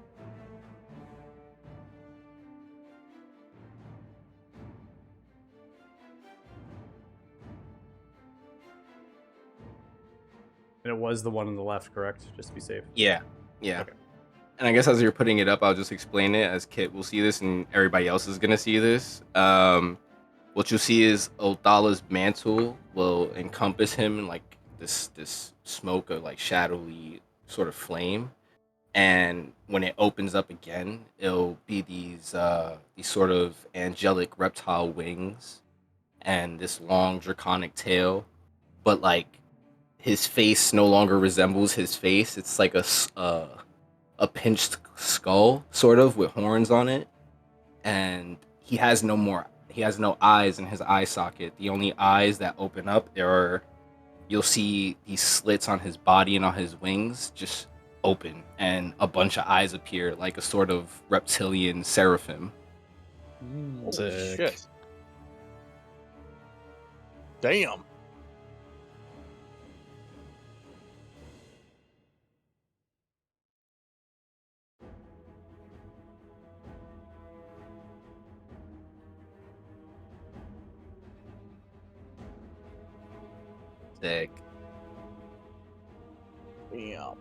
And it was the one on the left, correct? Just to be safe. Yeah. Okay. And I guess as you're putting it up, I'll just explain it as Kit will see this and everybody else is gonna see this. What you'll see is Othala's mantle will encompass him in like this smoke of like shadowy sort of flame. And when it opens up again, it'll be these sort of angelic reptile wings and this long draconic tail, but like his face no longer resembles his face. It's like a pinched skull, sort of, with horns on it, and he has no eyes in his eye socket. The only eyes that open up you'll see these slits on his body and on his wings just open, and a bunch of eyes appear like a sort of reptilian seraphim. Holy Sick. shit. Damn. Sick. Damn.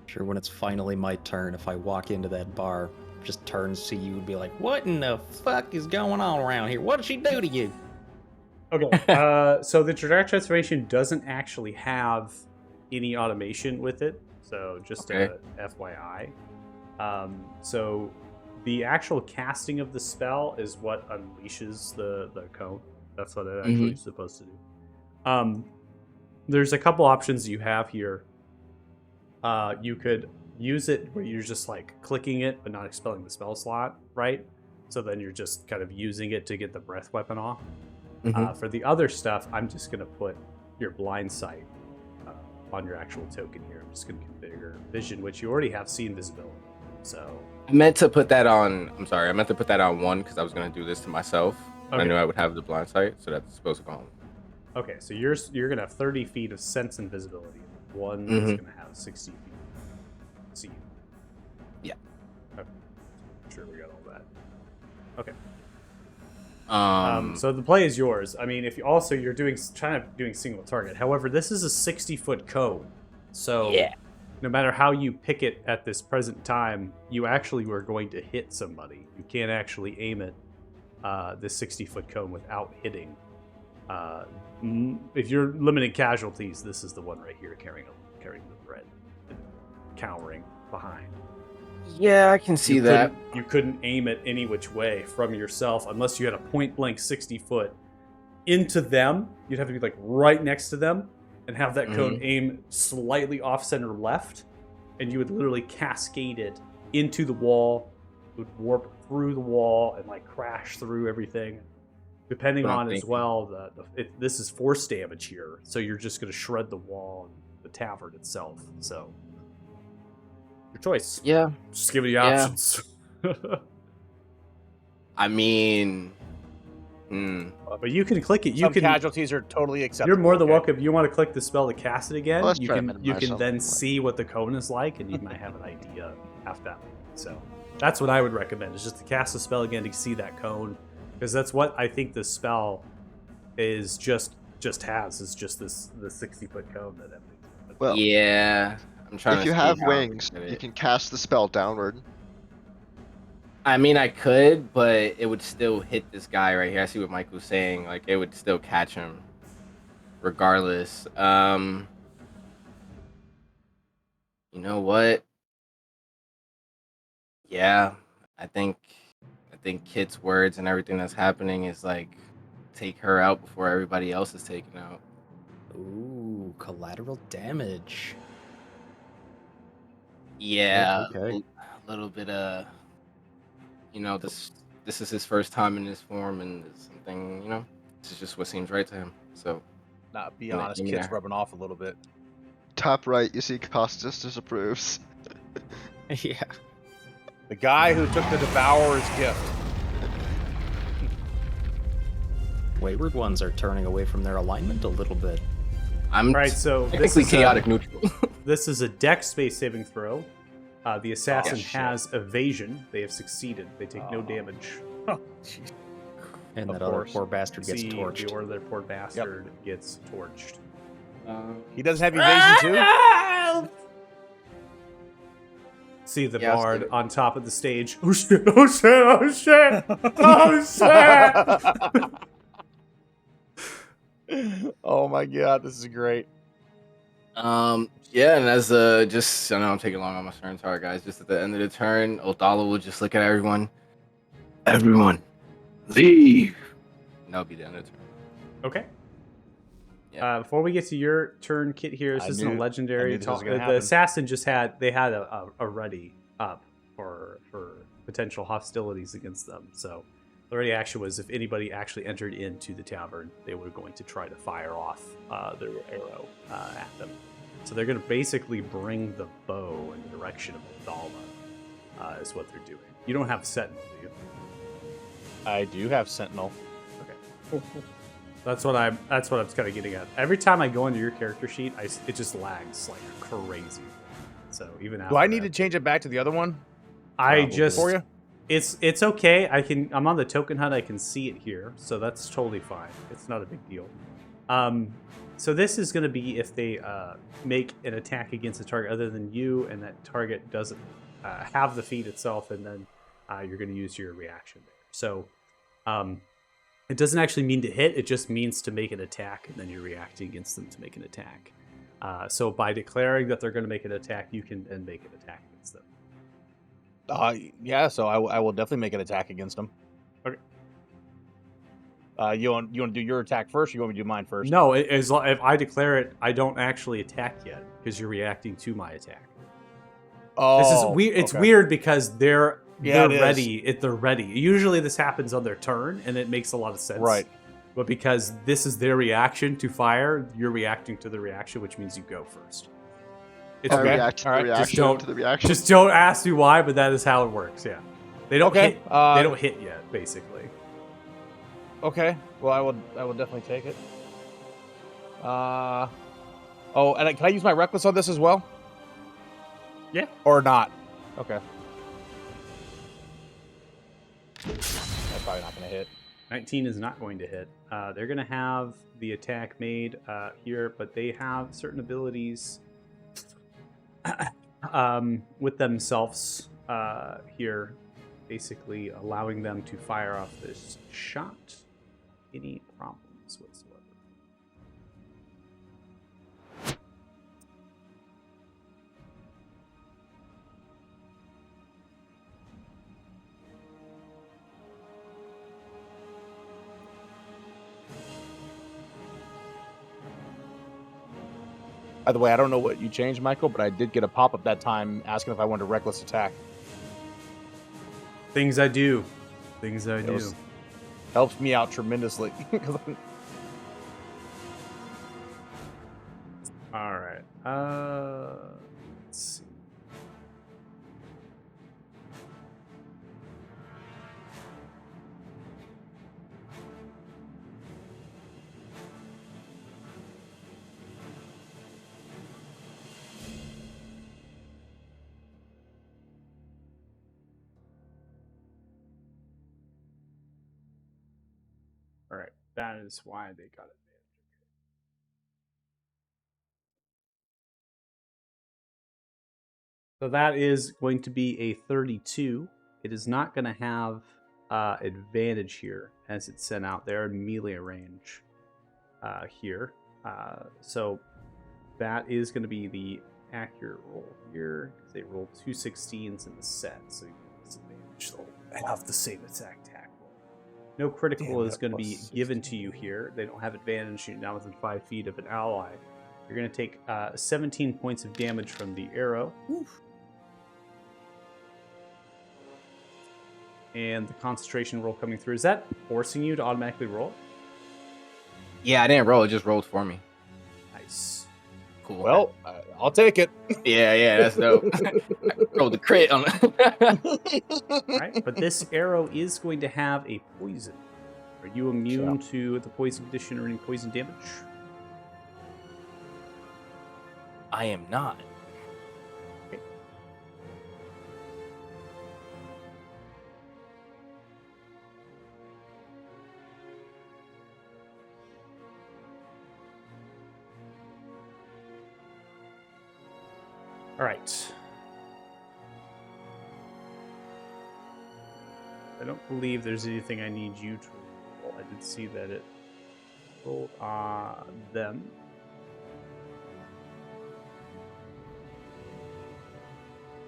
Sure, when it's finally my turn, if I walk into that bar, just turns to you and be like, "What in the fuck is going on around here? What did she do to you?" Okay. So the trajectory transformation doesn't actually have any automation with it. So just Okay. a FYI. So the actual casting of the spell is what unleashes the cone. That's what it actually is supposed to do. There's a couple options you have here. You could use it where you're just like clicking it but not expelling the spell slot, right? So then you're just kind of using it to get the breath weapon off. For the other stuff, I'm just going to put your blind sight on your actual token here. I'm just going to configure vision, which you already have seen visibility. So I meant to put that on. I'm sorry. I meant to put that on 1 because I was gonna do this to myself. I Okay. knew I would have the blind sight, so that's supposed to go on. okay, so you're going to have 30 feet of sense and visibility. One is Mhm. going to have 60 feet. See you. Yeah. Okay. I'm sure we got all that. Okay. So the play is yours. I mean, if you also you're doing single target. However, this is a 60-foot cone, so Yeah. no matter how you pick it at this present time, you actually were going to hit somebody. You can't actually aim at this 60-foot cone without hitting. If you're limiting casualties, this is the one right here carrying the thread, and cowering behind. Yeah, I can see that. You couldn't aim it any which way from yourself unless you had a point blank 60 foot into them. You'd have to be like right next to them and have that cone aim slightly off center left, and you would literally cascade it into the wall. It would warp through the wall and like crash through everything. Depending What I'm on as thinking. well, this is force damage here, so you're just going to shred the wall and the tavern itself. So your choice. Yeah. Just giving you Yeah. options. I mean, But you can click it. You Some can. casualties are totally acceptable. You're more than okay? welcome. You want to click the spell to cast it again? Well, let's you try to can. You minimize can something then like- see what the cone is like, and you might have an idea after that. So that's what I would recommend: is just to cast the spell again to see that cone, because that's what I think the spell is just has. It's just the 60-foot cone that everything. Well, yeah. I'm trying If to you see have how to wings, get you it. can cast the spell downward. I mean, I could, but it would still hit this guy right here. I see what Mike was saying. Like, it would still catch him, regardless. You know what? Yeah, I think Kit's words and everything that's happening is like take her out before everybody else is taken out. Ooh, collateral damage. Yeah, Okay. a little bit this is his first time in this form, and it's something, this is just what seems right to him. So, Not be gonna honest, aim Kit's there. rubbing off a little bit. Top right, you see Costas disapproves. Yeah. The guy who took the Devourer's gift. Wayward ones are turning away from their alignment a little bit. I'm All right, so this technically is chaotic neutral. This is a Dex space saving throw. The assassin shit. has evasion. They have succeeded. They take no Oh. damage. Oh, jeez. And Of that other course. poor bastard gets See torched. the order that poor bastard gets torched. He doesn't have evasion too? See the Yeah, I'll bard save it. on top of the stage. Oh shit! Oh shit! Oh shit! Oh shit! Oh my god, this is great. Yeah, and as just I know I'm taking long on my turn, sorry guys. Just at the end of the turn, Odala will just look at everyone. Everyone, leave. And that'll be the end of the turn. Okay. Yeah. Before we get to your turn, Kit here, this I isn't a knew legendary. this was gonna The happen. assassin just had a ready up for potential hostilities against them. So the ready action was if anybody actually entered into the tavern, they were going to try to fire off their arrow at them. So they're going to basically bring the bow in the direction of Odala, is what they're doing. You don't have Sentinel, do you? I do have Sentinel. Okay. That's what I'm kind of getting at. Every time I go into your character sheet, it just lags like crazy. So even after Do I need that, to change it back to the other one I Probably. just for you? it's okay. I'm on the token hut. I can see it here, so that's totally fine. It's not a big deal. So this is going to be if they make an attack against a target other than you, and that target doesn't have the feat itself, and then you're going to use your reaction there. So it doesn't actually mean to hit. It just means to make an attack, and then you're reacting against them to make an attack. So by declaring that they're going to make an attack, you can then make an attack against them. Yeah, so I will definitely make an attack against him. Okay. You want to do your attack first, or you want me to do mine first? No, if I declare it, I don't actually attack yet because you're reacting to my attack. Oh, This is weird. It's okay. weird because they're Yeah, it is. ready. They're ready. Usually this happens on their turn, and it makes a lot of sense. Right. But because this is their reaction to fire, you're reacting to the reaction, which means you go first. It's I Okay. weird. react to All the right. Just reaction don't- to the reaction. Just don't ask me why, but that is how it works. Yeah, they don't Okay, hit. They don't hit yet, basically. Okay. Well, I will definitely take it. Oh, and can I use my reckless on this as well? Yeah. Or not? Okay. That's probably not gonna hit. 19 is not going to hit. They're going to have the attack made here, but they have certain abilities with themselves here, basically allowing them to fire off this shot. Any problems whatsoever? By the way, I don't know what you changed, Michael, but I did get a pop-up that time asking if I wanted a reckless attack. Things I do. Things I It do. was- Helps me out tremendously. All right. Let's see. All right. That is why they got it. So that is going to be a 32. It is not going to have advantage here as it's sent out there in melee range here. So that is going to be the accurate roll here. They rolled 2 16s in the set, so you get disadvantage. They'll have the same attack roll. No critical Damn, is that going to plus be given to 16. you here. They don't have advantage. You're now within 5 feet of an ally. You're going to take 17 points of damage from the arrow. Oof. And the concentration roll coming through. Is that forcing you to automatically roll? Yeah, I didn't roll. It just rolled for me. Nice. Cool. Well, I'll take it. Yeah, that's dope. Rolled the crit on All right, but this arrow is going to have a poison. Are you immune to the poison condition or any poison damage? I am not. All right. I don't believe there's anything I need you to roll. I did see that it rolled on them.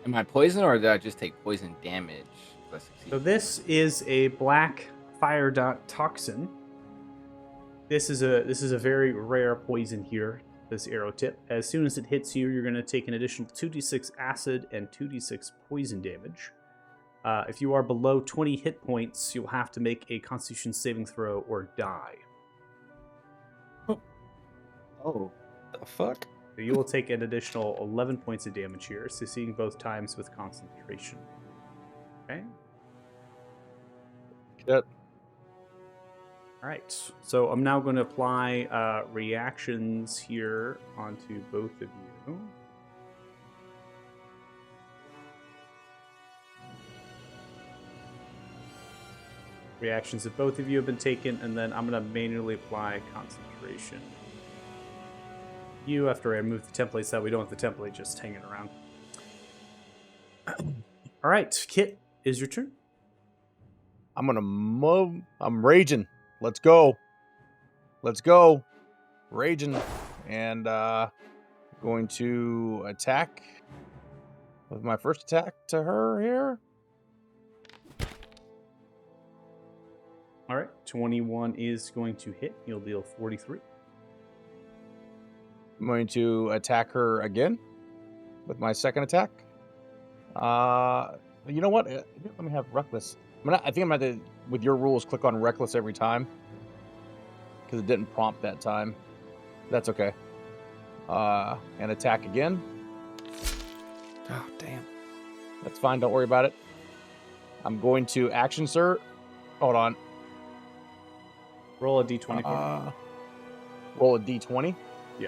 Am I poisoned or did I just take poison damage? So this is a black fire dot toxin. This is a very rare poison here. This arrow tip. As soon as it hits you, you're going to take an additional 2d6 acid and 2d6 poison damage. If you are below 20 hit points, you'll have to make a Constitution saving throw or die. Oh. The fuck? So you will take an additional 11 points of damage here, succeeding both times with concentration. Okay. Yep. All right. So I'm now going to apply reactions here onto both of you. Reactions that both of you have been taken, and then I'm going to manually apply concentration. You, after I move the template so that we don't have the template just hanging around. All right, Kit, is your turn. I'm gonna move. I'm raging. Let's go. Let's go. Raging. And going to attack with my first attack to her here. All right, 21 is going to hit. You'll deal 43. I'm going to attack her again with my second attack. You know what? Let me have reckless. I think I'm going to, with your rules, click on reckless every time because it didn't prompt that time. That's okay. And attack again. Oh, damn. That's fine. Don't worry about it. I'm going to action surge. Hold on. Roll a d20 for me. Roll a d20. Yeah.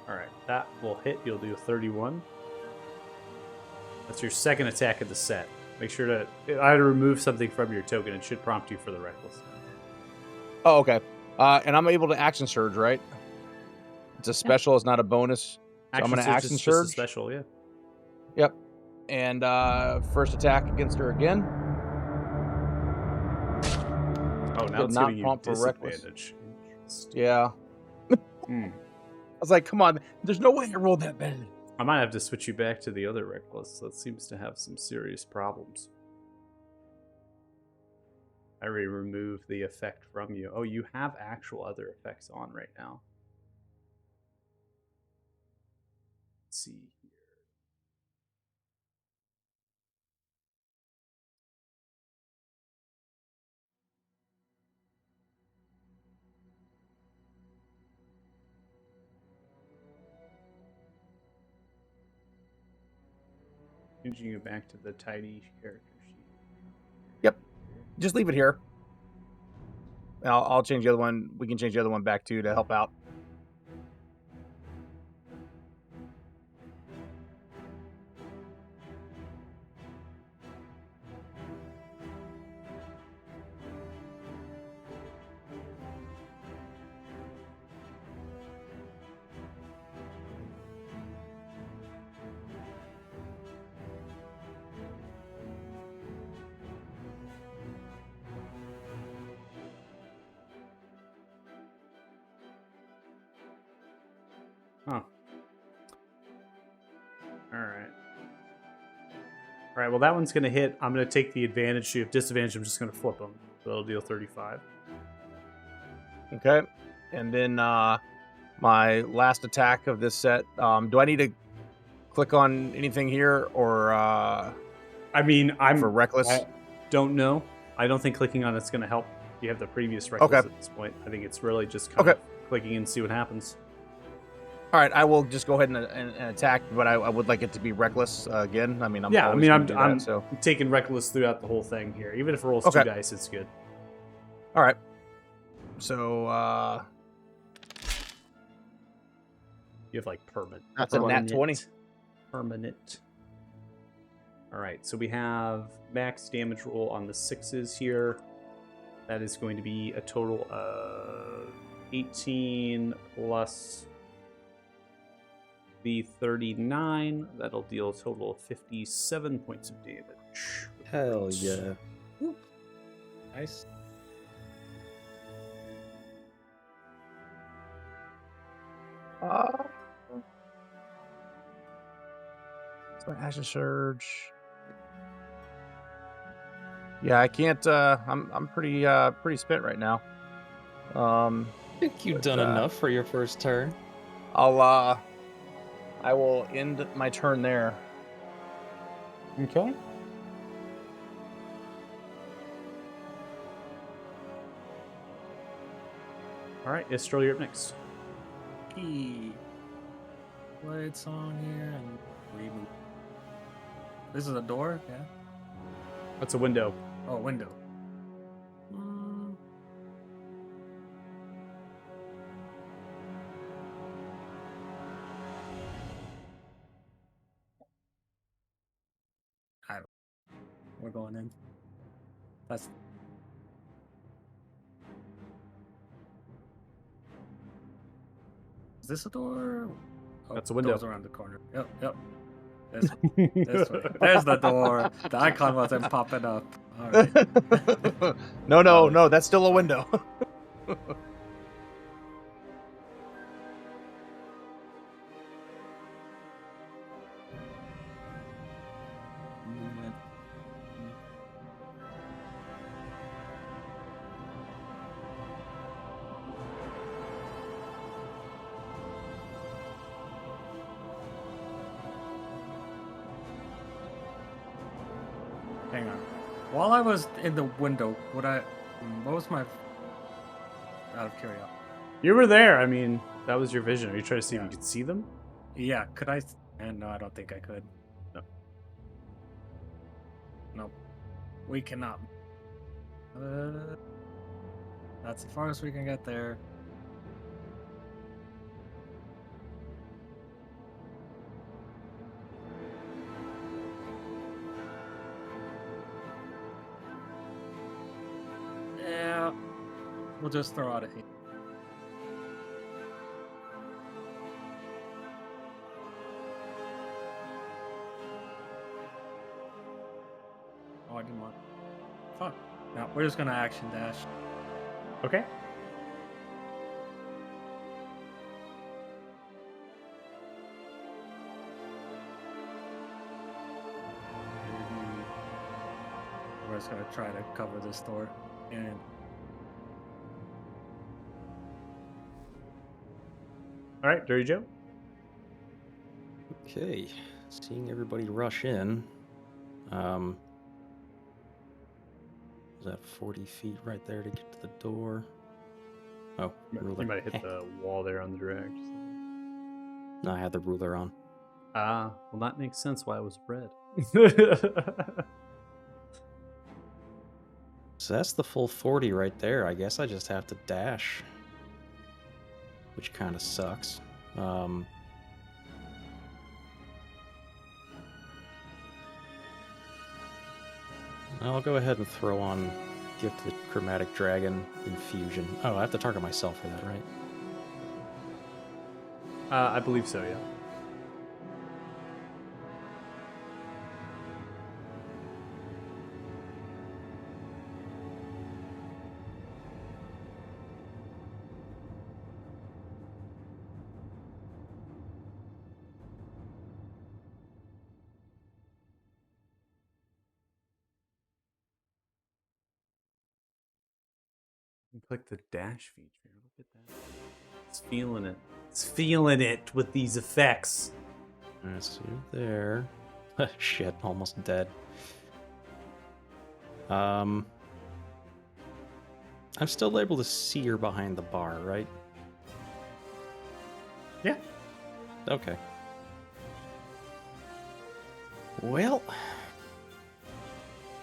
All right, that will hit. You'll do 31. That's your second attack of the set. Make sure to either remove something from your token. It should prompt you for the reckless. Oh, okay. And I'm able to action surge, right? It's a special. It's not a bonus. So I'm going to action is just a surge. special, yeah. Yep. And first attack against her again. Oh, now Did it's not giving you prompt for reckless. disadvantage. Interesting. Yeah. Hmm. I was like, come on. There's no way I rolled that bad. I might have to switch you back to the other reckless. That seems to have some serious problems. I already removed the effect from you. Oh, you have actual other effects on right now. Let's see here. Changing you back to the tidy character sheet. Yep. Just leave it here. And I'll change the other one. We can change the other one back too to help out. Huh. All right. All right. Well, that one's gonna hit. I'm gonna take the advantage. So you have disadvantage. I'm just gonna flip them. So it'll deal 35. Okay. And then my last attack of this set. Do I need to click on anything here or I mean, for reckless? I don't know. I don't think clicking on it's gonna help. You have the previous reckless Okay. at this point. I think it's really just kind Okay. of clicking and see what happens. All right, I will just go ahead and attack, but I would like it to be reckless again. I mean, I'm Yeah, I always mean, gonna do that, I'm so. taking reckless throughout the whole thing here. Even if it rolls Okay. 2 dice, it's good. All right. So You have like permanent. That's a nat 20. Permanent. All right, so we have max damage roll on the 6s here. That is going to be a total of 18 plus the 39. That'll deal a total of 57 points of damage. Hell yeah. Nice. So action surge. Yeah, I can't. I'm pretty spent right now. I think you've done enough for your first turn. I will end my turn there. Okay. All right, Istral, you're up next. Key. Played song here and reboot. This is a door, yeah. That's a window. Oh, window. Mm. I don't. We're going in. That's. Is this a door? Oh, That's a window. Door's around the corner. Yep. This way. There's the door. The icon wasn't popping up. All right. No, that's still a window. Movement. Hang on. While I was in the window, what was my, out of curiosity? You were there. I mean, that was your vision. Are you trying to see if Yeah. you could see them? Yeah, could I? And no, I don't think I could. No. Nope. We cannot. That's as far as we can get there. Yeah. We'll just throw out a hit. Oh, I didn't want. Fuck. No, we're just gonna action dash. Okay. We're just gonna try to cover this door. And All right, Dirty Joe. Okay, seeing everybody rush in. Is that 40 feet right there to get to the door? Oh, ruler. You might have hit the wall there on the direct. No, I had the ruler on. Ah, well, that makes sense why it was red. So that's the full 40 right there. I guess I just have to dash, which kind of sucks. I'll go ahead and throw on Gift of the Chromatic Dragon Infusion. Oh, I have to target myself for that, right? I believe so, yeah. Click the dash feature. Look at that. It's feeling it. It's feeling it with these effects. Let's see there. Shit, almost dead. I'm still able to see her behind the bar, right? Yeah. Okay. Well,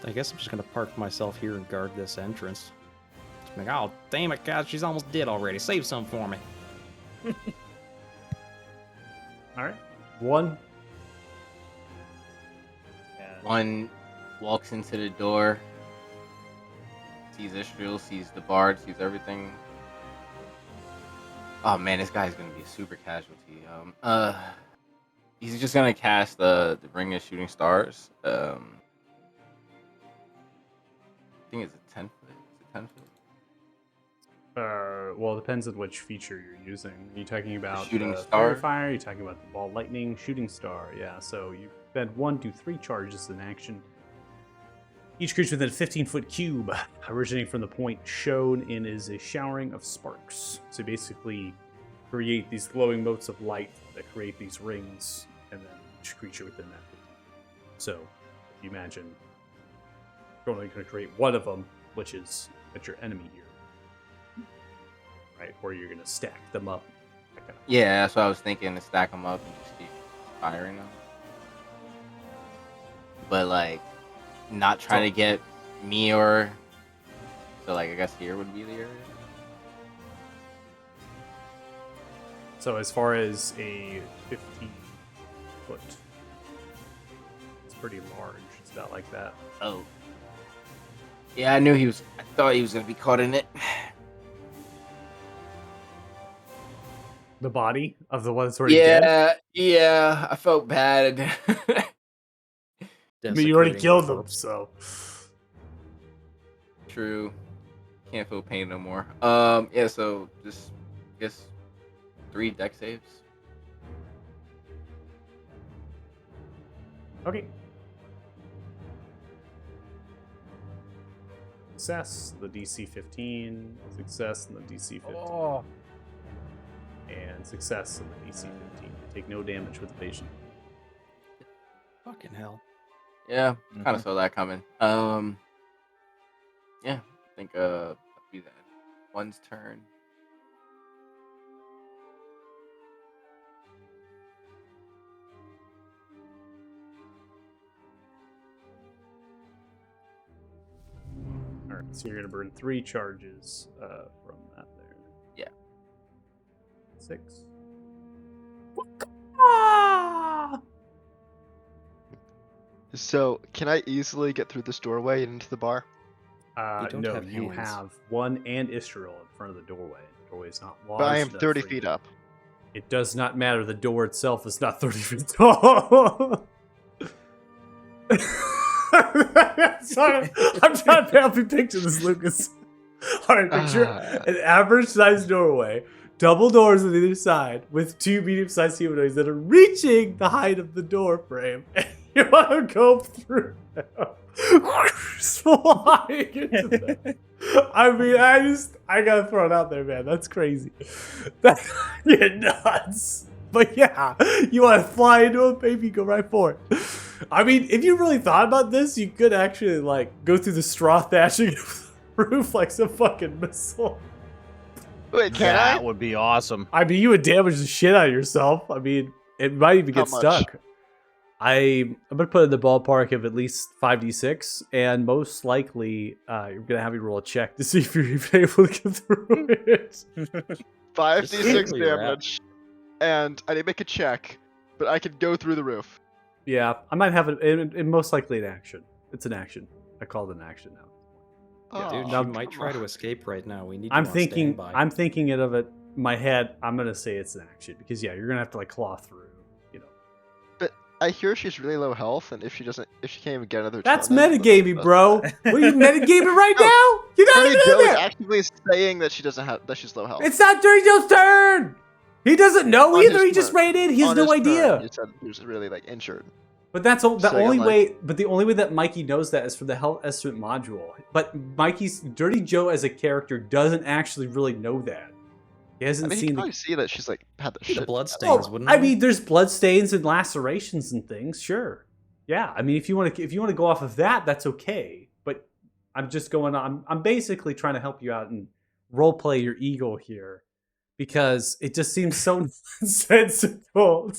I guess I'm just gonna park myself here and guard this entrance. Like, oh, damn it, guys, she's almost dead already. Save some for me. All right. One. One walks into the door, sees Israel, sees the bard, sees everything. Oh man, this guy's gonna be a super casualty. He's just gonna cast the Ring of Shooting Stars. I think it's a 10-foot. Is it 10-foot? Well, it depends on which feature you're using. Are you talking about shooting the star? fairy fire? Are you talking about the ball lightning shooting star? Yeah. So you spend 1, 2, 3 charges in action. Each creature within a 15-foot cube, originating from the point shown in, is a showering of sparks. So basically, create these glowing motes of light that create these rings, and then each creature within that. So, if you imagine, you're only going to create one of them, which is at your enemy here. Right, or you're gonna stack them up. Yeah, that's what I was thinking, to stack them up and just keep firing them. But like, not try to get me or. So like, I guess here would be the area. So as far as a 15-foot, it's pretty large. It's about like that. Oh. Yeah, I knew he was. I thought he was gonna be caught in it. The body of the one that's already dead. Yeah, I felt bad. I mean, you already Desecrating killed the them, corpse. so. True. Can't feel pain no more. Yeah, so just I guess 3 deck saves. Okay. Success, the DC 15. Success, and the DC 15. Oh, And success, and the DC 15. Take no damage with evasion. Fucking hell. Yeah, kind of saw that coming. Yeah, I think that'll be that. One's turn. Alright, so you're going to burn 3 charges from that there. Yeah. 6. Ah! So, can I easily get through this doorway and into the bar? don't No, have you hands. have one and Istral in front of the doorway. The doorway is not large But I am enough 30 for feet you. up. It does not matter. The door itself is not 30 feet tall. Sorry, I'm trying to help you picture this, Lucas. All right, picture an average-sized doorway, double doors on either side, with 2 medium-sized humanoids that are reaching the height of the door frame. And you want to go through them, flying into them. I mean, I gotta throw it out there, man. That's crazy. That's nuts. But yeah, you want to fly into a baby, go right for it. I mean, if you really thought about this, you could actually like go through the straw thatching of the roof like some fucking missile. Wait, can that I? would be awesome. I mean, you would damage the shit out of yourself. I mean, it might even How get much? stuck. I'm gonna put it in the ballpark of at least 5d6, and most likely you're gonna have me roll a check to see if you're even able to get through it. 5d6 where you're at. damage. And I need to make a check, but I could go through the roof. Yeah, I might have it most likely an action. It's an action. I call it an action now. Dude, Oh, she now- might try to escape right now. We need you I'm on thinking standby. I'm thinking it of it in my head. I'm gonna say it's an action because yeah, you're gonna have to like claw through. You know, I hear she's really low health, and if she can't even get another that's turn in, then metagaming, that's- bro. What are you metagaming right No, now? You're not Attorney even Joe in is there. actively saying that she doesn't have that she's low health. It's not during Joe's turn. He doesn't know On either. his He just turn. ran in. He has On no his turn, idea. You said he was really like injured. But that's the So, only like- way. But the only way that Mikey knows that is for the health estimate module. But Mikey's Dirty Joe as a character doesn't actually really know that. He I hasn't mean, you seen can the. probably see that she's like had the See the shit. blood together. stains, Oh, wouldn't I they? mean, there's blood stains and lacerations and things. Sure, yeah. I mean, if you want to go off of that, that's okay. But I'm just going on. I'm basically trying to help you out and role play your ego here, because it just seems so nonsensical.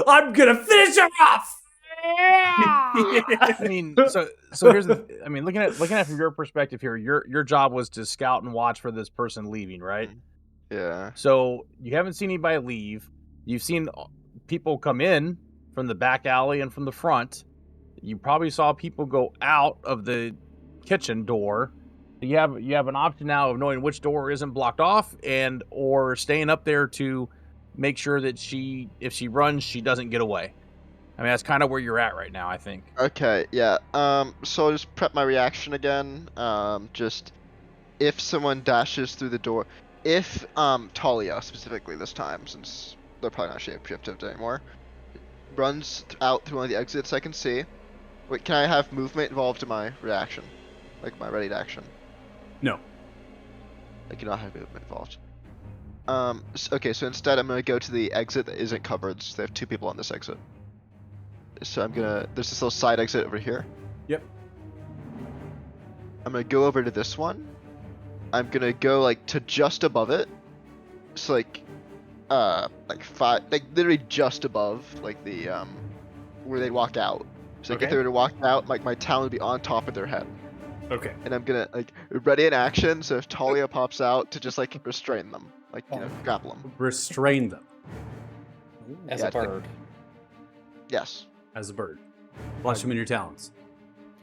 I'm gonna finish her off. I mean, so here's the. I mean, looking at it from your perspective here, your job was to scout and watch for this person leaving, right? Yeah. So you haven't seen anybody leave. You've seen people come in from the back alley and from the front. You probably saw people go out of the kitchen door. You have an option now of knowing which door isn't blocked off and or staying up there to make sure that if she runs, she doesn't get away. I mean, that's kind of where you're at right now, I think. Okay, yeah. So I'll just prep my reaction again. Just if someone dashes through the door, if Talia specifically this time, since they're probably not shapeshifted anymore, runs out through one of the exits I can see. Wait, can I have movement involved in my reaction, like my ready to action? No. I cannot have movement involved. Okay, so instead I'm gonna go to the exit that isn't covered. So they have 2 people on this exit. So there's this little side exit over here. Yep. I'm gonna go over to this one. I'm gonna go like to just above it. So like literally just above like the where they walk out. So like, if Okay. they were to walk out, like my talon would be on top of their head. Okay. And I'm gonna like ready in action. So if Talia pops out, to just like restrain them, like grapple them. Restrain them As Yeah, a it's like- bird. Yes. as a bird. Flush them in your talons.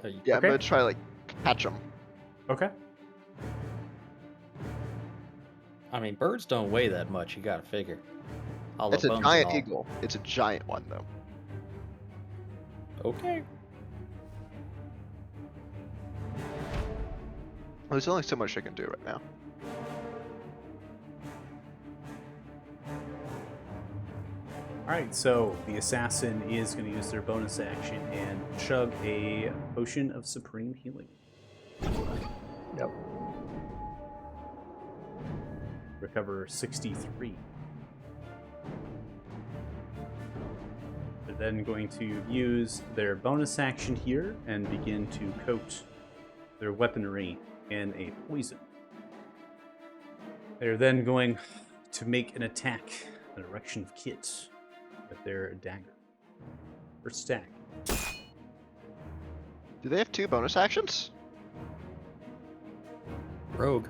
Yeah, Okay. I'm gonna try to like catch them. Okay. I mean, birds don't weigh that much. You gotta figure. All the It's a bones and giant all. eagle. It's a giant one though. Okay. There's only so much I can do right now. All right. So the assassin is going to use their bonus action and chug a potion of supreme healing. Yep. Recover 63. They're then going to use their bonus action here and begin to coat their weaponry in a poison. They're then going to make an attack in the direction of Kit with their dagger. First attack. Do they have 2 bonus actions? Rogue.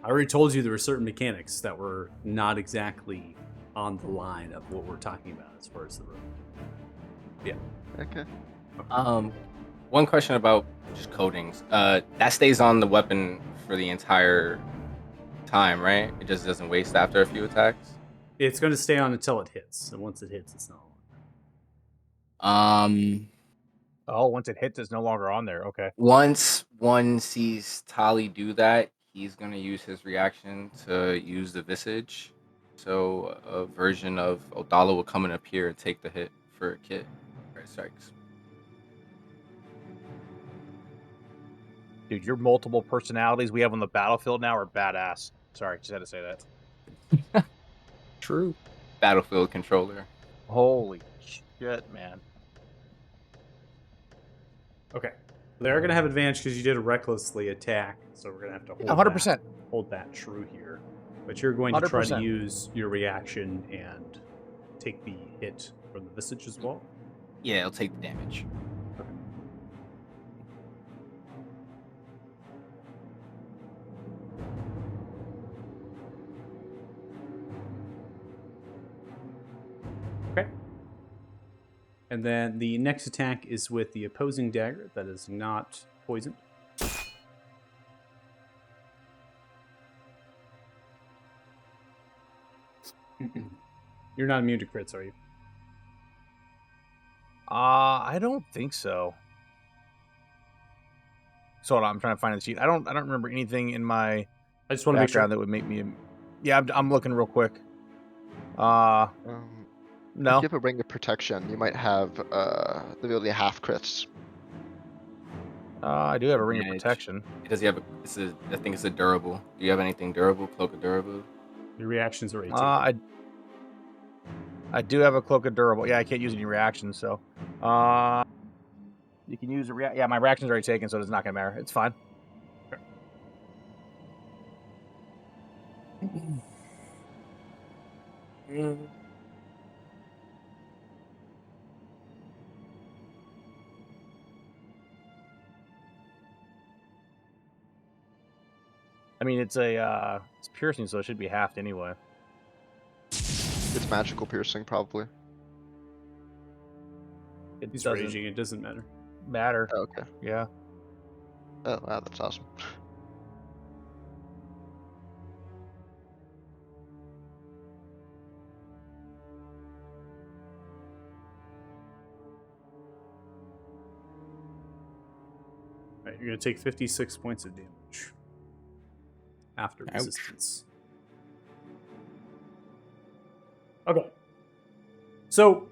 I already told you there were certain mechanics that were not exactly on the line of what we're talking about as far as the room. Okay. One question about just coatings. That stays on the weapon for the entire time, right? It just doesn't waste after a few attacks. It's going to stay on until it hits, and once it hits, it's not on. Oh, once it hits, it's no longer on there. Okay. Once one sees Tali do that, he's gonna use his reaction to use the visage. So a version of Odala will come and appear and take the hit for a Kit. Right, strikes. Dude, your multiple personalities we have on the battlefield now are badass. Sorry, just had to say that. True. Battlefield controller. Holy shit, man. Okay. They're going to have advantage because you did a recklessly attack, so we're going to have to hold, 100%. hold that true here. But you're going to try to 100%. use your reaction and take the hit from the visage as well. Yeah, it'll take the damage. Okay. And then the next attack is with the opposing dagger that is not poisoned. You're not immune to crits, are you? I don't think so. So hold on, I'm trying to find the sheet. I don't remember anything in my I just want to make sure. background that would make me. Yeah, I'm looking real quick. Um, No. If you have a ring of protection, you might have the ability to half crits. I do have a ring of Advantage. protection. Does he have a? I think it's a durable. Do you have anything durable? Cloak of durable. Your reactions are 18. I do have a cloak of durable. Yeah, I can't use any reactions, so you can use a Yeah, my reaction's already taken, so it's not gonna matter. It's fine. I mean, it's piercing, so it should be halved anyway. It's magical piercing, probably. It He's doesn't raging. It doesn't matter. matter. Oh, okay. Yeah. Oh, wow, that's awesome. Right, you're going to take 56 points of damage after Ouch. resistance. Okay. So,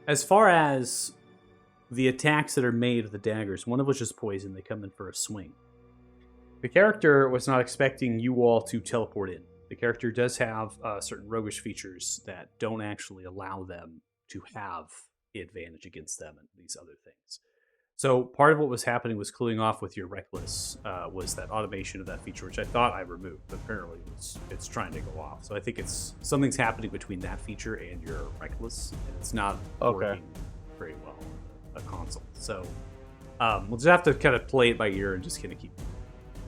as far as the attacks that are made with the daggers, one of which is poison, they come in for a swing. The character was not expecting you all to teleport in. The character does have certain roguish features that don't actually allow them to have advantage against them and these other things. So part of what was happening was cooling off with your reckless was that automation of that feature, which I thought I removed, but apparently it's trying to go off. So I think it's something's happening between that feature and your reckless, and it's not working very well a console. So we'll just have to kind of play it by ear and just kind of keep.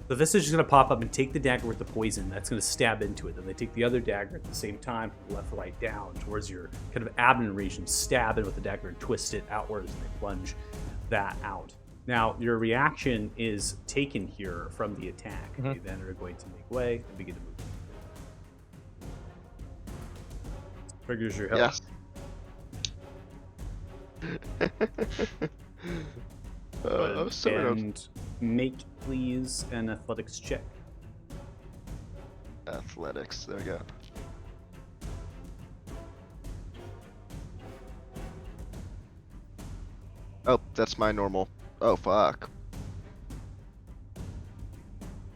So this is just going to pop up and take the dagger with the poison. That's going to stab into it. Then they take the other dagger at the same time, from left, right, down, towards your kind of abdomen region, stab it with the dagger and twist it outwards, and they plunge that out. Now, your reaction is taken here from the attack. Mhm. You then are going to make way and begin to move. Triggers your health. Yes. So and make, please, an athletics check. athletics. There we go. Oh, that's my normal. Oh, fuck.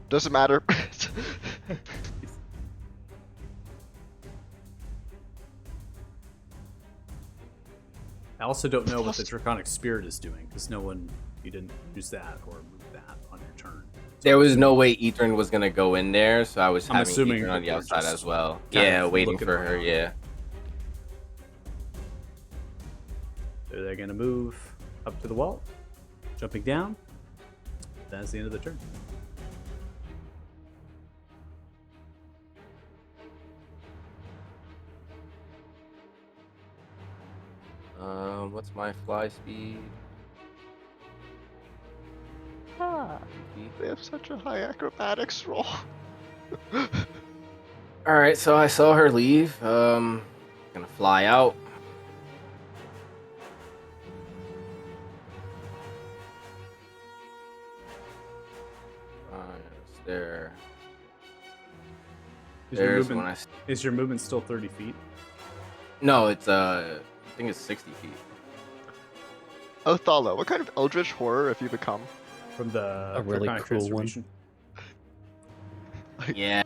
Doesn't matter. I also don't know what the Draconic Spirit is doing, because you didn't use that or move that on your turn. There was no way Ethan was gonna go in there, so I was I'm having assuming Ethan on the you were outside just as well. kind Yeah, of waiting looking for her. around. Yeah. So they're going to move up to the wall, jumping down. That's the end of the turn. What's my fly speed? They have such a high acrobatics roll. All right, so I saw her leave. Gonna fly out. There. Is your, There's movement, when I. is your movement still 30 feet? No, it's I think it's 60 feet. Oh, Thala, what kind of eldritch horror have you become? From the A really Draconic cool one. Transformation? Yeah.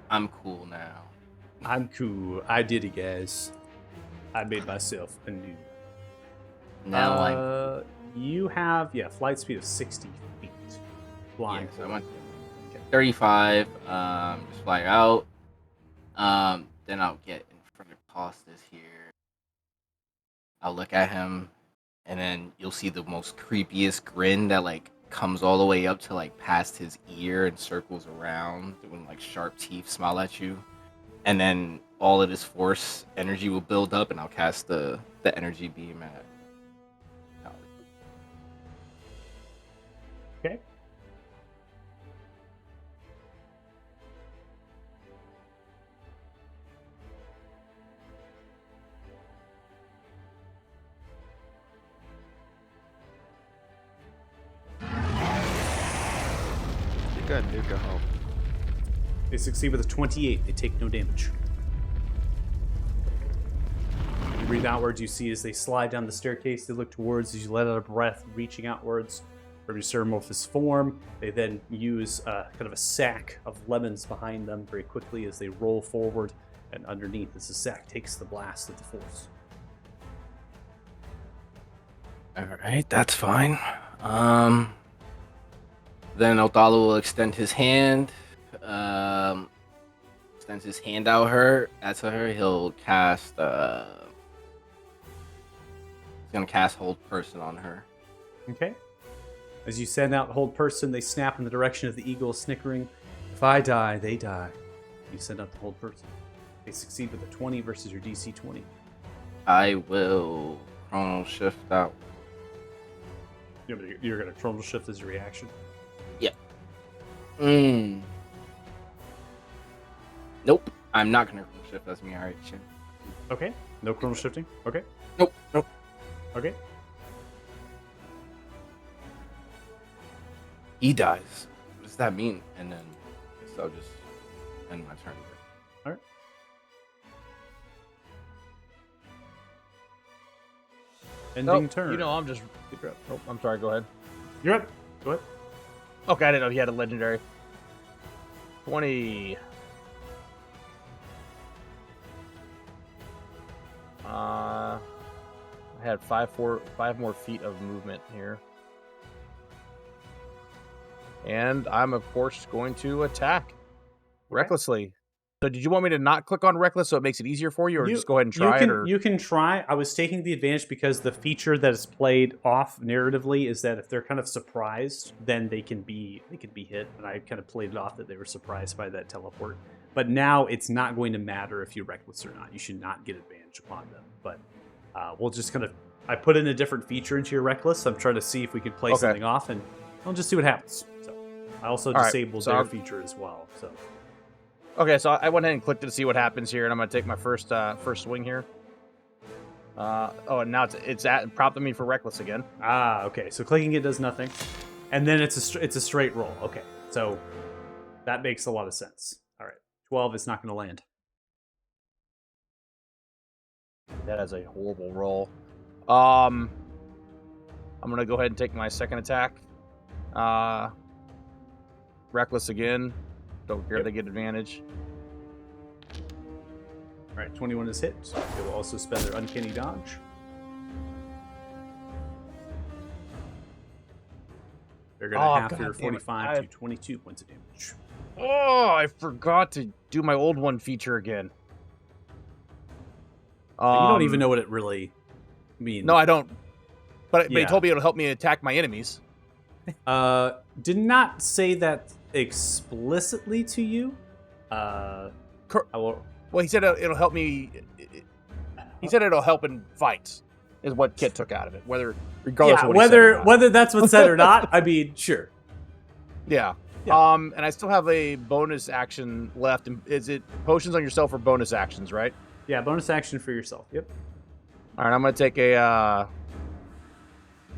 I'm cool now. I'm cool. I did it, guys. I made myself a new. Now I'm. You have, flight speed of 60 feet. Flying. Yeah, so I went 35. Just fly out. Then I'll get in front of Costas here. I'll look at him, and then you'll see the most creepiest grin that like comes all the way up to like past his ear and circles around, doing like sharp teeth smile at you, and then all of this force energy will build up, and I'll cast the energy beam at. Okay. You got Nuka home. They succeed with a 28. They take no damage. You breathe outwards. You see as they slide down the staircase, they look towards as you let out a breath, reaching outwards from your Ceramorphous form. They then use kind of a sack of lemons behind them very quickly as they roll forward, and underneath as the sack takes the blast of the force. All right, that's fine. Then Othala will extend his hand. Extends his hand out to her. He'll cast. He's gonna cast Hold Person on her. Okay. As you send out Hold Person, they snap in the direction of the eagle, snickering. If I die, they die. You send out the Hold Person. They succeed with a 20 versus your DC 20. I will Chrono Shift out. You're going to Chrono Shift as a reaction? Nope. I'm not gonna Chrono Shift as my reaction. Okay. No Chrono Shifting? Okay. Nope. Okay. He dies. What does that mean? And then so I'll just end my turn. Alright. Ending turn. You know, I'm just. Oh, I'm sorry. Go ahead. You're up. Go ahead. Okay, I didn't know he had a legendary. 20. I had 5 more feet of movement here. And I'm, of course, going to attack recklessly. So did you want me to not click on reckless so it makes it easier for you, or just go ahead and try it? Or... You can try. I was taking the advantage because the feature that is played off narratively is that if they're kind of surprised, then they can be hit. And I kind of played it off that they were surprised by that teleport. But now it's not going to matter if you're reckless or not. You should not get advantage upon them. But we'll just kind of... I put in a different feature into your reckless. I'm trying to see if we could play something off, and I'll just see what happens. So I also disabled their feature as well. So. Okay, so I went ahead and clicked it to see what happens here, and I'm going to take my first swing here. And now it's prompting me for reckless again. Okay. So clicking it does nothing, and then it's a straight roll. Okay, so that makes a lot of sense. All right, 12 is not going to land. That is a horrible roll. I'm going to go ahead and take my second attack. Reckless again. Don't care if they get advantage. All right, 21 is hit. They will also spend their Uncanny Dodge. They're going to half your 45 to 22 points of damage. Oh, I forgot to do my old one feature again. You don't even know what it really means. No, I don't. But he told me it'll help me attack my enemies. Did not say that explicitly to you. Well, he said it'll help me. He said it'll help in fights, is what Kit took out of it. Regardless of what he said or not. Whether that's what's said or not, I mean, sure. Yeah. And I still have a bonus action left. Is it potions on yourself or bonus actions, right? Yeah, bonus action for yourself. Yep. All right, I'm gonna take a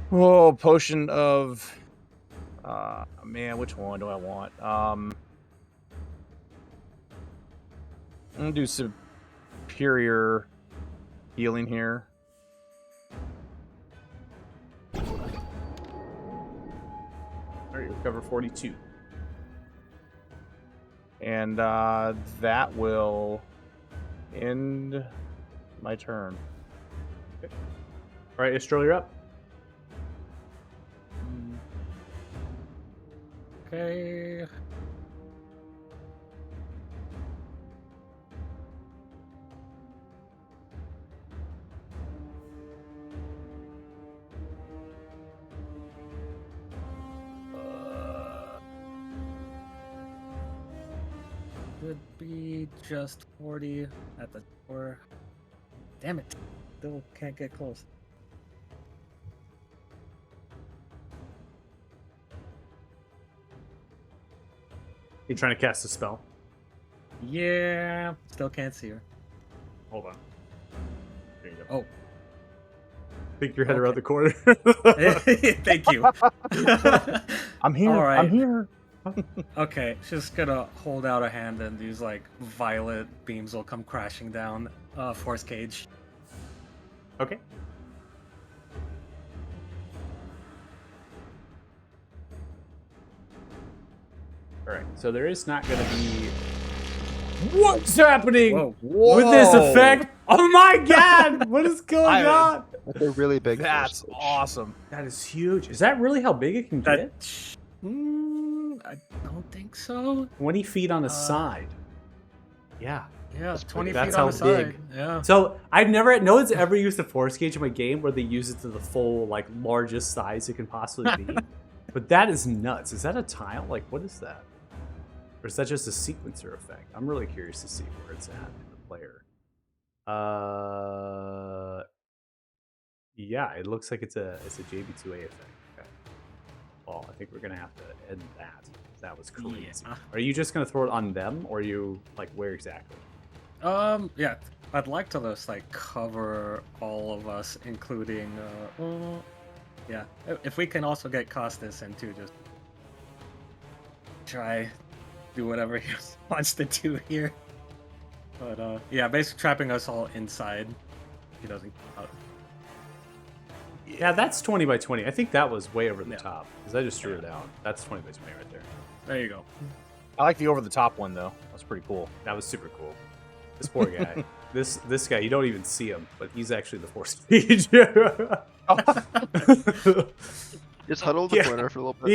potion of. Which one do I want? I'm gonna do superior healing here. All right, recover 42. And that will end my turn. Okay. All right, Estrel, you're up. Okay. Would be just 40 at the door. Damn it. Still can't get close. You trying to cast a spell? Yeah. Still can't see her. Hold on. There you go. Oh. Peek your head around the corner. Thank you. I'm here. All right. I'm here. Okay, she's gonna hold out a hand and these like violet beams will come crashing down Force Cage. Okay. All right. So there is not going to be. What's happening Whoa. with this Whoa. effect? Oh my god! What is going on? That's a really big That's force. awesome. That is huge. Is that really how big it can That get? I don't think so. 20 feet on the side. Yeah. Yeah, That's 20 That's feet on how the big. side. Yeah. So I've never, no one's ever used a force gauge in my game where they use it to the full, like, largest size it can possibly be. But that is nuts. Is that a tile? Like, what is that? Or is that just a sequencer effect? I'm really curious to see where it's at in the player. Yeah, it looks like it's a JB2A effect. Okay. Well, I think we're gonna have to end that. That was crazy. Yeah. Are you just gonna throw it on them, or are you like where exactly? Yeah, I'd like to just like cover all of us, including yeah. If we can also get Costas in too, just try do whatever he wants to do here. But yeah, basically trapping us all inside. He doesn't come out. Yeah, that's 20 by 20. I think that was way over the Yeah. top because I just drew it out. That's 20 by 20 right there. There you go. I like the over the top one though. That's pretty cool. That was super cool. This poor guy. This guy, you don't even see him, but he's actually the force gauge. Just huddle in the Yeah. corner for a little bit.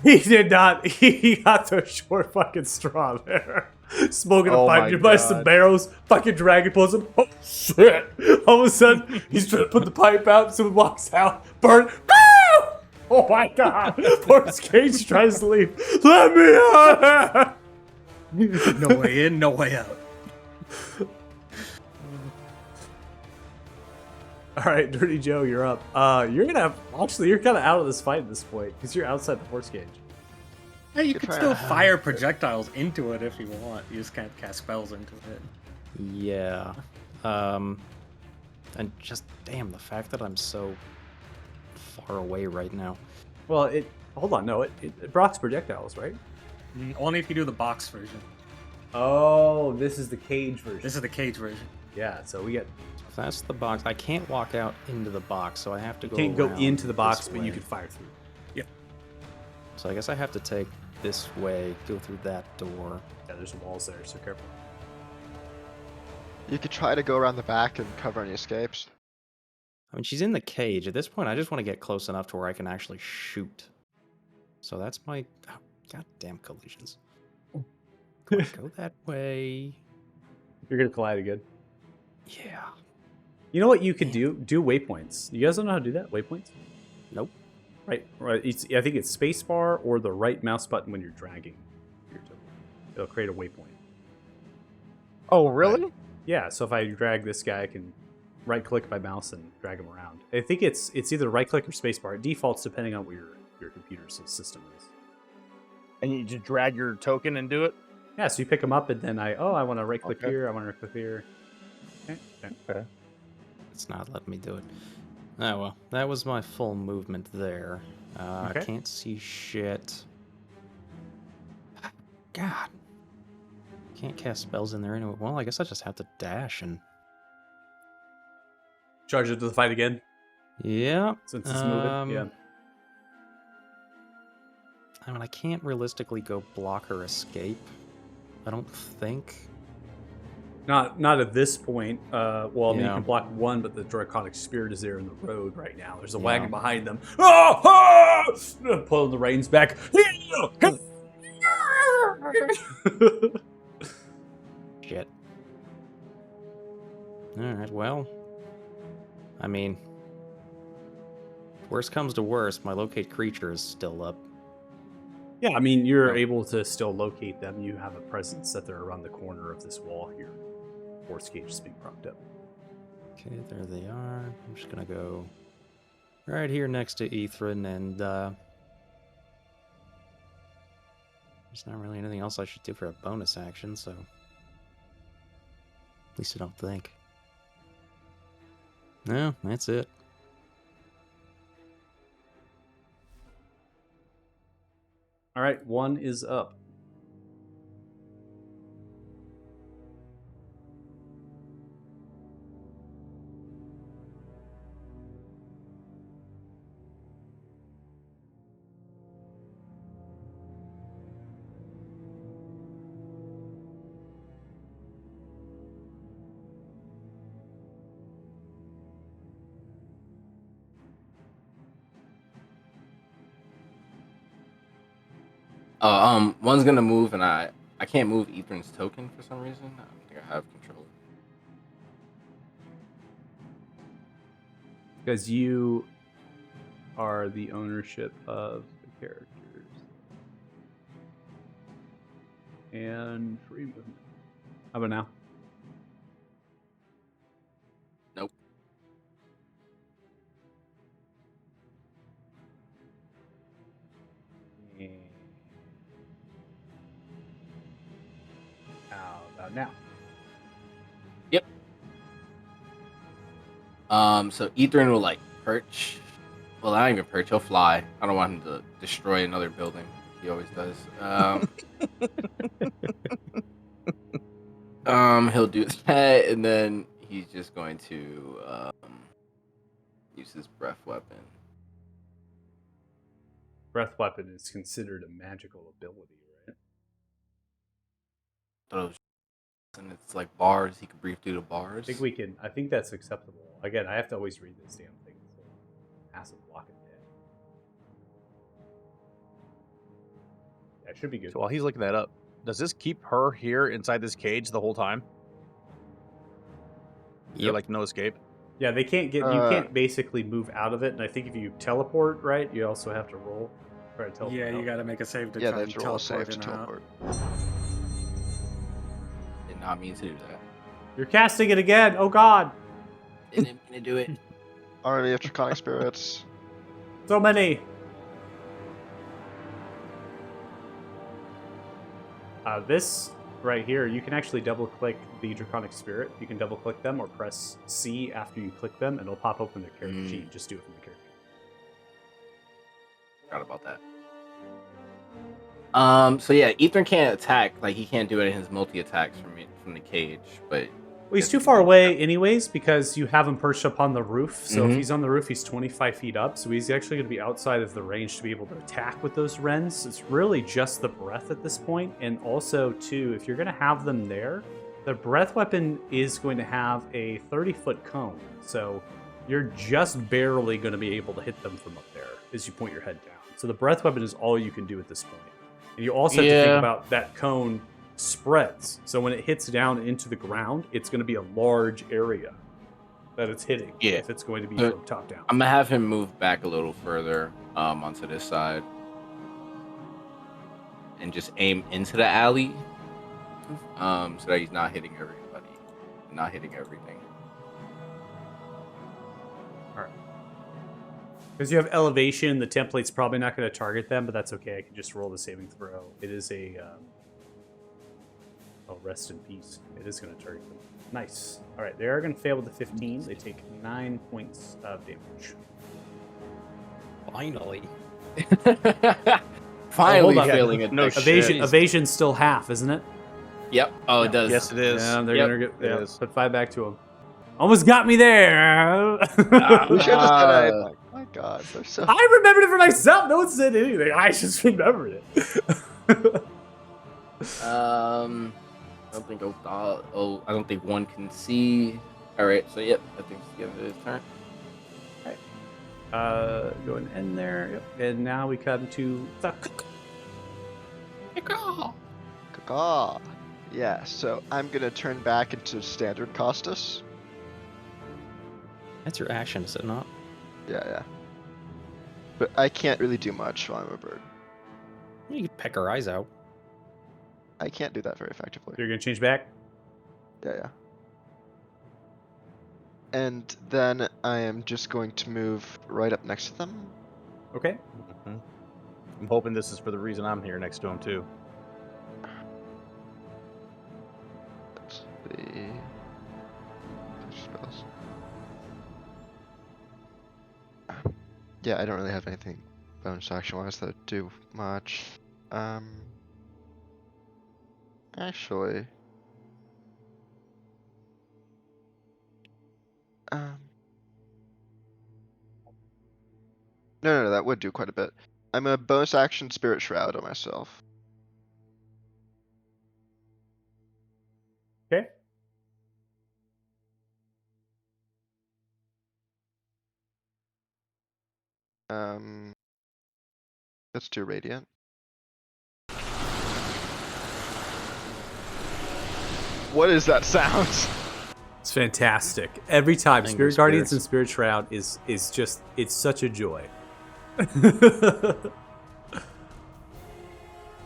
He did not. He got the short fucking straw there. Smoking a Oh pipe my nearby some God. barrels. Fucking dragon pulls him. Oh shit! All of a sudden, he's trying to put the pipe out. Someone walks out. Burn. Oh my god! Force Cage tries to leave. Let me out! No way in, no way out. All right, Dirty Joe, you're up. You're gonna have, actually, you're kind of out of this fight at this point because you're outside the force cage. Hey, you Good can try. still fire projectiles into it if you want. You just can't cast spells into it. Yeah. And just damn the fact that I'm so far away right now. Well, hold on, no, it blocks projectiles, right? Only if you do the box version. Oh, this is the cage version. This is the cage version. Yeah, so we get If that's the box, I can't walk out into the box, so I have to go. can't go around into the box, this but you way. can fire through. So I guess I have to take this way, go through that door. Yeah, there's walls there, so careful. You could try to go around the back and cover any escapes. I mean, she's in the cage. At this point, I just want to get close enough to where I can actually shoot. So that's my goddamn collisions. Go that way. You're gonna collide again. Yeah. You know what you could do? Do waypoints. You guys don't know how to do that? Waypoints? Nope. Right. I think it's spacebar or the right mouse button when you're dragging your token. It'll create a waypoint. Oh, really? Yeah, so if I drag this guy, I can right-click my mouse and drag him around. I think it's either right-click or spacebar. It defaults depending on what your computer's system is. And you just drag your token and do it? Yeah, so you pick them up, and then I want to right-click Okay. here, I want to right-click here. Okay. It's not letting me do it. Oh well, that was my full movement there. Okay. I can't see shit. God. Can't cast spells in there anyway. Well, I guess I just have to dash and... Charge into the fight again, Yeah. since it's moving. Yeah. I mean, I can't realistically go block or escape. I don't think. Not at this point. Well, I mean, you Yeah. can block one, but the Draconic Spirit is there in the road right now. There's a Yeah. wagon behind them. Oh! Pulling the reins back. Shit. Alright, well. I mean... Worst comes to worst, my locate creature is still up. Yeah, I mean, you're Oh. able to still locate them. You have a presence that they're around the corner of this wall here. Force cage is being propped up. Okay, there they are. I'm just gonna go right here next to Ethrin, and there's not really anything else I should do for a bonus action, so at least I don't think. No, that's it. All right, 1 is up. One's gonna move, and I can't move Ethan's token for some reason. I don't think I have control. Because you are the ownership of the characters. And free movement. How about now? Nope. And how about now? Yep. So Ethan will like perch. Well, not even perch. He'll fly. I don't want him to destroy another building. He always does. He'll do that, and then he's just going to use his breath weapon. Breath weapon is considered a magical ability, right? And it's like bars. He can breathe through the bars. I think that's acceptable. Again, I have to always read this damn thing. So massive block of dead. Yeah, it should be good. So while he's looking that up, does this keep her here inside this cage the whole time? Is there like no escape? Yeah, they can't get. You can't basically move out of it, and I think if you teleport, right, you also have to roll. Try to teleport. Yeah, you out. got to make a save to Yeah, try and that's roll a save teleport to in or out. teleport. Did not mean to do that. You're casting it again. Oh God, Didn't mean to do it. Already have Draconic Spirits. so many. This right here, you can actually double click the Draconic Spirit. You can double click them or press C after you click them, and it'll pop open their character sheet. Just do it from the character. Forgot about that. So yeah, Ethan can't attack. Like he can't do it in his multi attacks from the cage. But Well, he's too far away, anyways, because you have him perched up on the roof. So if Mhm. he's on the roof, he's 25 feet up. So he's actually going to be outside of the range to be able to attack with those wrens. It's really just the breath at this point, and also too, if you're going to have them there, the breath weapon is going to have a 30-foot cone. So you're just barely going to be able to hit them from up there as you point your head down. So the breath weapon is all you can do at this point. And you also have to think Yeah. about that cone spreads. So when it hits down into the ground, it's going to be a large area that it's hitting. Yeah. If it's going to be But- from top down. I'm gonna have him move back a little further onto this side and just aim into the alley so that he's not hitting everybody, not hitting everything. Because you have elevation, the template's probably not going to target them, but that's okay. I can just roll the saving throw. It is a... oh, rest in peace. It is going to target them. Nice. All right, they are going to fail with the 15. They take 9 points of damage. Finally. Finally hold on. failing a No dex shit. check. Evasion's still half, isn't it? Yep. Oh, it does. Yes, it is. Yeah, they're Yep. going to get... It Yeah, is. put 5 back to them. Almost got me there! We should have just said, Uh, my God, they're so. I remembered it for myself. No one said anything. I just remembered it. I don't think I don't think one can see. All right. So yep, I think it's the end of his turn. Go ahead and end there. Yep. And now we come to the Caw. Yeah, so I'm gonna turn back into standard Costas. That's your action, is it not? Yeah. But I can't really do much while I'm a bird. You could peck her eyes out. I can't do that very effectively. You're gonna change back. Yeah. And then I am just going to move right up next to them. Okay. Mhm. I'm hoping this is for the reason I'm here next to him too. Let's see. Spells. Yeah, I don't really have anything bonus action wise that do much. Um, actually, um, no, that would do quite a bit. I'm a bonus action Spirit Shroud on myself. Okay. Let's do Radiant. What is that sound? It's fantastic. Every time Angry Spirit Guardians and spirits. Spirit Shroud is just, it's such a joy.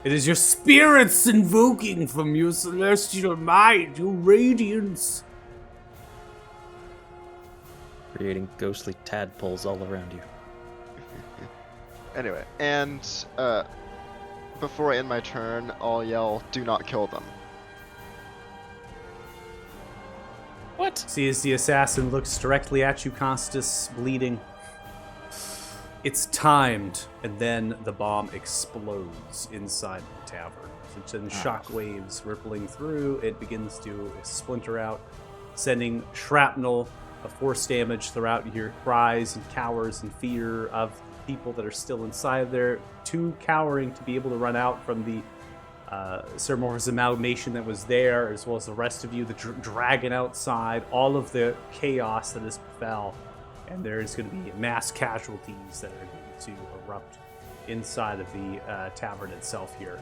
It is your spirits invoking from your celestial might, your radiance. Creating ghostly tadpoles all around you. Anyway, and before I end my turn, I'll yell, "Do not kill them." What? See as the assassin looks directly at you, Costas, bleeding. It's timed, and then the bomb explodes inside the tavern. So it sends shockwaves rippling through. It begins to splinter out, sending shrapnel of force damage throughout your cries and cowers in fear of people that are still inside there. Too cowering to be able to run out from the Ceremor's amalgamation that was there, as well as the rest of you, the dragon outside, all of the chaos that has befell. And there's going to be mass casualties that are going to erupt inside of the tavern itself here.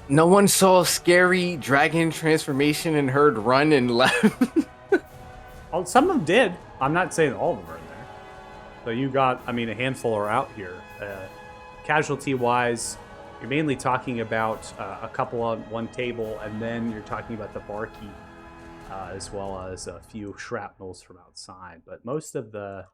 No one saw a scary dragon transformation and heard run and left. Oh, some of them did. I'm not saying all of them are in there. So you got, I mean, a handful are out here. Casualty-wise, you're mainly talking about a couple on one table, and then you're talking about the barkeep, as well as a few shrapnels from outside. But most of the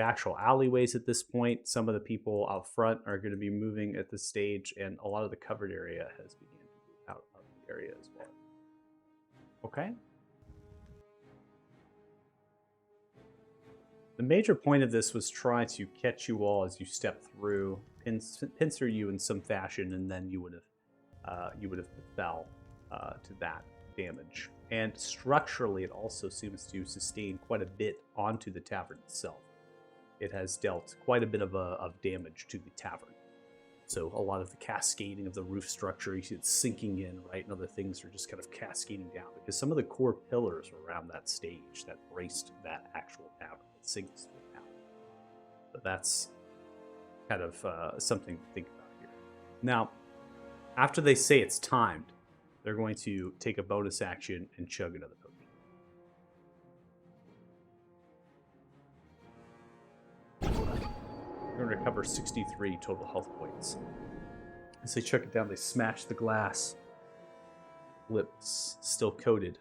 actual alleyways at this point, some of the people out front are going to be moving at this stage, and a lot of the covered area has begun to move out of the area as well. Okay. The major point of this was try to catch you all as you step through, pincer you in some fashion, and then you would have fell to that damage. And structurally, it also seems to sustain quite a bit onto the tavern itself. It has dealt quite a bit of damage to the tavern. So a lot of the cascading of the roof structure, you see it sinking in, right? And other things are just kind of cascading down because some of the core pillars around that stage that braced that actual tavern, that sinks to the tavern. So that's kind of something to think about here. Now, after they say it's timed, they're going to take a bonus action and chug another potion. They're going to recover 63 total health points. As they chug it down, they smash the glass. Lips still coated.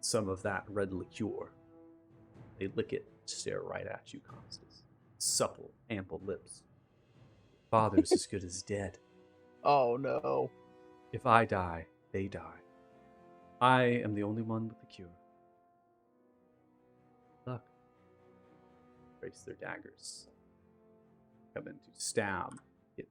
Some of that red liqueur. They lick it, stare right at you, Constance. Supple, ample lips. Father's as good as dead. Oh no. If I die, they die. I am the only one with the cure. Look. Raise their daggers. Come in to stab it.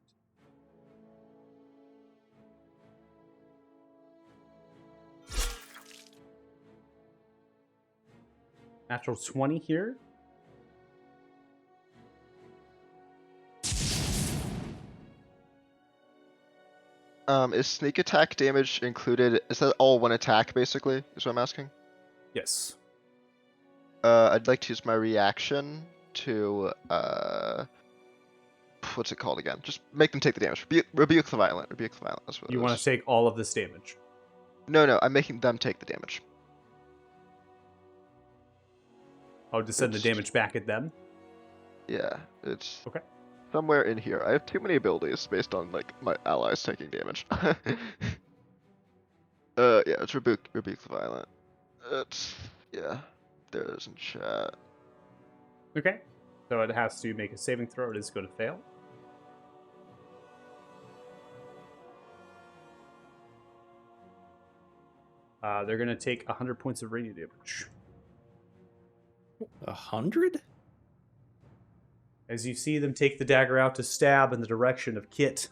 Natural 20 here. Is sneak attack damage included? Is that all one attack, basically? Is what I'm asking? Yes. I'd like to use my reaction to, what's it called again? Just make them take the damage. Rebuke the violent. Rebuke the violent. That's what You it want is. to take all of this damage. No, I'm making them take the damage. Oh, to send the It's- damage back at them? Yeah, it's Okay. somewhere in here. I have too many abilities based on, like, my allies taking damage. Yeah, it's rebuke the violent. It's, yeah, there it is in chat. Okay. So it has to make a saving throw. It is going to fail. They're going to take 100 points of radiant damage. 100? As you see them take the dagger out to stab in the direction of Kit,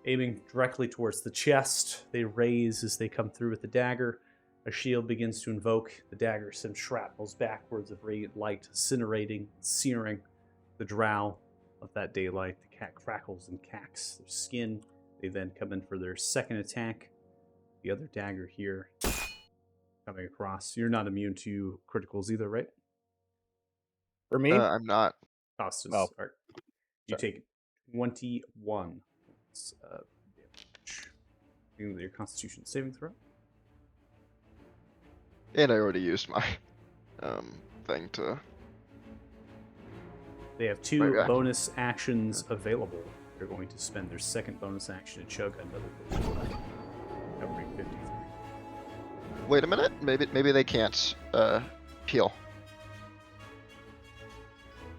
Aiming directly towards the chest, they raise as they come through with the dagger. A shield begins to invoke. The dagger sends shrapnels backwards of radiant light, incinerating, searing the drow of that daylight. The cat crackles and cacks their skin. They then come in for their second attack. The other dagger here coming across. You're not immune to criticals either, right? For me? I'm not. Costas. Oh. All right. You Sorry. take 21 points of damage. Beginning with your Constitution saving throw. And I already used my thing to. They have two Right back. bonus actions available. They're going to spend their second bonus action to chug another potion, covering 53. Wait a minute. Maybe they can't heal.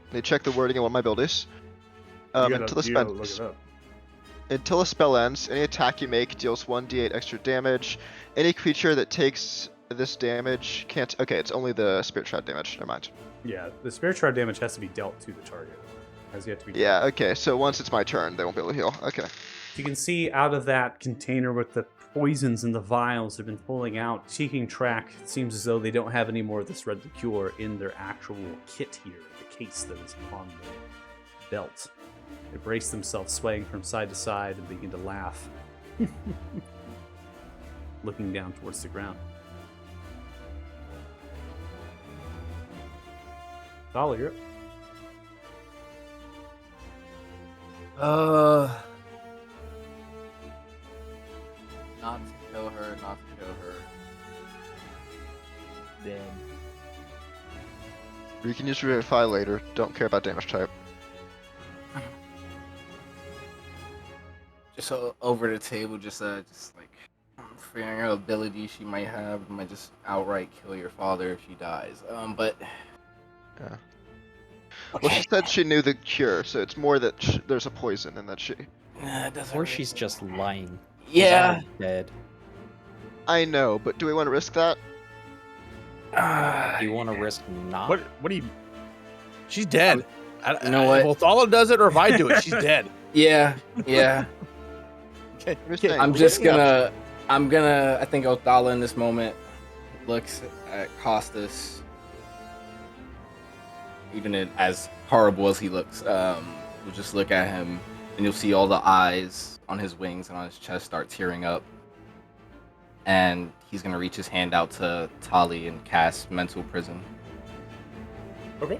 Let me check the wording of one of my abilities. Until a spell ends, any attack you make deals 1d8 extra damage. Any creature that takes this damage can't. Okay, it's only the spirit shot damage. Never mind. Yeah, the spirit shard damage has to be dealt to the target. Has yet to be. Yeah. Okay. So once it's my turn, they won't be able to heal. Okay. You can see out of that container with the poisons and the vials they've been pulling out, taking track. It seems as though they don't have any more of this red liqueur in their actual kit here, the case that is upon the belt. They brace themselves, swaying from side to side, and begin to laugh, looking down towards the ground. Dolly, you're up. Not to kill her, not to kill her. Then You can use Revivify later. Don't care about damage type. just over the table, just like figuring her ability she might have, might just outright kill your father if she dies. But Yeah. Well, she said she knew the cure, so it's more that there's a poison and that she. it doesn't Or really- she's just lying. She's Yeah. already dead. I know, but do we want to risk that? Do you want to risk not? What do you? She's dead. You know what? If Othala does it or if I do it, she's dead. Yeah, yeah. Okay, just saying, I'm we just have- gonna. I think Othala in this moment looks at Costas, even as horrible as he looks. Will just look at him, and you'll see all the eyes on his wings and on his chest start tearing up. And he's gonna reach his hand out to Tali and cast Mental Prison. Okay.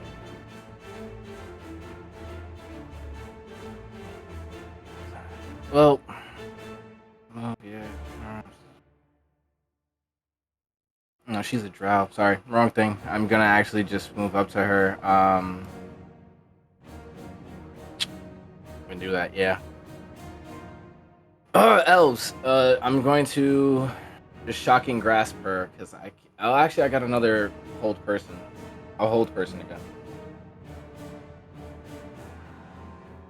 Well, yeah. No, she's a drow. Sorry, wrong thing. I'm gonna actually just move up to her. I'm gonna do that. Yeah. Elves. I'm going to just shocking grasp her because I got another hold person. I'll hold person again.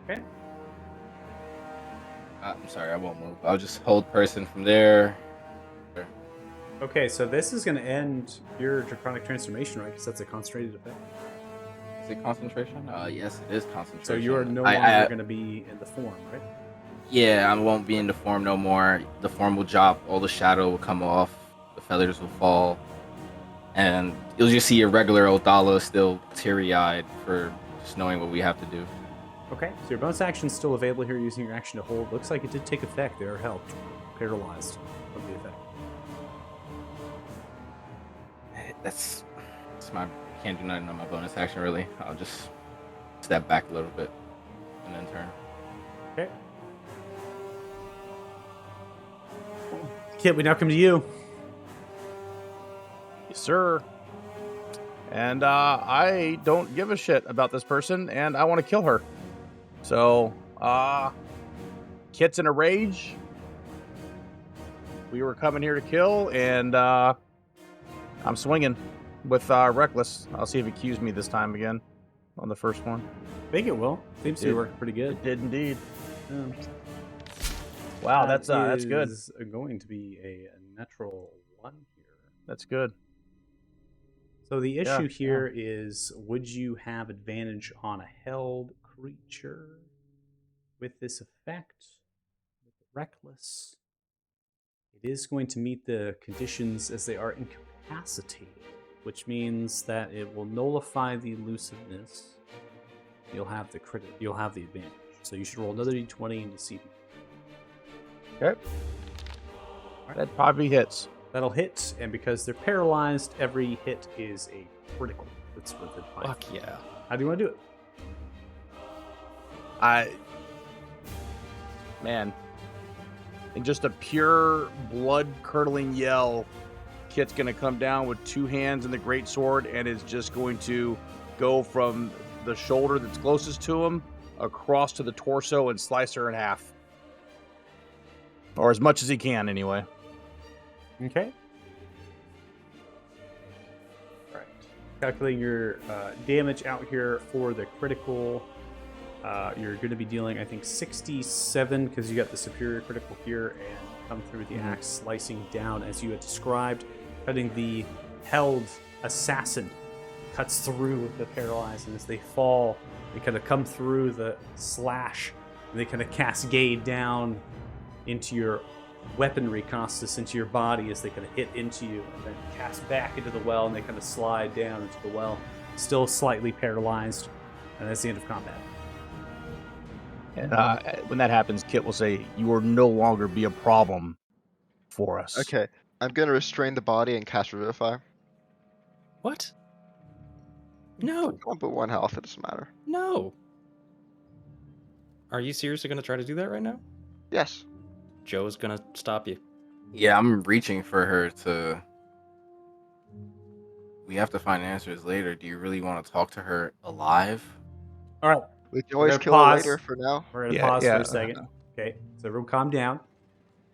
Okay. I'm sorry, I won't move. I'll just hold person from there. Okay, so this is going to end your draconic transformation, right? Because that's a concentrated effect. Is it concentration? Yes, it is concentration. So you are no I- longer going to be in the form, right? Yeah, I won't be in the form no more. The form will drop, all the shadow will come off, the feathers will fall, and you'll just see a regular Othala still teary-eyed for just knowing what we have to do. Okay, so your bonus action is still available here using your action to hold. Looks like it did take effect. They are held, paralyzed from the effect. That's my can't do nothing on my bonus action really. I'll just step back a little bit and then turn. Okay. Kit, we now come to you. Yes, sir. And I don't give a shit about this person, and I want to kill her. So, Kit's in a rage. We were coming here to kill, and I'm swinging with Reckless. I'll see if it cues me this time again on the first one. I think it will. Seems to be It- working pretty good. It did indeed. Yeah. Wow, that's good. is going to be a natural 1 here. That's good. So the Yeah, issue here is, would you have advantage on a held creature with this effect? With reckless. It is going to meet the conditions as they are incapacitated, which means that it will nullify the elusiveness. You'll have the credit. You'll have the advantage. So you should roll another d20 to see. Okay. That probably hits. That'll hit, and because they're paralyzed, every hit is a critical. That's within 5. Fuck yeah. How do you want to do it? Man, in just a pure blood-curdling yell, Kit's gonna come down with 2 hands and the great sword, and is just going to go from the shoulder that's closest to him across to the torso and slice her in half, or as much as he can, anyway. Okay. All right. Calculating your damage out here for the critical. You're going to be dealing, I think, 67 because you got the superior critical here and come through the axe, slicing down as you had described, cutting the held assassin, cuts through the paralyzed, and as they fall, they kind of come through the slash, and they kind of cascade down into your weaponry, Costas, into your body as they kind of hit into you, and then cast back into the well, and they kind of slide down into the well, still slightly paralyzed, and that's the end of combat. And when that happens, Kit will say, "You will no longer be a problem for us." Okay, I'm gonna restrain the body and cast Revivify. What? No. I'll put 1 health, it doesn't matter. No. Are you seriously going to try to do that right now? Yes. Joe's going to stop you. Yeah, I'm reaching for her to. We have to find answers later. Do you really want to talk to her alive? All right. We can always gonna kill her pause. later for now. We're going to Yeah, pause yeah. for a second. Okay, so everyone calm down.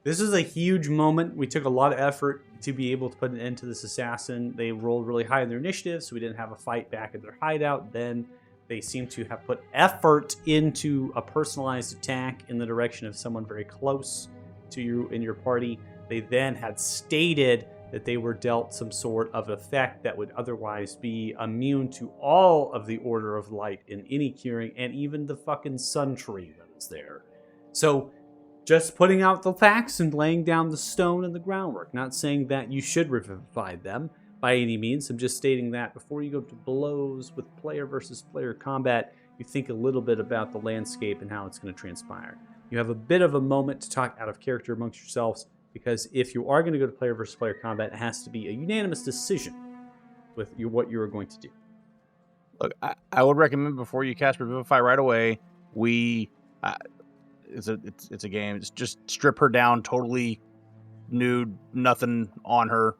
This is a huge moment. We took a lot of effort to be able to put an end to this assassin. They rolled really high in their initiative, so we didn't have a fight back at their hideout. Then they seem to have put effort into a personalized attack in the direction of someone very close to you in your party. They then had stated that they were dealt some sort of effect that would otherwise be immune to all of the Order of Light in any curing, and even the fucking sun tree that is there. So just putting out the facts and laying down the stone and the groundwork. Not saying that you should revivify them by any means. I'm just stating that before you go to blows with player versus player combat, you think a little bit about the landscape and how it's going to transpire. You have a bit of a moment to talk out of character amongst yourselves, because if you are going to go to player versus player combat, it has to be a unanimous decision with what you are going to do. Look, I would recommend before you cast Revivify right away, it's a game. Just strip her down totally nude, nothing on her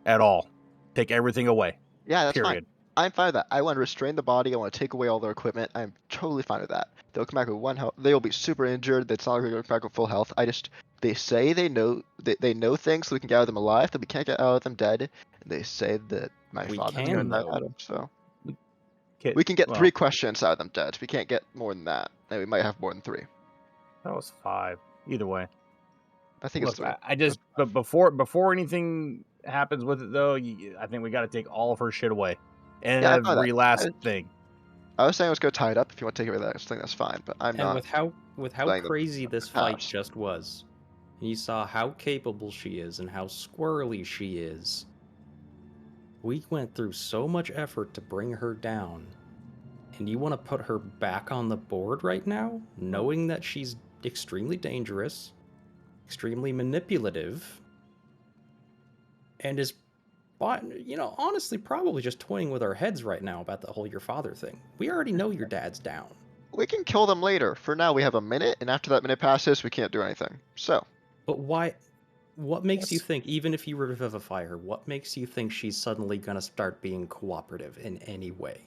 at all. Take everything away. Yeah, that's Period. fine. I'm fine with that. I want to restrain the body. I want to take away all their equipment. I'm totally fine with that. They'll come back with 1 health. They will be super injured. It's not like they're going to come back with full health. They say they know things so we can get out of them alive, that we can't get out of them dead. And they say that my We father's can, going to die though. out of them. So Kit, we can get well, 3 questions out of them dead. We can't get more than that. And we might have more than 3. That was 5. Either way. I think Look, it's 3. but before anything happens with it, though, I think we got to take all of her shit away. And Yeah, I know every that. last thing. I was saying let's go tie it up. If you want to take away that thing, that's fine. But I'm And not. with how playing the crazy this fight past. just was, and you saw how capable she is and how squirrely she is. We went through so much effort to bring her down, and you want to put her back on the board right now, knowing that she's extremely dangerous, extremely manipulative, and is, honestly, probably just toying with our heads right now about the whole your father thing. We already know your dad's down. We can kill them later. For now, we have a minute, and after that minute passes, we can't do anything. So But why? What makes you think, even if you revivify her, what makes you think she's suddenly gonna start being cooperative in any way?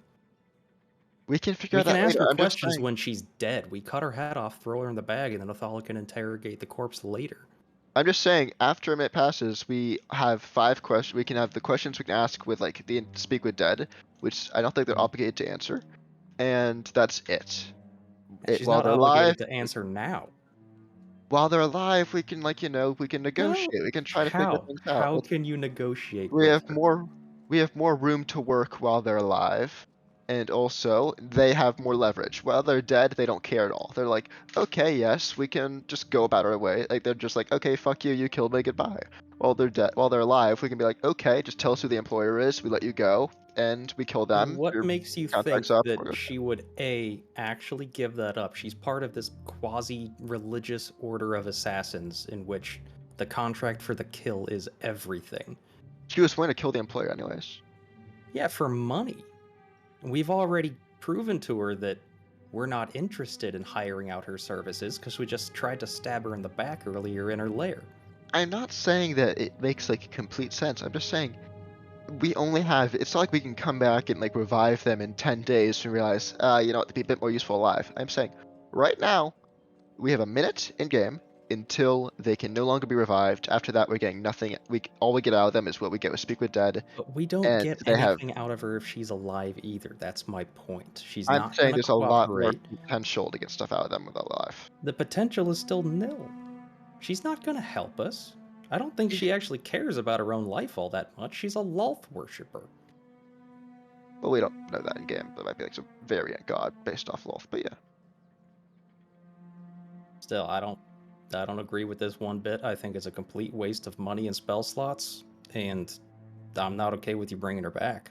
we can figure We can that ask later. her I'm just questions saying. when she's dead. We cut her head off, throw her in the bag, and then Othala can interrogate the corpse later. I'm just saying. After a minute passes, we have 5 questions. We can have the questions we can ask with like the speak with dead, which I don't think they're obligated to answer, and that's it. She's While not they're obligated alive, to answer now. while they're alive, we can we can negotiate. No. We can try to figure How? things out. How can you negotiate We with have her? more. We have more room to work while they're alive. And also, they have more leverage. While they're dead, they don't care at all. They're like, okay, yes, we can just go about our way. Like they're just like, okay, fuck you, you killed me, goodbye. While they're dead, while they're alive, we can be like, okay, just tell us who the employer is. We let you go, and we kill them. What Your makes you contract's think up. that We're good. she would actually give that up? She's part of this quasi-religious order of assassins in which the contract for the kill is everything. She was willing to kill the employer anyways. Yeah, for money. We've already proven to her that we're not interested in hiring out her services because we just tried to stab her in the back earlier in her lair. I'm not saying that it makes like complete sense. I'm just saying we only have. It's not like we can come back and like revive them in 10 days and realize, you know what, to be a bit more useful alive. I'm saying right now we have a minute in game until they can no longer be revived. After that, we're getting nothing. All we get out of them is what we get with Speak with Dead, But we don't and get they have. anything out of her if she's alive either. That's my point. She's I'm not saying going to there's a lot more cooperate. potential to get stuff out of them with alive. The potential is still nil. She's not going to help us. I don't think she actually cares about her own life all that much. She's a Lolth worshiper. Well, we don't know that in game. There might be like some variant god based off Loth, but yeah. Still, I don't agree with this one bit. I think it's a complete waste of money and spell slots, and I'm not okay with you bringing her back.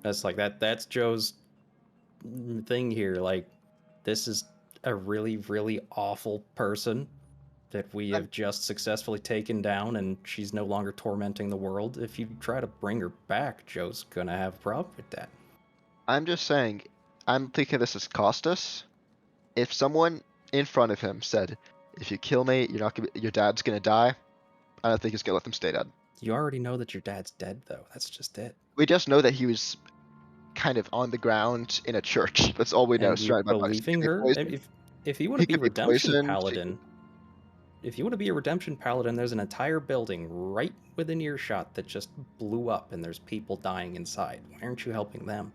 That's Joe's thing here. Like, this is a really, really awful person that we have just successfully taken down, and she's no longer tormenting the world. If you try to bring her back, Joe's gonna have a problem with that. I'm just saying, I'm thinking this has cost us. If someone in front of him said, "If you kill me, your dad's gonna die," I don't think he's gonna let them stay dead. You already know that your dad's dead, though. That's just it. We just know that he was kind of on the ground in a church. That's all we know. And you're Surrounded by bodies. believing He could be her? poisoned. If you want He to be could be redemption poisoned. paladin, if you want to be a redemption paladin, there's an entire building right within earshot that just blew up, and there's people dying inside. Why aren't you helping them?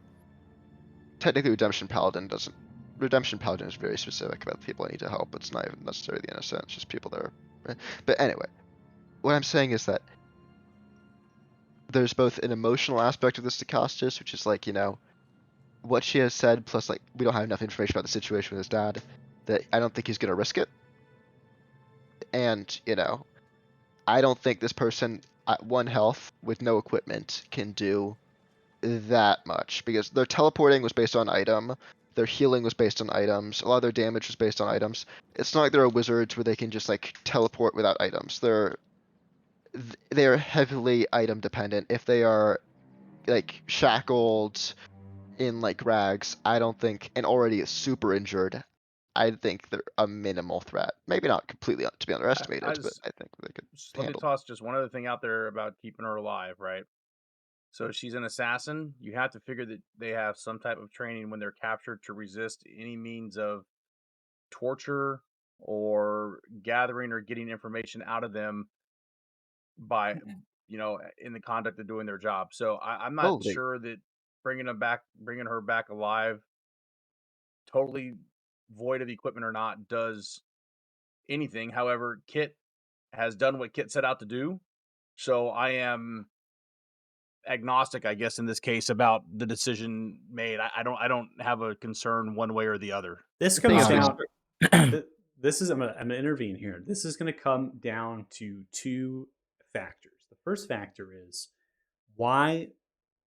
Technically, Redemption Paladin doesn't. Redemption Paladin is very specific about the people I need to help. It's not even necessarily the innocent. It's just people that are. But anyway, what I'm saying is that there's both an emotional aspect of this to Costas, which is like, what she has said, plus like we don't have enough information about the situation with his dad, that I don't think he's gonna risk it. And I don't think this person at 1 health with no equipment can do that much, because their teleporting was based on item, their healing was based on items, a lot of their damage was based on items. It's not like they're a wizards where they can just like teleport without items. They're heavily item dependent. If they are like shackled in like rags, I don't think, and already super injured, I think they're a minimal threat. Maybe not completely to be underestimated, but I think they could Let me handle. toss just one other thing out there about keeping her alive, right? So she's an assassin. You have to figure that they have some type of training when they're captured to resist any means of torture or gathering or getting information out of them by, in the conduct of doing their job. So I'm not Oh, they sure that bringing her back alive, totally void of equipment or not, does anything. However, Kit has done what Kit set out to do. So I am agnostic, I guess, in this case about the decision made. I don't have a concern one way or the other. This the thing comes is, down. This is I'm gonna intervene here. This is gonna come down to two factors. The first factor is why.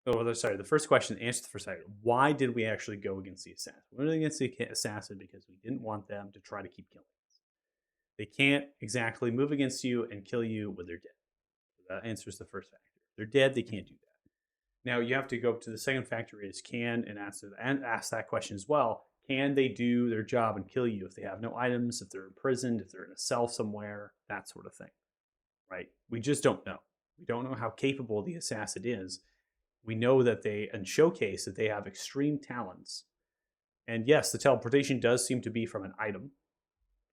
Oh, sorry. The first question answer the first factor. Why did we actually go against the assassin? We went against the assassin because we didn't want them to try to keep killing us. They can't exactly move against you and kill you when they're dead. So that answers the first factor. If they're dead, they can't do that. Now you have to go to the second factor is and ask that question as well. Can they do their job and kill you if they have no items, if they're imprisoned, if they're in a cell somewhere, that sort of thing, right? We just don't know. We don't know how capable the assassin is. We know that they and showcase that they have extreme talents. And yes, the teleportation does seem to be from an item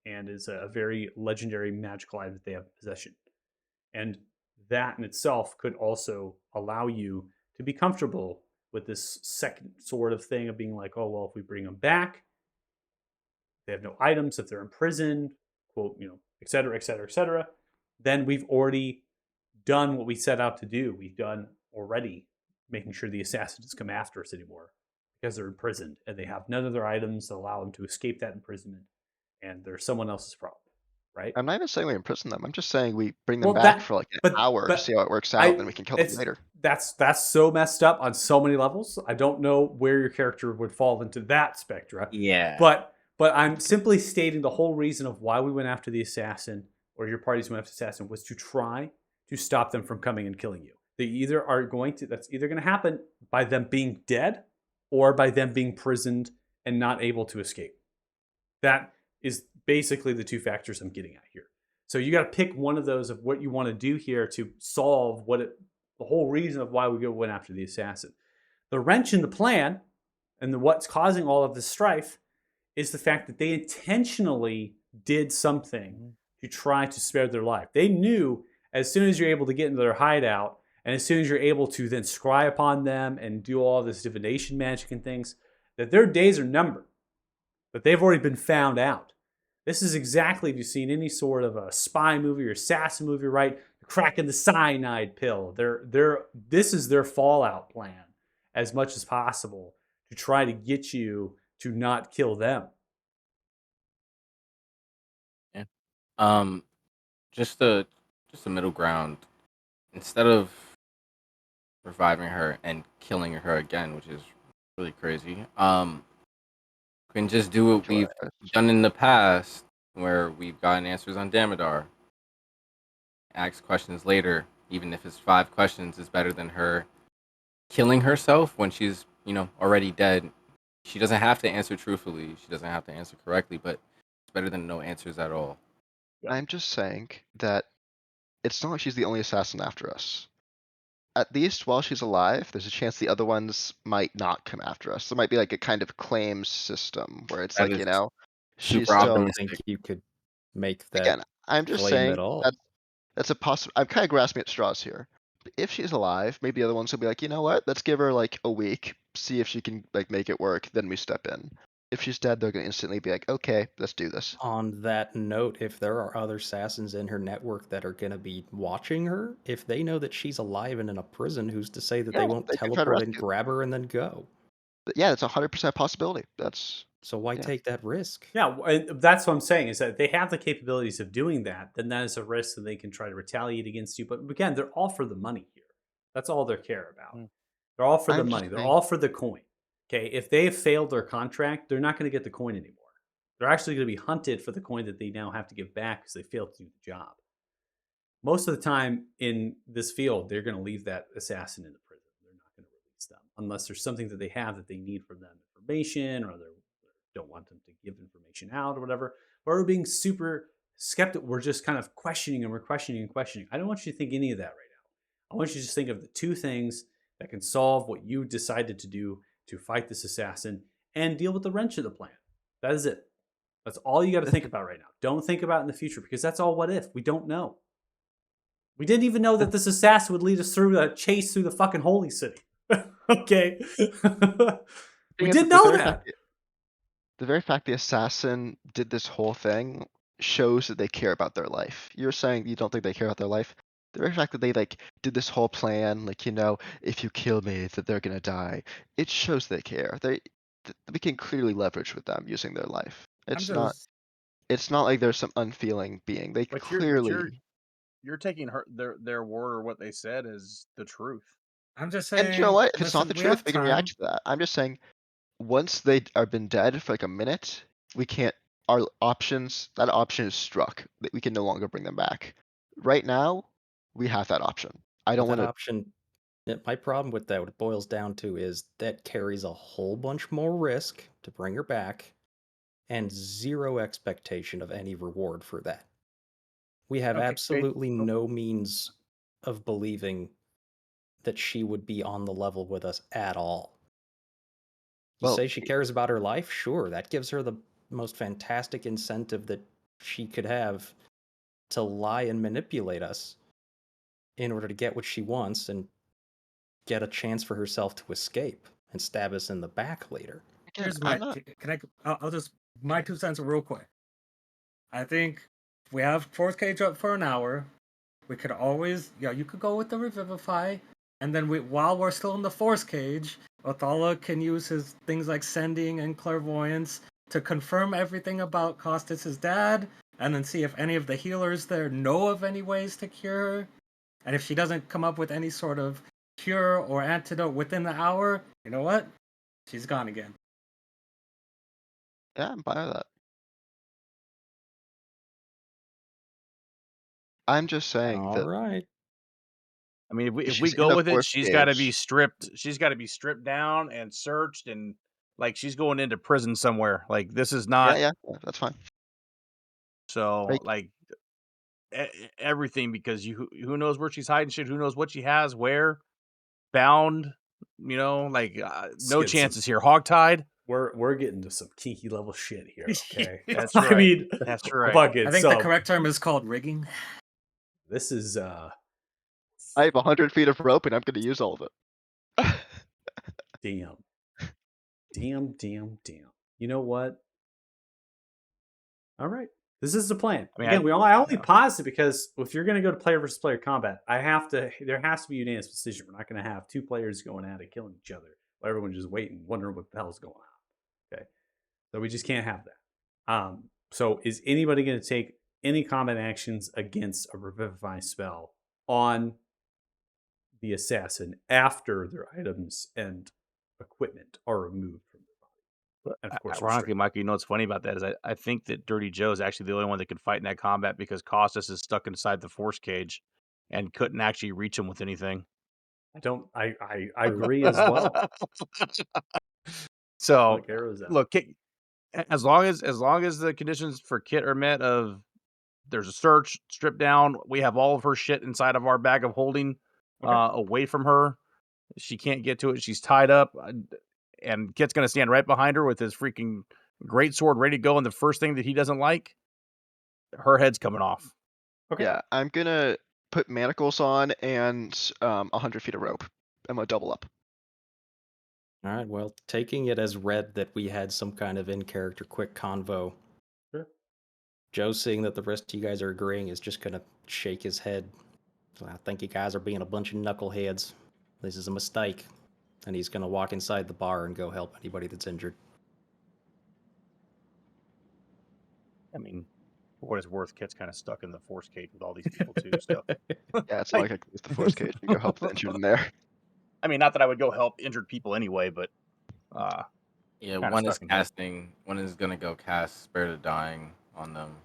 and is a very legendary magical item that they have in possession. And that in itself could also allow you to be comfortable with this second sort of thing of being like, oh, well, if we bring them back, they have no items, if they're imprisoned, quote, et cetera, et cetera, et cetera, then we've already done what we set out to do. We've done already, making sure the assassin doesn't come after us anymore because they're imprisoned and they have none of their items that allow them to escape that imprisonment, and they're someone else's problem, right? I'm not even saying we imprison them. I'm just saying we bring them Well, back that for like an but hour to but see how it works out, I then we can kill them it's later. that's so messed up on so many levels. I don't know where your character would fall into that spectra. Yeah. But I'm simply stating the whole reason of why we went after the assassin, or your parties went after the assassin, was to try to stop them from coming and killing you. They either are going to that's either going to happen by them being dead or by them being prisoned and not able to escape. That is basically the two factors I'm getting at here. So you got to pick one of those of what you want to do here to solve the whole reason of why we went after the assassin. The wrench in the plan and what's causing all of this strife is the fact that they intentionally did something to try to spare their life. They knew as soon as you're able to get into their hideout, and as soon as you're able to then scry upon them and do all this divination magic and things, that their days are numbered, that they've already been found out. This is exactly, if you've seen any sort of a spy movie or assassin movie, right? Cracking the cyanide pill. This is their fallout plan as much as possible to try to get you to not kill them. Yeah. Just a middle ground. Instead of reviving her and killing her again, which is really crazy. We can just do what we've done in the past, where we've gotten answers on Damodar. Ask questions later, even if it's 5 questions, is better than her killing herself when she's, already dead. She doesn't have to answer truthfully. She doesn't have to answer correctly, but it's better than no answers at all. I'm just saying that it's not like she's the only assassin after us. At least while she's alive, there's a chance the other ones might not come after us. There might be like a kind of claims system where it's That like, is she's super I still don't optimistic. think you could make that again, I'm just claim saying at all. that's a possible. I'm kind of grasping at straws here. But if she's alive, maybe the other ones will be like, you know what? Let's give her like a week, see if she can like make it work. Then we step in. If she's dead, they're gonna instantly be like, okay, let's do this. On that note, if there are other assassins in her network that are going to be watching her, if they know that she's alive and in a prison, who's to say that Yeah, they won't they can try to teleport and rescue. grab her and then go? But yeah, it's 100% possibility. That's So why Yeah. take that risk? Yeah, that's what I'm saying is that if they have the capabilities of doing that, then that is a risk that they can try to retaliate against you. But again, they're all for the money here. That's all they care about. They're all for the I'm just money. They're saying- all for the coin. Okay, if they have failed their contract, they're not going to get the coin anymore. They're actually going to be hunted for the coin that they now have to give back because they failed to do the job. Most of the time in this field, they're going to leave that assassin in the prison. They're not going to release them unless there's something that they have that they need from them information, or they don't want them to give information out or whatever. Or we're being super skeptical. We're just kind of questioning and we're questioning and questioning. I don't want you to think any of that right now. I want you to just think of the two things that can solve what you decided to do to fight this assassin and deal with the wrench of the plan. That is it. That's all you got to think about right now. Don't think about it in the future because that's all what if. We don't know. We didn't even know that this assassin would lead us through a chase through the fucking holy city. Okay. We didn't know that. The very fact the assassin did this whole thing shows that they care about their life. You're saying you don't think they care about their life. The very fact that they like did this whole plan, like if you kill me, that they're gonna die. It shows they care. We can clearly leverage with them using their life. It's not. It's not like there's some unfeeling being. They But clearly. you're taking their word or what they said as the truth. I'm just And saying. you know what? If it's listen, not the we truth, have we can time. react to that. I'm just saying, once they are been dead for like a minute, we can't. Our options. That option is struck. That we can no longer bring them back. Right now, we have that option. I don't But want that to. option. My problem with that, what it boils down to, is that carries a whole bunch more risk to bring her back, and zero expectation of any reward for that. We have Okay, absolutely no means of believing that she would be on the level with us at all. You Well, say she cares about her life? Sure, that gives her the most fantastic incentive that she could have to lie and manipulate us in order to get what she wants and get a chance for herself to escape and stab us in the back later. again, Here's I'm my. not. Can I? I'll just my 2 cents real quick. I think if we have Fourth Cage up for an hour, we could always. You could go with the Revivify, And then while we're still in the force cage, Othala can use his things like sending and clairvoyance to confirm everything about Costas' dad, and then see if any of the healers there know of any ways to cure her. And if she doesn't come up with any sort of cure or antidote within the hour, you know what? She's gone again. Yeah, I'm fine with that. I'm just saying All that right. I mean, if we she's in go a with it, force she's got to be cage. stripped. She's got to be stripped down and searched, and like she's going into prison somewhere. Like this is Yeah, not yeah, that's fine. so Like, like everything because who knows where she's hiding shit. Who knows what she has where bound. You know, like Let's no get some- chances here. Hogtied. We're getting to some kinky level shit here. Okay, That's I right. mean, That's right. Bucket. I think So the correct term is called rigging. this is I have 100 feet of rope and I'm gonna use all of it. damn. You know what? All right. This is the plan. I mean, Again, I only yeah. paused it because if you're going to go to player versus player combat, there has to be a unanimous decision. We're not going to have two players going at it, killing each other, while everyone's just waiting, wondering what the hell's going on. Okay. So we just can't have that. So is anybody going to take any combat actions against a revivify spell on the assassin after their items and equipment are removed from their body? And of course, Ironically, Michael, you know what's funny about that is I think that Dirty Joe is actually the only one that can fight in that combat because Costas is stuck inside the force cage and couldn't actually reach him with anything. I agree as well. So Like arrows out. look, as long as the conditions for Kit are met of there's a search, strip down, we have all of her shit inside of our bag of holding away from her. She can't get to it. She's tied up. And Kit's going to stand right behind her with his freaking great sword ready to go. And the first thing that he doesn't like, her head's coming off. Okay. Yeah, I'm gonna put manacles on and 100 feet of rope. I'm gonna double up. All right. Well, taking it as read that we had some kind of in-character quick convo. Sure. Joe, seeing that the rest of you guys are agreeing, is just gonna shake his head. So I think you guys are being a bunch of knuckleheads. This is a mistake. And he's gonna walk inside the bar and go help anybody that's injured. I mean, for what it's worth, Kit's kind of stuck in the force cage with all these people too. So Yeah, it's like I can use the force cage and go help the injured in there. I mean, not that I would go help injured people anyway, but Yeah, kinda one is stuck in here. casting. One is gonna go cast Spirit of Dying on them.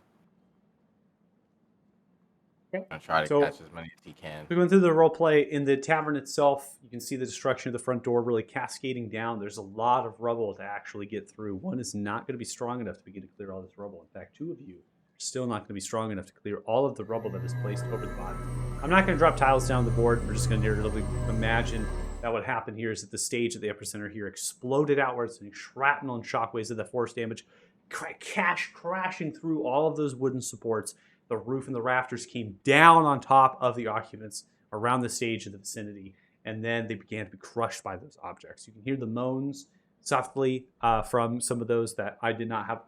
Okay. Gonna try to So- catch as many as he can. We're going through the role play in the tavern itself. You can see the destruction of the front door really cascading down. There's a lot of rubble to actually get through. One is not going to be strong enough to begin to clear all this rubble. In fact, two of you are still not going to be strong enough to clear all of the rubble that is placed over the body. I'm not going to drop tiles down the board. We're just going to narratively imagine that what happened here is that the stage at the epicenter here exploded outwards, and shrapnel and shockwaves of the force damage crashing through all of those wooden supports. The roof and the rafters came down on top of the occupants around the stage in the vicinity, and then they began to be crushed by those objects. You can hear the moans softly from some of those that I did not have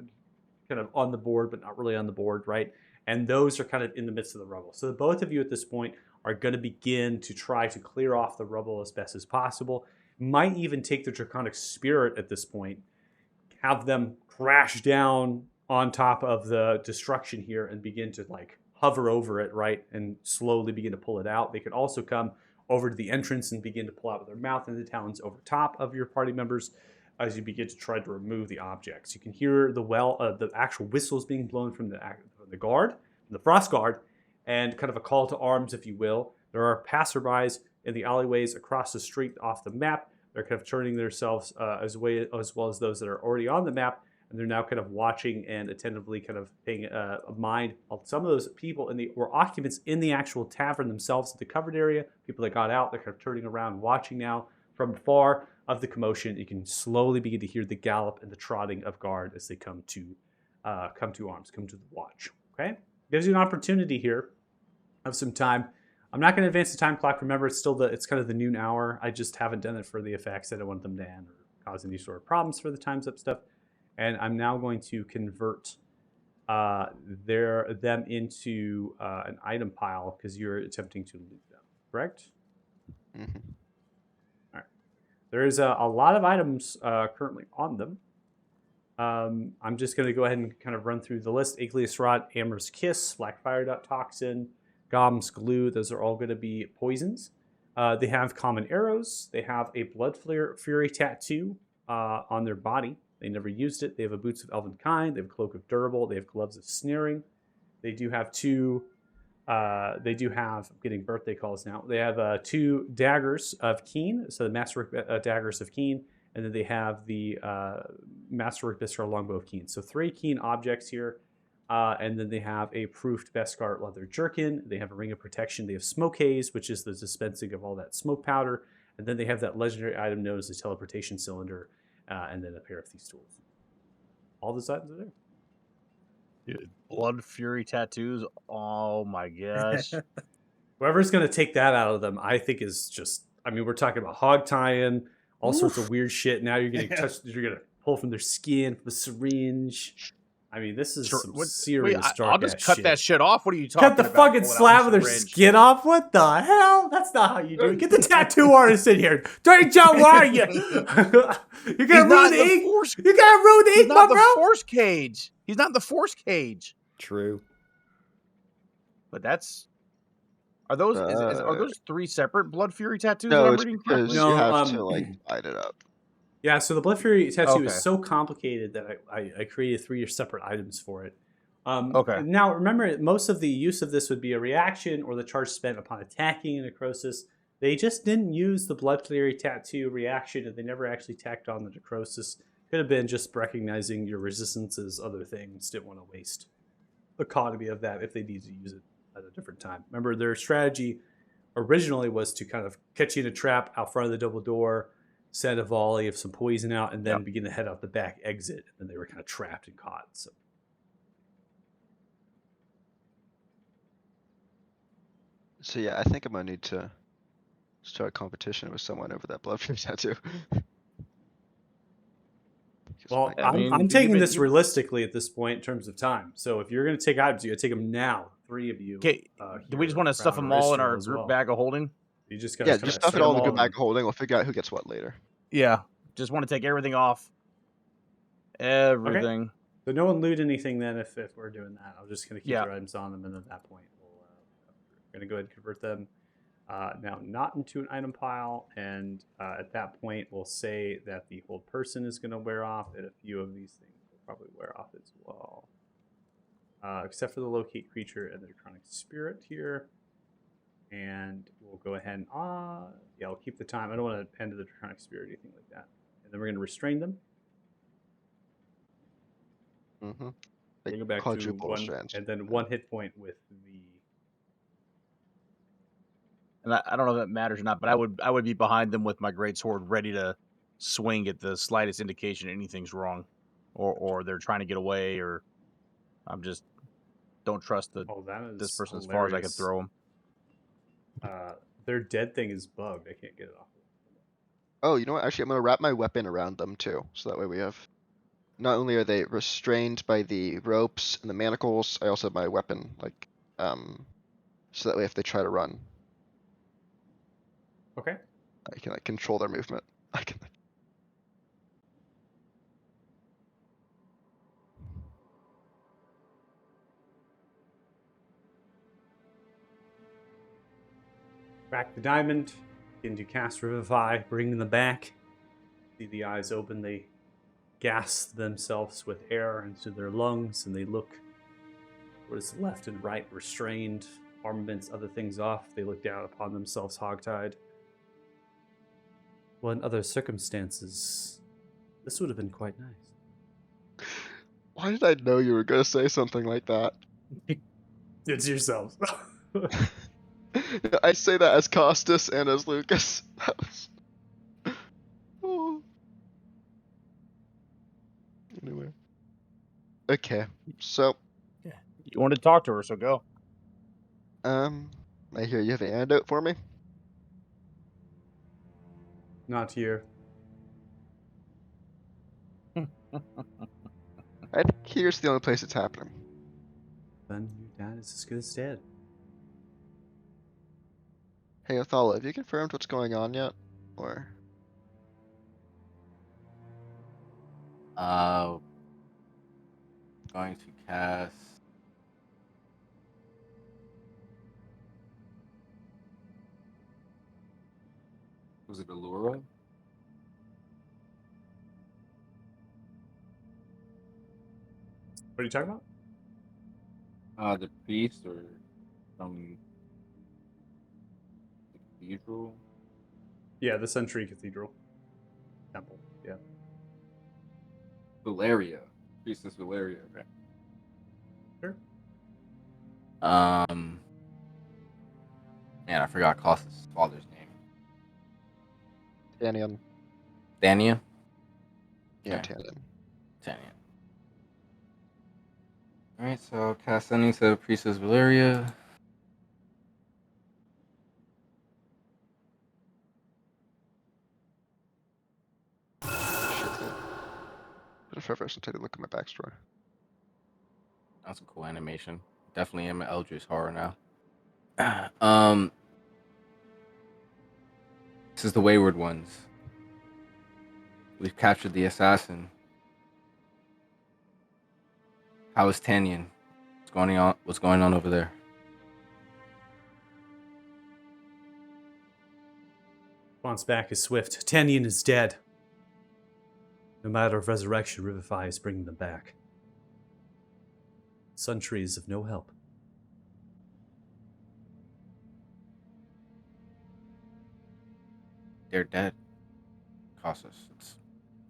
kind of on the board, but not really on the board, right? And those are kind of in the midst of the rubble. So both of you at this point are going to begin to try to clear off the rubble as best as possible. Might even take the Draconic Spirit at this point, have them crash down on top of the destruction here and begin to like hover over it, right? And slowly begin to pull it out. They could also come over to the entrance and begin to pull out with their mouth and the talons over top of your party members as you begin to try to remove the objects. You can hear the actual whistles being blown from the guard, from the frost guard, and kind of a call to arms, if you will. There are passerbys in the alleyways across the street off the map. They're kind of turning themselves as well as those that are already on the map, and they're now kind of watching and attentively kind of paying a mind. Some of those people were occupants in the actual tavern themselves at the covered area. People that got out, they're kind of turning around, watching now from far of the commotion. You can slowly begin to hear the gallop and the trotting of guard as they come to arms, come to the watch. Okay, gives you an opportunity here of some time. I'm not going to advance the time clock. Remember, it's kind of the noon hour. I just haven't done it for the effects. I don't want them to end or cause any sort of problems for the times up stuff. And I'm now going to convert them into an item pile because you're attempting to loot them. Correct? Mhm. There is a lot of items currently on them. I'm just going to go ahead and kind of run through the list. Aqueous Rot, Amber's Kiss, Black Fire Dot Toxin, Gom's Glue. Those are all going to be poisons. They have common arrows. They have a Blood Fury tattoo on their body. They never used it. They have a Boots of Elven Kind. They have a Cloak of Durable. They have Gloves of Snaring. They do have two. They do have, I'm getting birthday calls now. They have 2 daggers of Keen, so the Masterwork daggers of Keen, and then they have the Masterwork Visceral Longbow of Keen. So 3 Keen objects here, and then they have a proofed Beskar leather jerkin. They have a Ring of Protection. They have Smoke Haze, which is the dispensing of all that smoke powder, and then they have that legendary item known as the Teleportation Cylinder, and then a pair of Thieves' Tools. All those items are there. Dude, Blood Fury tattoos. Oh my gosh. Whoever's going to take that out of them, I think is just. I mean, we're talking about hog tying, all sorts of weird shit. Now you're getting touched. You're going to pull from their skin with a syringe. I mean, this is some serious dark. I'll just cut shit. that shit off. What are you talking Cut the about? fucking Pull it out slab with of their syringe. skin off? What the hell? That's not how you do it. Get the tattoo artist in here. Dirty Joe, where are you? You're gonna ruin the ink. You're gonna ruin the He's ink, my not the bro. force cage. He's not the force cage. True. But that's. Are those are those 3 separate Blood Fury tattoos? that No, I'm it's reading because correctly? No, you have to like light it up. Yeah, so the Blood Fury tattoo Okay. is so complicated that I created 3 separate items for it. Okay. Now, remember, most of the use of this would be a reaction or the charge spent upon attacking a necrosis. They just didn't use the Blood Fury tattoo reaction, and they never actually tacked on the necrosis. Could have been just recognizing your resistances, other things. Didn't want to waste economy of that if they need to use it at a different time. Remember, their strategy originally was to kind of catch you in a trap out front of the double door, send a volley of some poison out, and then begin to head out the back exit. And then they were kind of trapped and caught. So yeah, I think I'm gonna need to start a competition with someone over that blood fury tattoo. Well, I mean, I'm you've taking been- this you- realistically at this point in terms of time. So if you're going to take items, you got to take them now. 3 of you. Okay. Do we just want to stuff them all in our group bag of holding? You just got Yeah, just stuff it all in the good bag of holding. We'll figure out who gets what later. Yeah. Just want to take everything off. Everything. So no one loot anything then if we're doing that. I'm just going to keep Yeah. your items on them, and at that point, we're going to go ahead and convert them now not into an item pile. And at that point, we'll say that the hold person is going to wear off, and a few of these things will probably wear off as well. Except for the locate creature and the draconic spirit here. And we'll go ahead and we'll keep the time. I don't want to end the draconic spirit or anything like that. And then we're going to restrain them. Mm-hmm. Bring it back to 1, and then 1 hit point with the. And I don't know if that matters or not, but I would be behind them with my greatsword ready to swing at the slightest indication anything's wrong, or they're trying to get away, or I'm just don't trust this person as far as I can throw them. Their dead thing is bugged. I can't get it off. Oh, you know what? Actually, I'm gonna wrap my weapon around them too, so that way we have. Not only are they restrained by the ropes and the manacles, I also have my weapon, so that way if they try to run, Okay. I can control their movement. I can. Crack the diamond. Begin to cast Revivify, bring them back. See the eyes open. They gasp themselves with air into their lungs, and they look what is left and right, restrained, armaments, other things off. They look down upon themselves hogtied. Well, in other circumstances, this would have been quite nice. Why did I know you were gonna say something like that? It's yourselves. I say that as Costas and as Lucas. That was... Oh. Anyway. Okay, so You wanted to talk to her, so go. I hear you have an antidote for me. Not here. I think here's the only place it's happening. Then your dad is as good as dead. Hey, Othala, have you confirmed what's going on yet? Or Going to cast. Was it Allura? What are you talking about? The priest or some cathedral? Yeah, the Century Cathedral Temple. Yeah. Valeria. Priestess Valeria. Okay. Sure. Man, I forgot Costas' father's name. Tannion? Dania? Yeah, Okay. Tannion. Tanya. Alright, so I'll cast sending to Priestess Valeria. Shit. Just first and take a look at my backstory. That's a cool animation. Definitely am an Eldritch horror now. um, this is the Wayward ones. We've captured the assassin. How is Tanyan? What's going on? What's going on over there? Response back is swift. Tanyan is dead. No matter if resurrection revivify is bringing them back. Suntree is of no help. They're dead. Costas. It's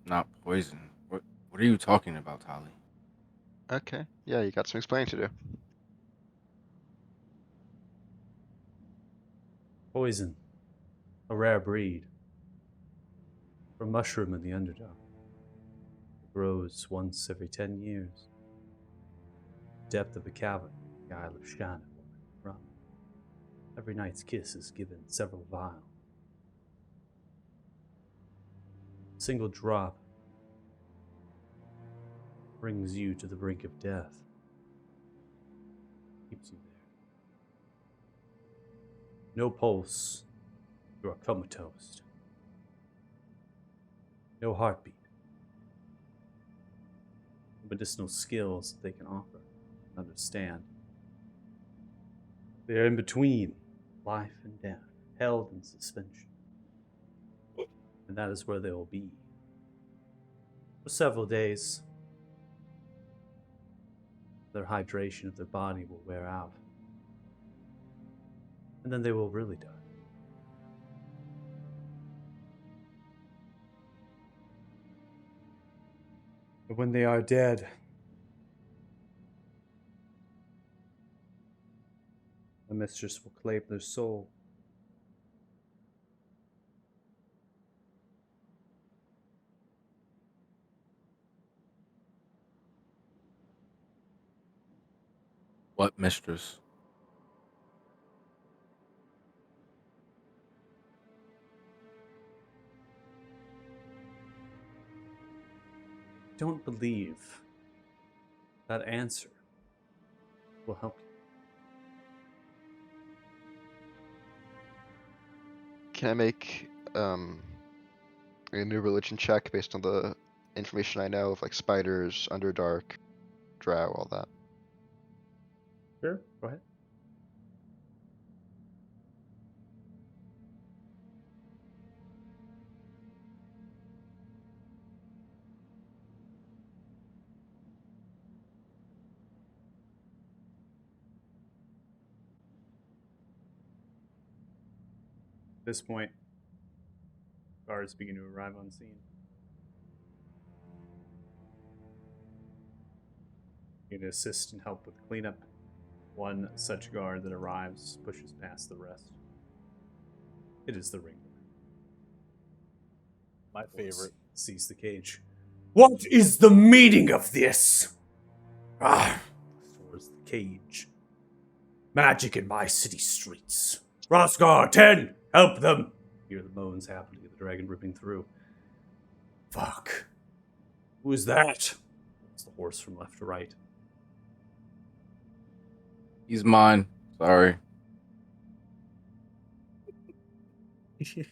not poison. What are you talking about, Tali? Okay, yeah, you got some explaining to do. Poison. A rare breed. A mushroom in the Underdark. It grows once every 10 years. Depth of a cavern, the Isle of Shannon, from. Every night's kiss is given several vials. A single drop brings you to the brink of death. Keeps you there. No pulse, you are comatose. No heartbeat. No medicinal skills that they can offer and understand. They are in between life and death, held in suspension. And that is where they will be for several days. Their hydration of their body will wear out. And then they will really die. But when they are dead, the mistress will claim their soul. What mistress? Don't believe that answer will help you. Can I make a new religion check based on the information I know of like spiders, Underdark, Drow, all that? Sure, go ahead. At this point, guards begin to arrive on scene. You can assist and help with the cleanup. One such guard that arrives pushes past the rest. It is the ringleader. My favorite. Sees the cage. What is the meaning of this? Ah, towards the cage. Magic in my city streets. Rosgar, 10, help them! Hear the moans happening, the dragon ripping through. Fuck. Who is that? It's the horse from left to right. He's mine. Sorry. The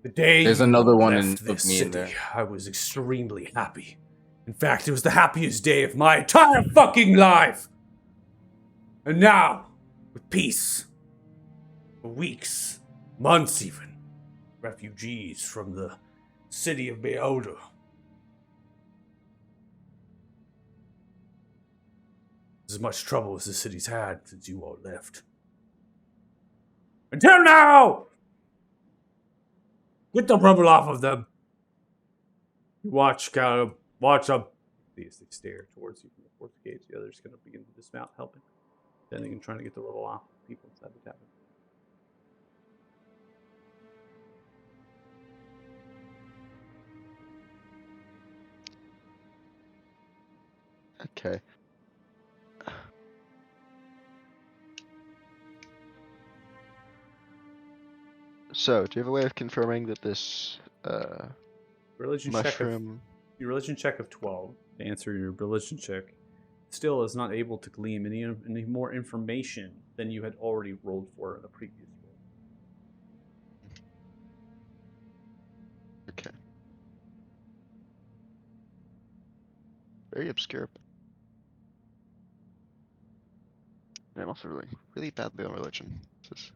day There's you another one left of this me in city, there. I was extremely happy. In fact, it was the happiest day of my entire fucking life. And now, with peace, for weeks, months even, refugees from the city of Beolder. As much trouble as the city's had since you all left. Until now! Get the rubble off of them. You watch, Caleb. Watch them. These they stare towards you from the fourth gate. The others going to begin to dismount, helping. Standing and trying to get the rubble off of people inside the tavern. Okay. So, do you have a way of confirming that this Religion mushroom? your religion check of 12 to answer your religion check still is not able to glean any more information than you had already rolled for in the previous roll. Okay. Very obscure. I'm also really badly on religion. This is...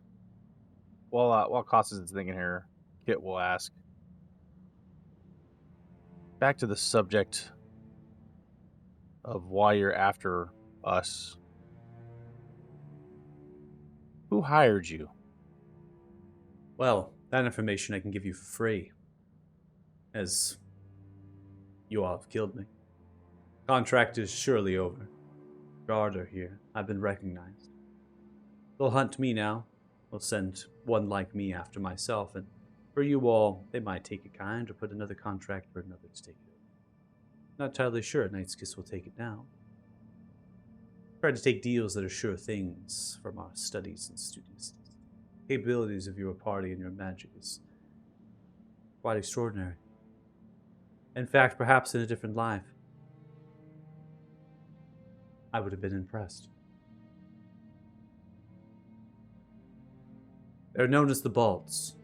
While Costas is thinking here, Kit will ask. Back to the subject of why you're after us. Who hired you? Well, that information I can give you for free, as you all have killed me. Contract is surely over. Guard are here. I've been recognized. They'll hunt me now. They'll send one like me after myself, and for you all, they might take a kind or put another contract for another to take it over. Not entirely sure Knight's Kiss will take it now. Try to take deals that are sure things from our studies and students. Capabilities of your party and your magic is quite extraordinary. In fact, perhaps in a different life, I would have been impressed. They're known as the Balts.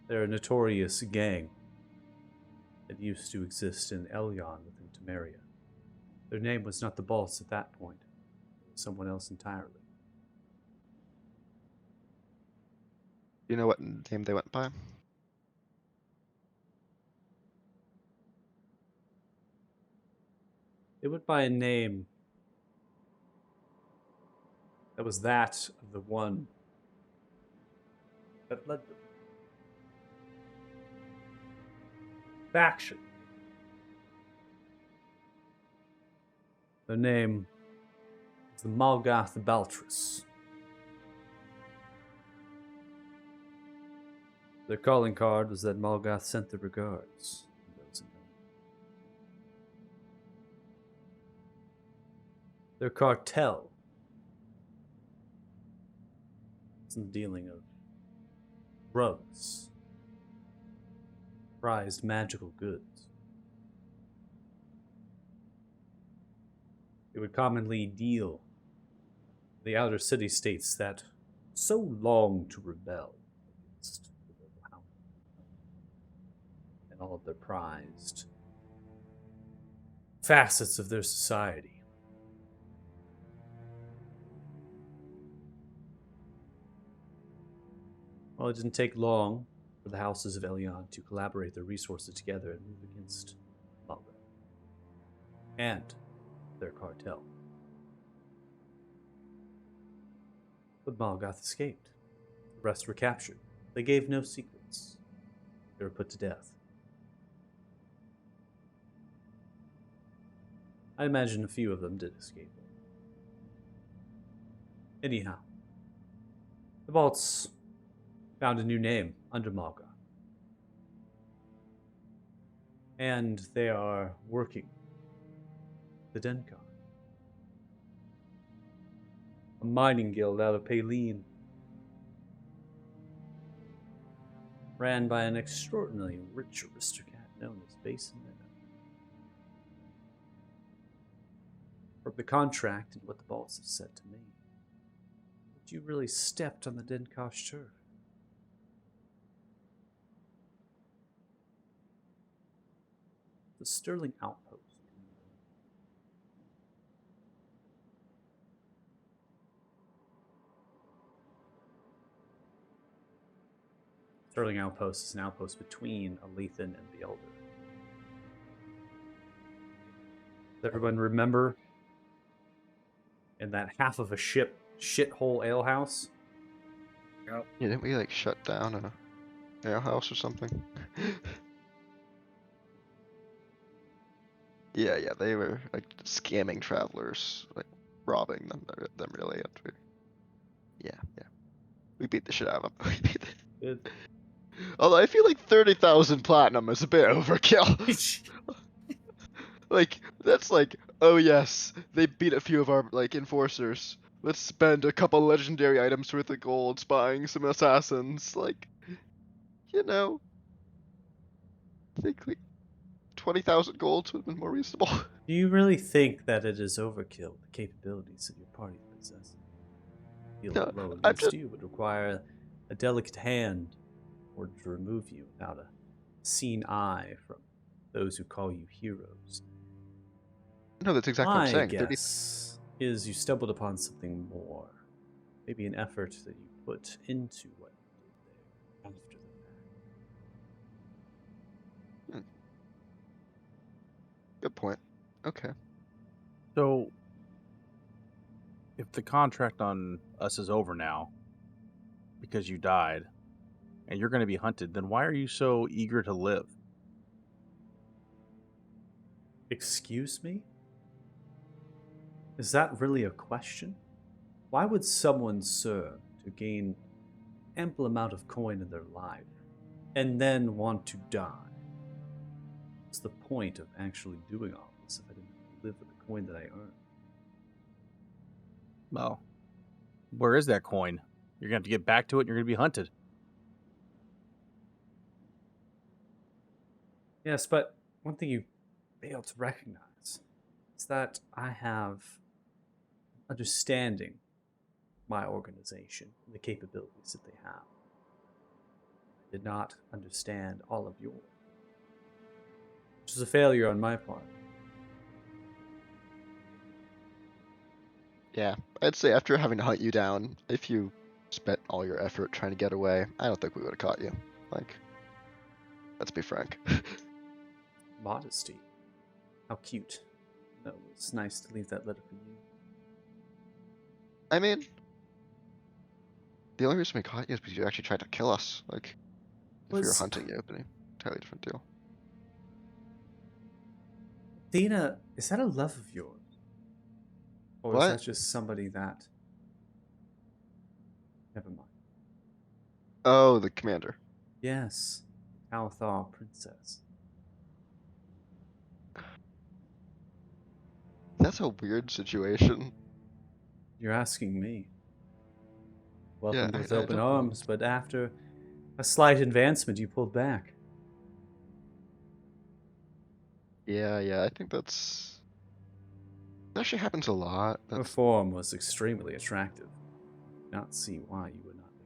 They're a notorious gang that used to exist in Elyon within Temeria. Their name was not the Balts at that point. It was someone else entirely. Do you know what name they went by? They went by a name that was that of the one that led them. Faction. Their name is the Malgath Baltrus. Their calling card was that Malgath sent their regards. Their cartel is in the dealing of drugs, prized magical goods. They would commonly deal with the outer city-states that so long to rebel against the Overhound and all of their prized facets of their society. Well, it didn't take long for the houses of Elyon to collaborate their resources together and move against Malgath and their cartel. But Malgath escaped. The rest were captured. They gave no secrets. They were put to death. I imagine a few of them did escape. Anyhow, the Balts found a new name under Malgath. And they are working the Denkar, a mining guild out of Paleen, ran by an extraordinarily rich aristocrat known as Basin Meadow. For the contract and what the Balts have said to me, you really stepped on the Denkosh turf. The Sterling Outpost. Sterling Outpost is an outpost between Alethan and the Elder. Does everyone remember in that half of a shithole alehouse? Yep. Yeah, didn't we like shut down a alehouse or something? Yeah, they were like scamming travelers, like robbing them really. Yeah. We beat the shit out of them. We beat the... Good. Although I feel like 30,000 platinum is a bit overkill. Like, that's like, oh yes, they beat a few of our, like, enforcers. Let's spend a couple legendary items worth of gold spying some assassins. Like, you know, I think like 20,000 golds would have been more reasonable. Do you really think that it is overkill, the capabilities that your party possesses? I feel No, a blow I'm against just... you would require a delicate hand or to remove you without a seen eye from those who call you heroes. No, that's exactly what I'm My saying. guess is you stumbled upon something more. Maybe an effort that you put into what you did there after the fact. Good point. Okay. So, if the contract on us is over now because you died and you're going to be hunted, then why are you so eager to live? Excuse me? Is that really a question? Why would someone serve to gain ample amount of coin in their life and then want to die? What's the point of actually doing all this if I didn't live with the coin that I earned? Well, where is that coin? You're going to have to get back to it and you're going to be hunted. Yes, but one thing you fail to recognize is that I have understanding my organization and the capabilities that they have. I did not understand all of yours, which is a failure on my part. Yeah, I'd say after having to hunt you down, if you spent all your effort trying to get away, I don't think we would have caught you. Like, let's be frank. Modesty. How cute. No, it's nice to leave that letter for you. I mean, the only reason we caught you is because you actually tried to kill us. Like, if we were Was hunting you, it'd be an entirely different deal. Dina, is that a love of yours? Or is What? that just somebody that... Never mind. Oh, the commander. Yes, Althar Princess. That's a weird situation. You're asking me. Yeah, Welcomed I with don't open know. arms, but after a slight advancement, you pulled back. Yeah, I think that's... That actually happens a lot. Her That's... form was extremely attractive. Not see why you would not be.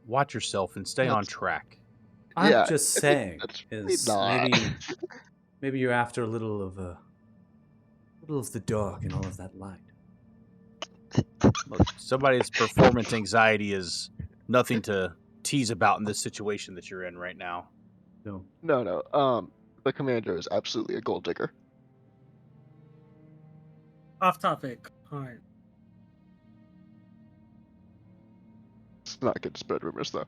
Watch yourself and stay on That's... track. I'm Yeah, just I think saying, that's is not. maybe you're after a little of the dark and all of that light. Look, somebody's performance anxiety is nothing to tease about in this situation that you're in right now. No, No. The commander is absolutely a gold digger. Off topic. Alright. It's not good to spread rumors, though.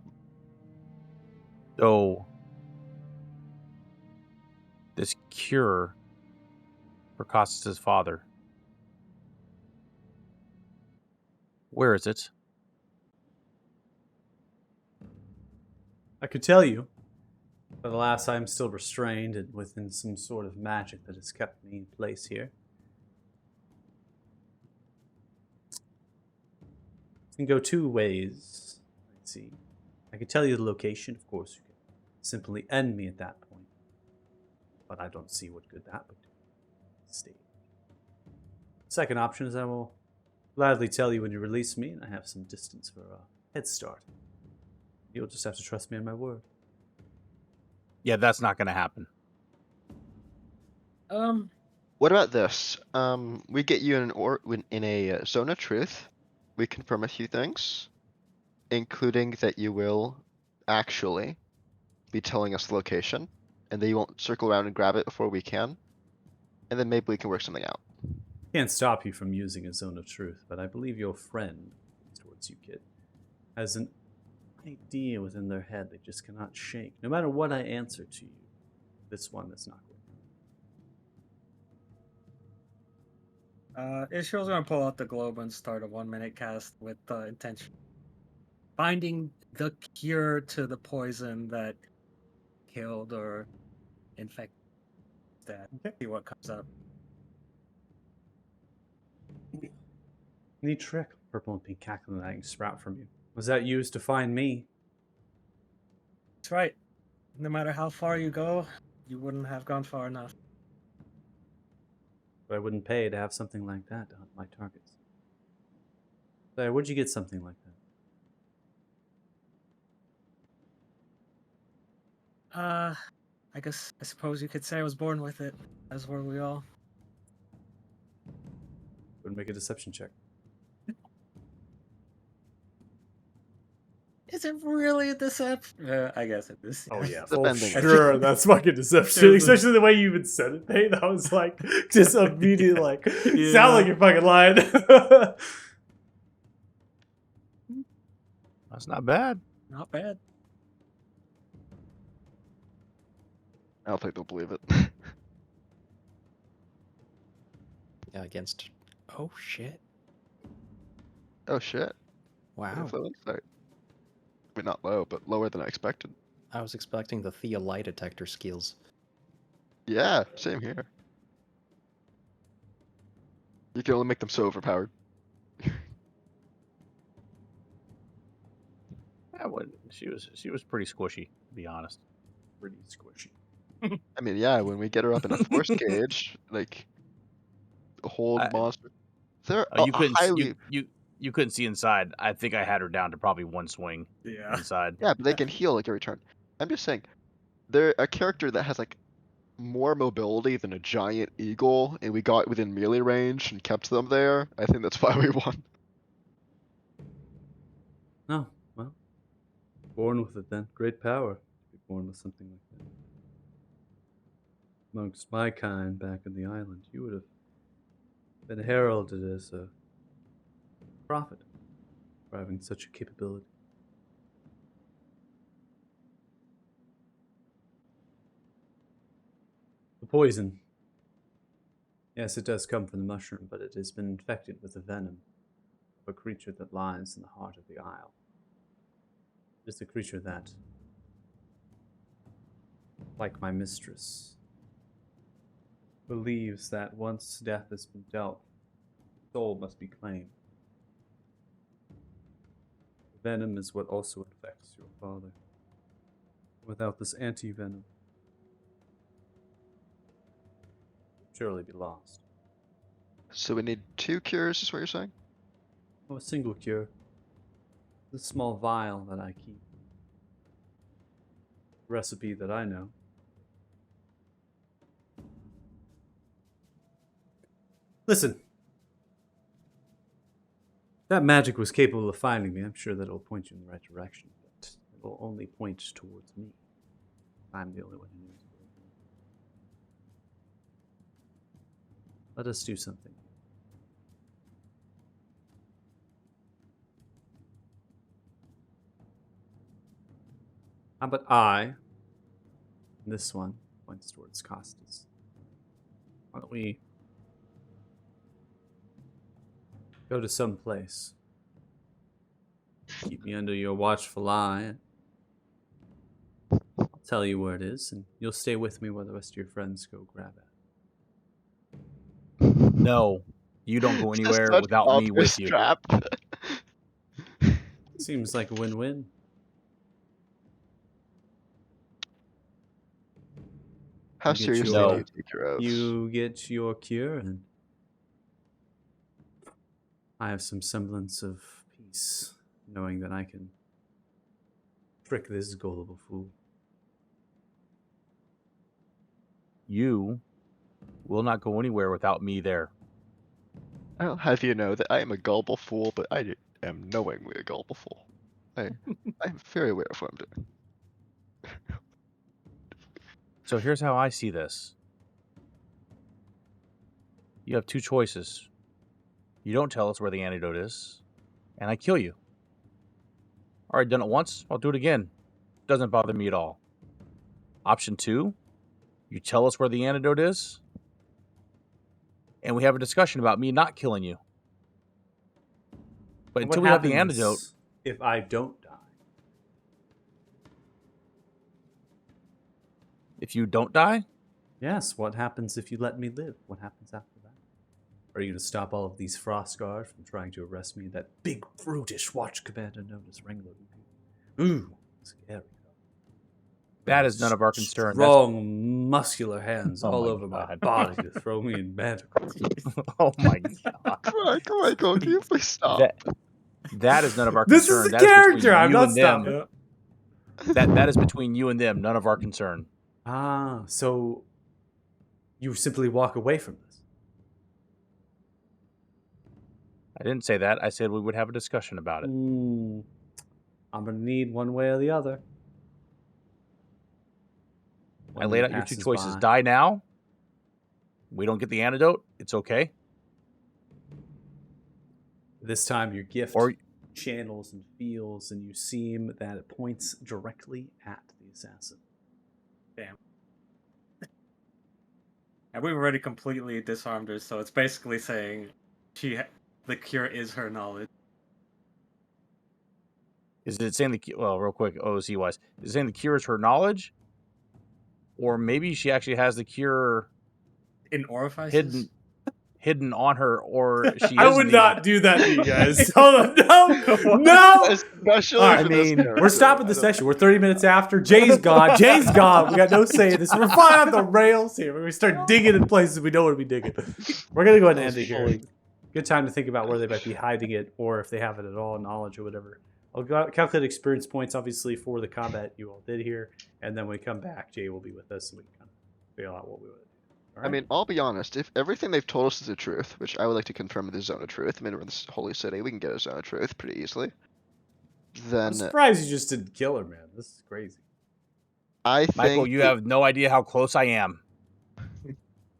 So, this cure for Costas' father, where is it? I could tell you, but alas, I'm still restrained and within some sort of magic that has kept me in place here. It can go two ways. Let's see. I could tell you the location, of course. You can simply end me at that point, but I don't see what good that would do. State. Second option is I will gladly tell you when you release me, and I have some distance for a head start. You'll just have to trust me on my word. Yeah, that's not going to happen. What about this? We get you in a zone of truth. We confirm a few things, including that you will actually be telling us the location, and that you won't circle around and grab it before we can, and then maybe we can work something out. Can't stop you from using a zone of truth, but I believe your friend, towards you, kid, has an idea within their head they just cannot shake. No matter what I answer to you, this one is not going. Ishiel's gonna pull out the globe and start a 1-minute cast with the intention finding the cure to the poison that killed or infected that. See what comes up. Neat trick, purple and pink cackling sprout from you. Was that used to find me? That's right. No matter how far you go, you wouldn't have gone far enough. But I wouldn't pay to have something like that to hunt my targets. Claire, where'd you get something like that? I suppose you could say I was born with it, as were we all. Would make a deception check. Is it really a deception? I guess it is. Oh yeah, Depending. sure. That's fucking deception. Especially the way you even said it, Payne. I was like, just immediately like, sound like you're fucking lying. That's not bad. Not bad. I don't think they'll believe it. Yeah, against. Oh shit! Oh shit. Wow. So insight. I mean, not low, but lower than I expected. I was expecting the Thea lie detector skills. Yeah, same here. You can only make them so overpowered. She was pretty squishy, to be honest. Pretty squishy. I mean, yeah, when we get her up in a force cage, like a whole monster. They're You couldn't highly. you couldn't see inside. I think I had her down to probably one swing Yeah. inside. Yeah, but they can heal like every turn. I'm just saying, they're a character that has like more mobility than a giant eagle, and we got within melee range and kept them there. I think that's why we won. Oh, well. Born with it then. Great power to be born with something like that. Amongst my kind back in the island, you would have been heralded as a prophet for having such a capability. The poison. Yes, it does come from the mushroom, but it has been infected with the venom of a creature that lies in the heart of the isle. It is a creature that, like my mistress, believes that once death has been dealt, soul must be claimed. The venom is what also infects your father. Without this anti-venom, surely be lost. So we need 2 cures, is what you're saying? Oh, a single cure. The small vial that I keep. Recipe that I know. Listen. That magic was capable of finding me. I'm sure that it'll point you in the right direction, but it'll only point towards me. I'm the only one who knows. Let us do something. How about I, this one points towards Costas. Why don't we go to some place? Keep me under your watchful eye. I'll tell you where it is, and you'll stay with me while the rest of your friends go grab it. No, you don't go This is anywhere such without me with obvious you. trap. Seems like a win-win. How You get seriously your- do you take your oaths? You get your cure, and I have some semblance of peace, knowing that I can trick this gullible fool. You will not go anywhere without me there. I'll have you know that I am a gullible fool, but I am knowingly a gullible fool. I'm very aware of what I'm doing. So here's how I see this. You have two choices. You don't tell us where the antidote is, and I kill you. All right, done it once, I'll do it again. Doesn't bother me at all. Option 2, you tell us where the antidote is, and we have a discussion about me not killing you. But And until what we have the happens antidote, if I don't die? if you don't die, Yes, what happens if you let me live? What happens after that? Are you going to stop all of these Frostguard from trying to arrest me? That big, brutish watch commander known as Wrangler. Ooh, scary. that is none of our concern. Strong, muscular hands Oh all my over my God. body to throw me in manacles. Oh my god. Come on, Cole, can you please stop? That is none of our This concern. is the That between character. I'm you not and them. stopping. That is between you and them. None of our concern. Ah, so you simply walk away from this. I didn't say that. I said we would have a discussion about it. I'm gonna need one way or the other. I One laid that out your two passes choices. by. Die now. We don't get the antidote. It's okay. This time your gift Or channels and feels, and you seem that it points directly at the assassin. And we've already completely disarmed her, so it's basically saying the cure is her knowledge. is it saying well, real quick, OC wise, is it saying the cure is her knowledge? Or maybe she actually has the cure In orifices? hidden on her, or she I is would the not do that to you guys. Hold on. No! No! Especially All right, for this I mean, character. We're stopping the session. We're 30 minutes after. Jay's gone. Jay's gone. We got no say in this. We're flying off the rails here. We're going to start digging in places we don't want to be digging. We're going to go ahead and end it here. Good time to think about where they might be hiding it, or if they have it at all, knowledge or whatever. I'll calculate experience points, obviously, for the combat you all did here. And then when we come back, Jay will be with us, and we can kind of figure out what we want to do. All right? I mean, I'll be honest. If everything they've told us is the truth, which I would like to confirm with the Zone of Truth, I mean, we're in this holy city, we can get a Zone of Truth pretty easily. I'm Then surprised you just didn't kill her, man. This is crazy. I think Michael, you have no idea how close I am.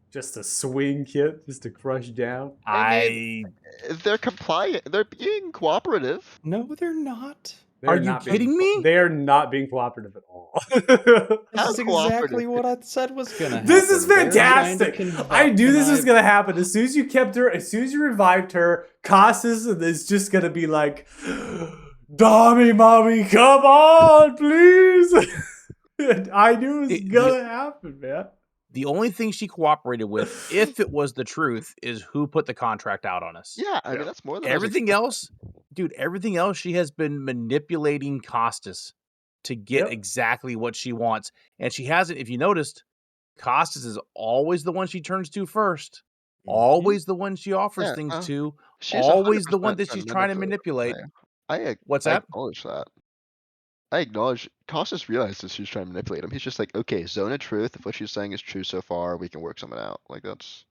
Just a swing kit, just to crush down. they're compliant. They're being cooperative. No, they're not. They're Are you not being kidding me? They are not being cooperative at all. How This is exactly cooperative? what I said was gonna happen. This is They're trying to fantastic. I knew this was connive- gonna happen. As soon as you kept her, as soon as you revived her, Casas is just gonna be like, "Dommy, mommy, come on, please." I knew it was gonna happen, man. The only thing she cooperated with, if it was the truth, is who put the contract out on us. Yeah, I mean that's more than I was Everything else, dude, everything else, she has been manipulating Costas to get Yep. exactly what she wants. And she hasn't, if you noticed, Costas is always the one she turns to first. Always the one she offers Yeah, things to. She's Always the 100% one that she's trying to manipulate. What's I that? acknowledge that. I acknowledge. Costas realizes she's trying to manipulate him. He's just like, okay, Zone of Truth. If what she's saying is true so far, we can work something out. Like that's.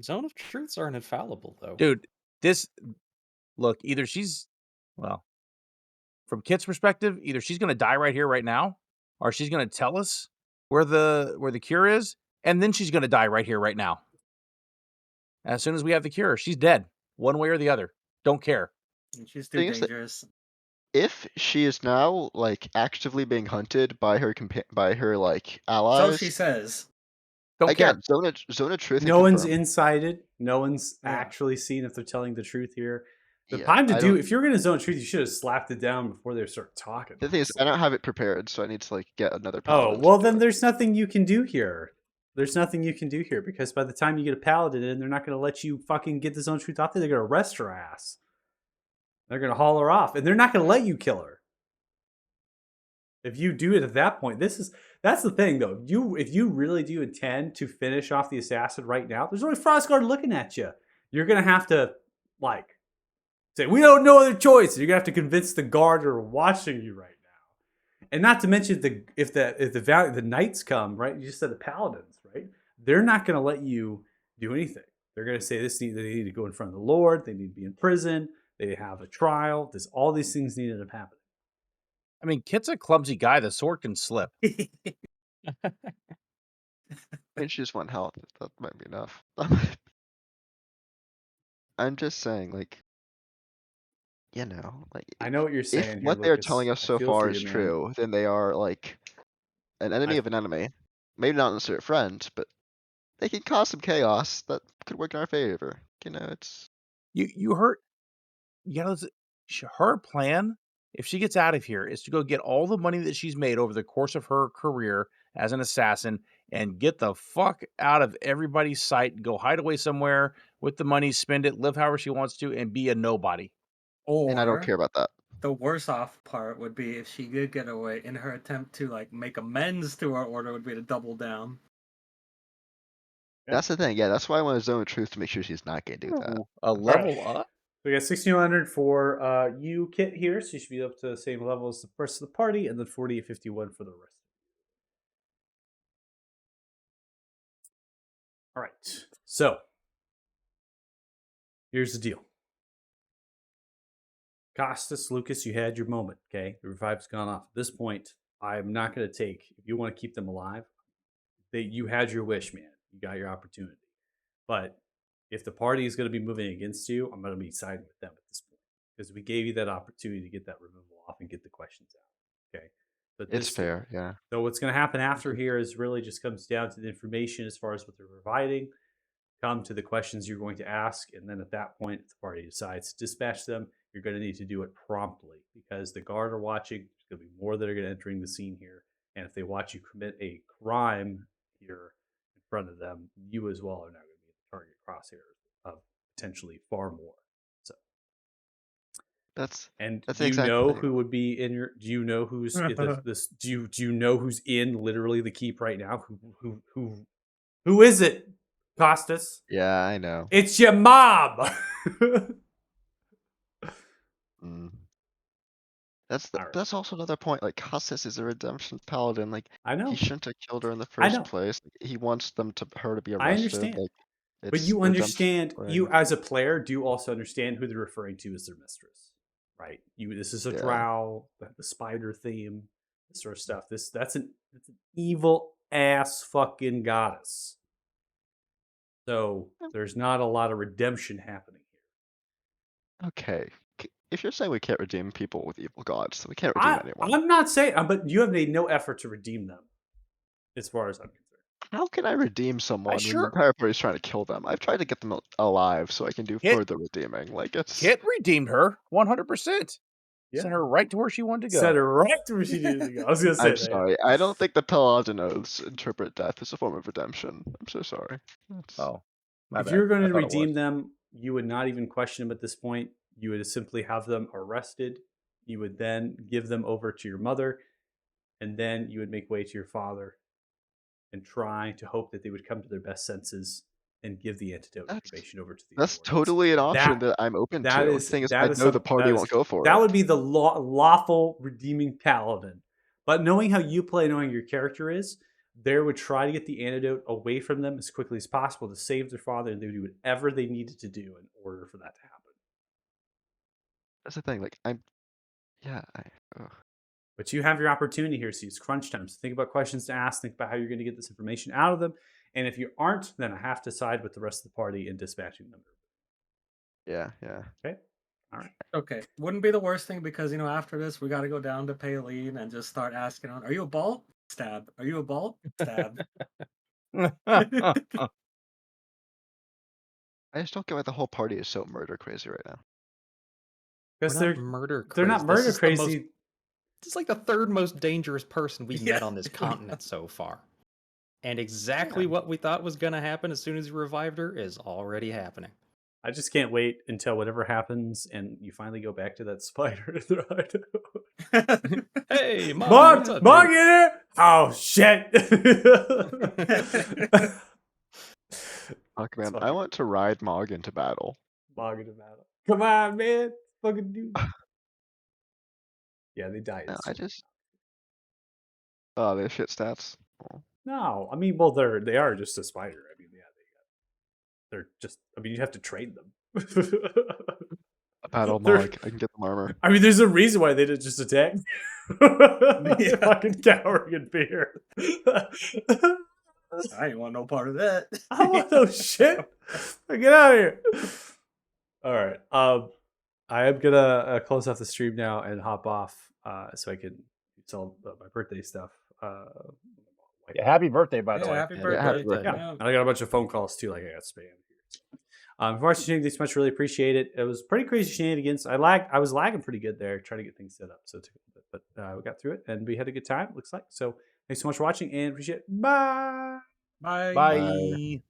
Zone of Truths aren't infallible, though. Dude, look, either she's, well, from Kit's perspective, either she's going to die right here, right now, or she's going to tell us where the cure is, and then she's going to die right here, right now. As soon as we have the cure, she's dead, one way or the other. Don't care. She's too Thing is that- dangerous. If she is now like actively being hunted by her like So allies, she says. Don't again, care. Zone of Truth. No can one's confirm. insided. No one's Yeah. actually seen if they're telling the truth here. The Yeah, time to I do, don't- if you're gonna zone truth, you should have slapped it down before they start talking. The thing is, I don't have it prepared, so I need to like get another. Oh, paladin to well do then it. there's nothing you can do here. There's nothing you can do here because by the time you get a paladin in, they're not going to let you fucking get the zone truth out there. They're going to arrest her ass. They're going to haul her off, and they're not going to let you kill her. If you do it at that point, that's the thing though. If you really do intend to finish off the assassin right now, there's only Frostguard looking at you. You're going to have to like Say, we don't know other choice. You're gonna have to convince the guard who are watching you right now. And not to mention if the knights come, right? You just said the paladins, right? They're not gonna let you do anything. They're gonna say they need to go in front of the Lord, they need to be in prison, they have a trial. There's all these things needed to happen. I mean, Kit's a clumsy guy. The sword can slip. I mean, she's one health. That might be enough. I'm just saying, like, I know what you're if saying here, what they're Lucas. telling us I so feel for far you, is man. true, then they are like an enemy of an enemy. Maybe not necessarily a friend, but they can cause some chaos that could work in our favor. It's You heard. You know, her plan, if she gets out of here, is to go get all the money that she's made over the course of her career as an assassin and get the fuck out of everybody's sight, go hide away somewhere with the money, spend it, live however she wants to, and be a nobody. and I don't Or care about that. the worse off part would be if she did get away. In her attempt to like make amends to our order, would be to double down. Yeah. That's the thing. Yeah, that's why I want to zone of truth to make sure she's not gonna do that. Ooh, a level up? So we got 1600 for you, Kit, here. So you should be up to the same level as the rest of the party, and then 4851 for the rest. All right. So here's the deal. Costas, Lucas, you had your moment, okay? The revive's gone off. At this point, I'm not going to take, if you want to keep them alive, you had your wish, man. You got your opportunity. But if the party is going to be moving against you, I'm going to be siding with them at this point. Because we gave you that opportunity to get that removal off and get the questions out, okay? But It's fair, yeah. So what's going to happen after here is really just comes down to the information as far as what they're providing, come to the questions you're going to ask, and then at that point, if the party decides to dispatch them, you're going to need to do it promptly because the guard are watching. There's going to be more that are going to entering the scene here, and if they watch you commit a crime here in front of them, you as well are now going to be the target crosshair of potentially far more. So, That's do you exactly know who would be in your? Do you know who's this? Do you know who's in literally the keep right now? Who is it? Costas? Yeah, I know. It's your mom. That's also another point. Like, Costas is a redemption paladin. Like, I know. he shouldn't have killed her in the I know. first place. He wants her to be I arrested. understand. Like, But it's you redemption understand, play. you as a player do also understand who they're referring to as their mistress, right? This is a drow, the spider theme, this sort of stuff. That's an evil ass fucking goddess. So there's not a lot of redemption happening here. Okay. If you're saying we can't redeem people with evil gods, then we can't redeem anyone. I'm not saying, but you have made no effort to redeem them, as far as I'm concerned. How can I redeem someone when the entire party's trying to kill them? I've tried to get them alive so I can do further redeeming. Like, it's Kit redeemed her 100%. Yeah. Sent her right to where she wanted to go. Sent her right to where she needed to go. I was gonna say I'm sorry. I don't think the Paladin oaths interpret death as a form of redemption. I'm so sorry. If you're going to redeem them, you would not even question them at this point. You would simply have them arrested. You would then give them over to your mother, and then you would make way to your father and try to hope that they would come to their best senses and give the antidote information over to the That's totally an option that I'm open to. The thing is, I know the party won't go for it. That would be the lawful redeeming paladin. But knowing how you play, knowing your character is, they would try to get the antidote away from them as quickly as possible to save their father, and they would do whatever they needed to do in order for that to happen. That's the thing. Like, But you have your opportunity here, so it's crunch time. So think about questions to ask. Think about how you're going to get this information out of them. And if you aren't, then I have to side with the rest of the party in dispatching them. Yeah. Okay. All right. Okay. Wouldn't be the worst thing because, after this, we got to go down to Paylene and just start asking on, are you a ball? Stab. Are you a ball? Stab. I just don't get why the whole party is so murder crazy right now. Because they're murder crazy. They're not murder crazy. It's like the third most dangerous person we've met on this continent so far. And exactly what we thought was going to happen as soon as you revived her is already happening. I just can't wait until whatever happens and you finally go back to that spider. Hey, Mog, in here? Oh, shit. Fuck, man. I want to ride Mog into battle. Bogging them out. Come on, man. Fucking dude. Yeah, they die No, I instantly. just. Oh, they have shit stats. Oh. No, I mean, well, they are just a spider. I mean, yeah, they're just. I mean, you have to train them. A battle They're- mog. I can get them armor. I mean, there's a reason why they didn't just attack. Yeah. Fucking cowering in fear. I ain't want no part of that. I want no shit. Get out of here. All right. I am gonna close off the stream now and hop off so I can tell my birthday stuff. Yeah, happy birthday, by the Yeah, way. happy Yeah, birthday. happy birthday. Yeah, and I got a bunch of phone calls too. Like I got spam. For watching this much, really appreciate it. It was pretty crazy shenanigans. I was lagging pretty good there, trying to get things set up. So it took a little bit, but we got through it and we had a good time. Looks like so. Thanks so much for watching and appreciate it. Bye. Bye. Bye.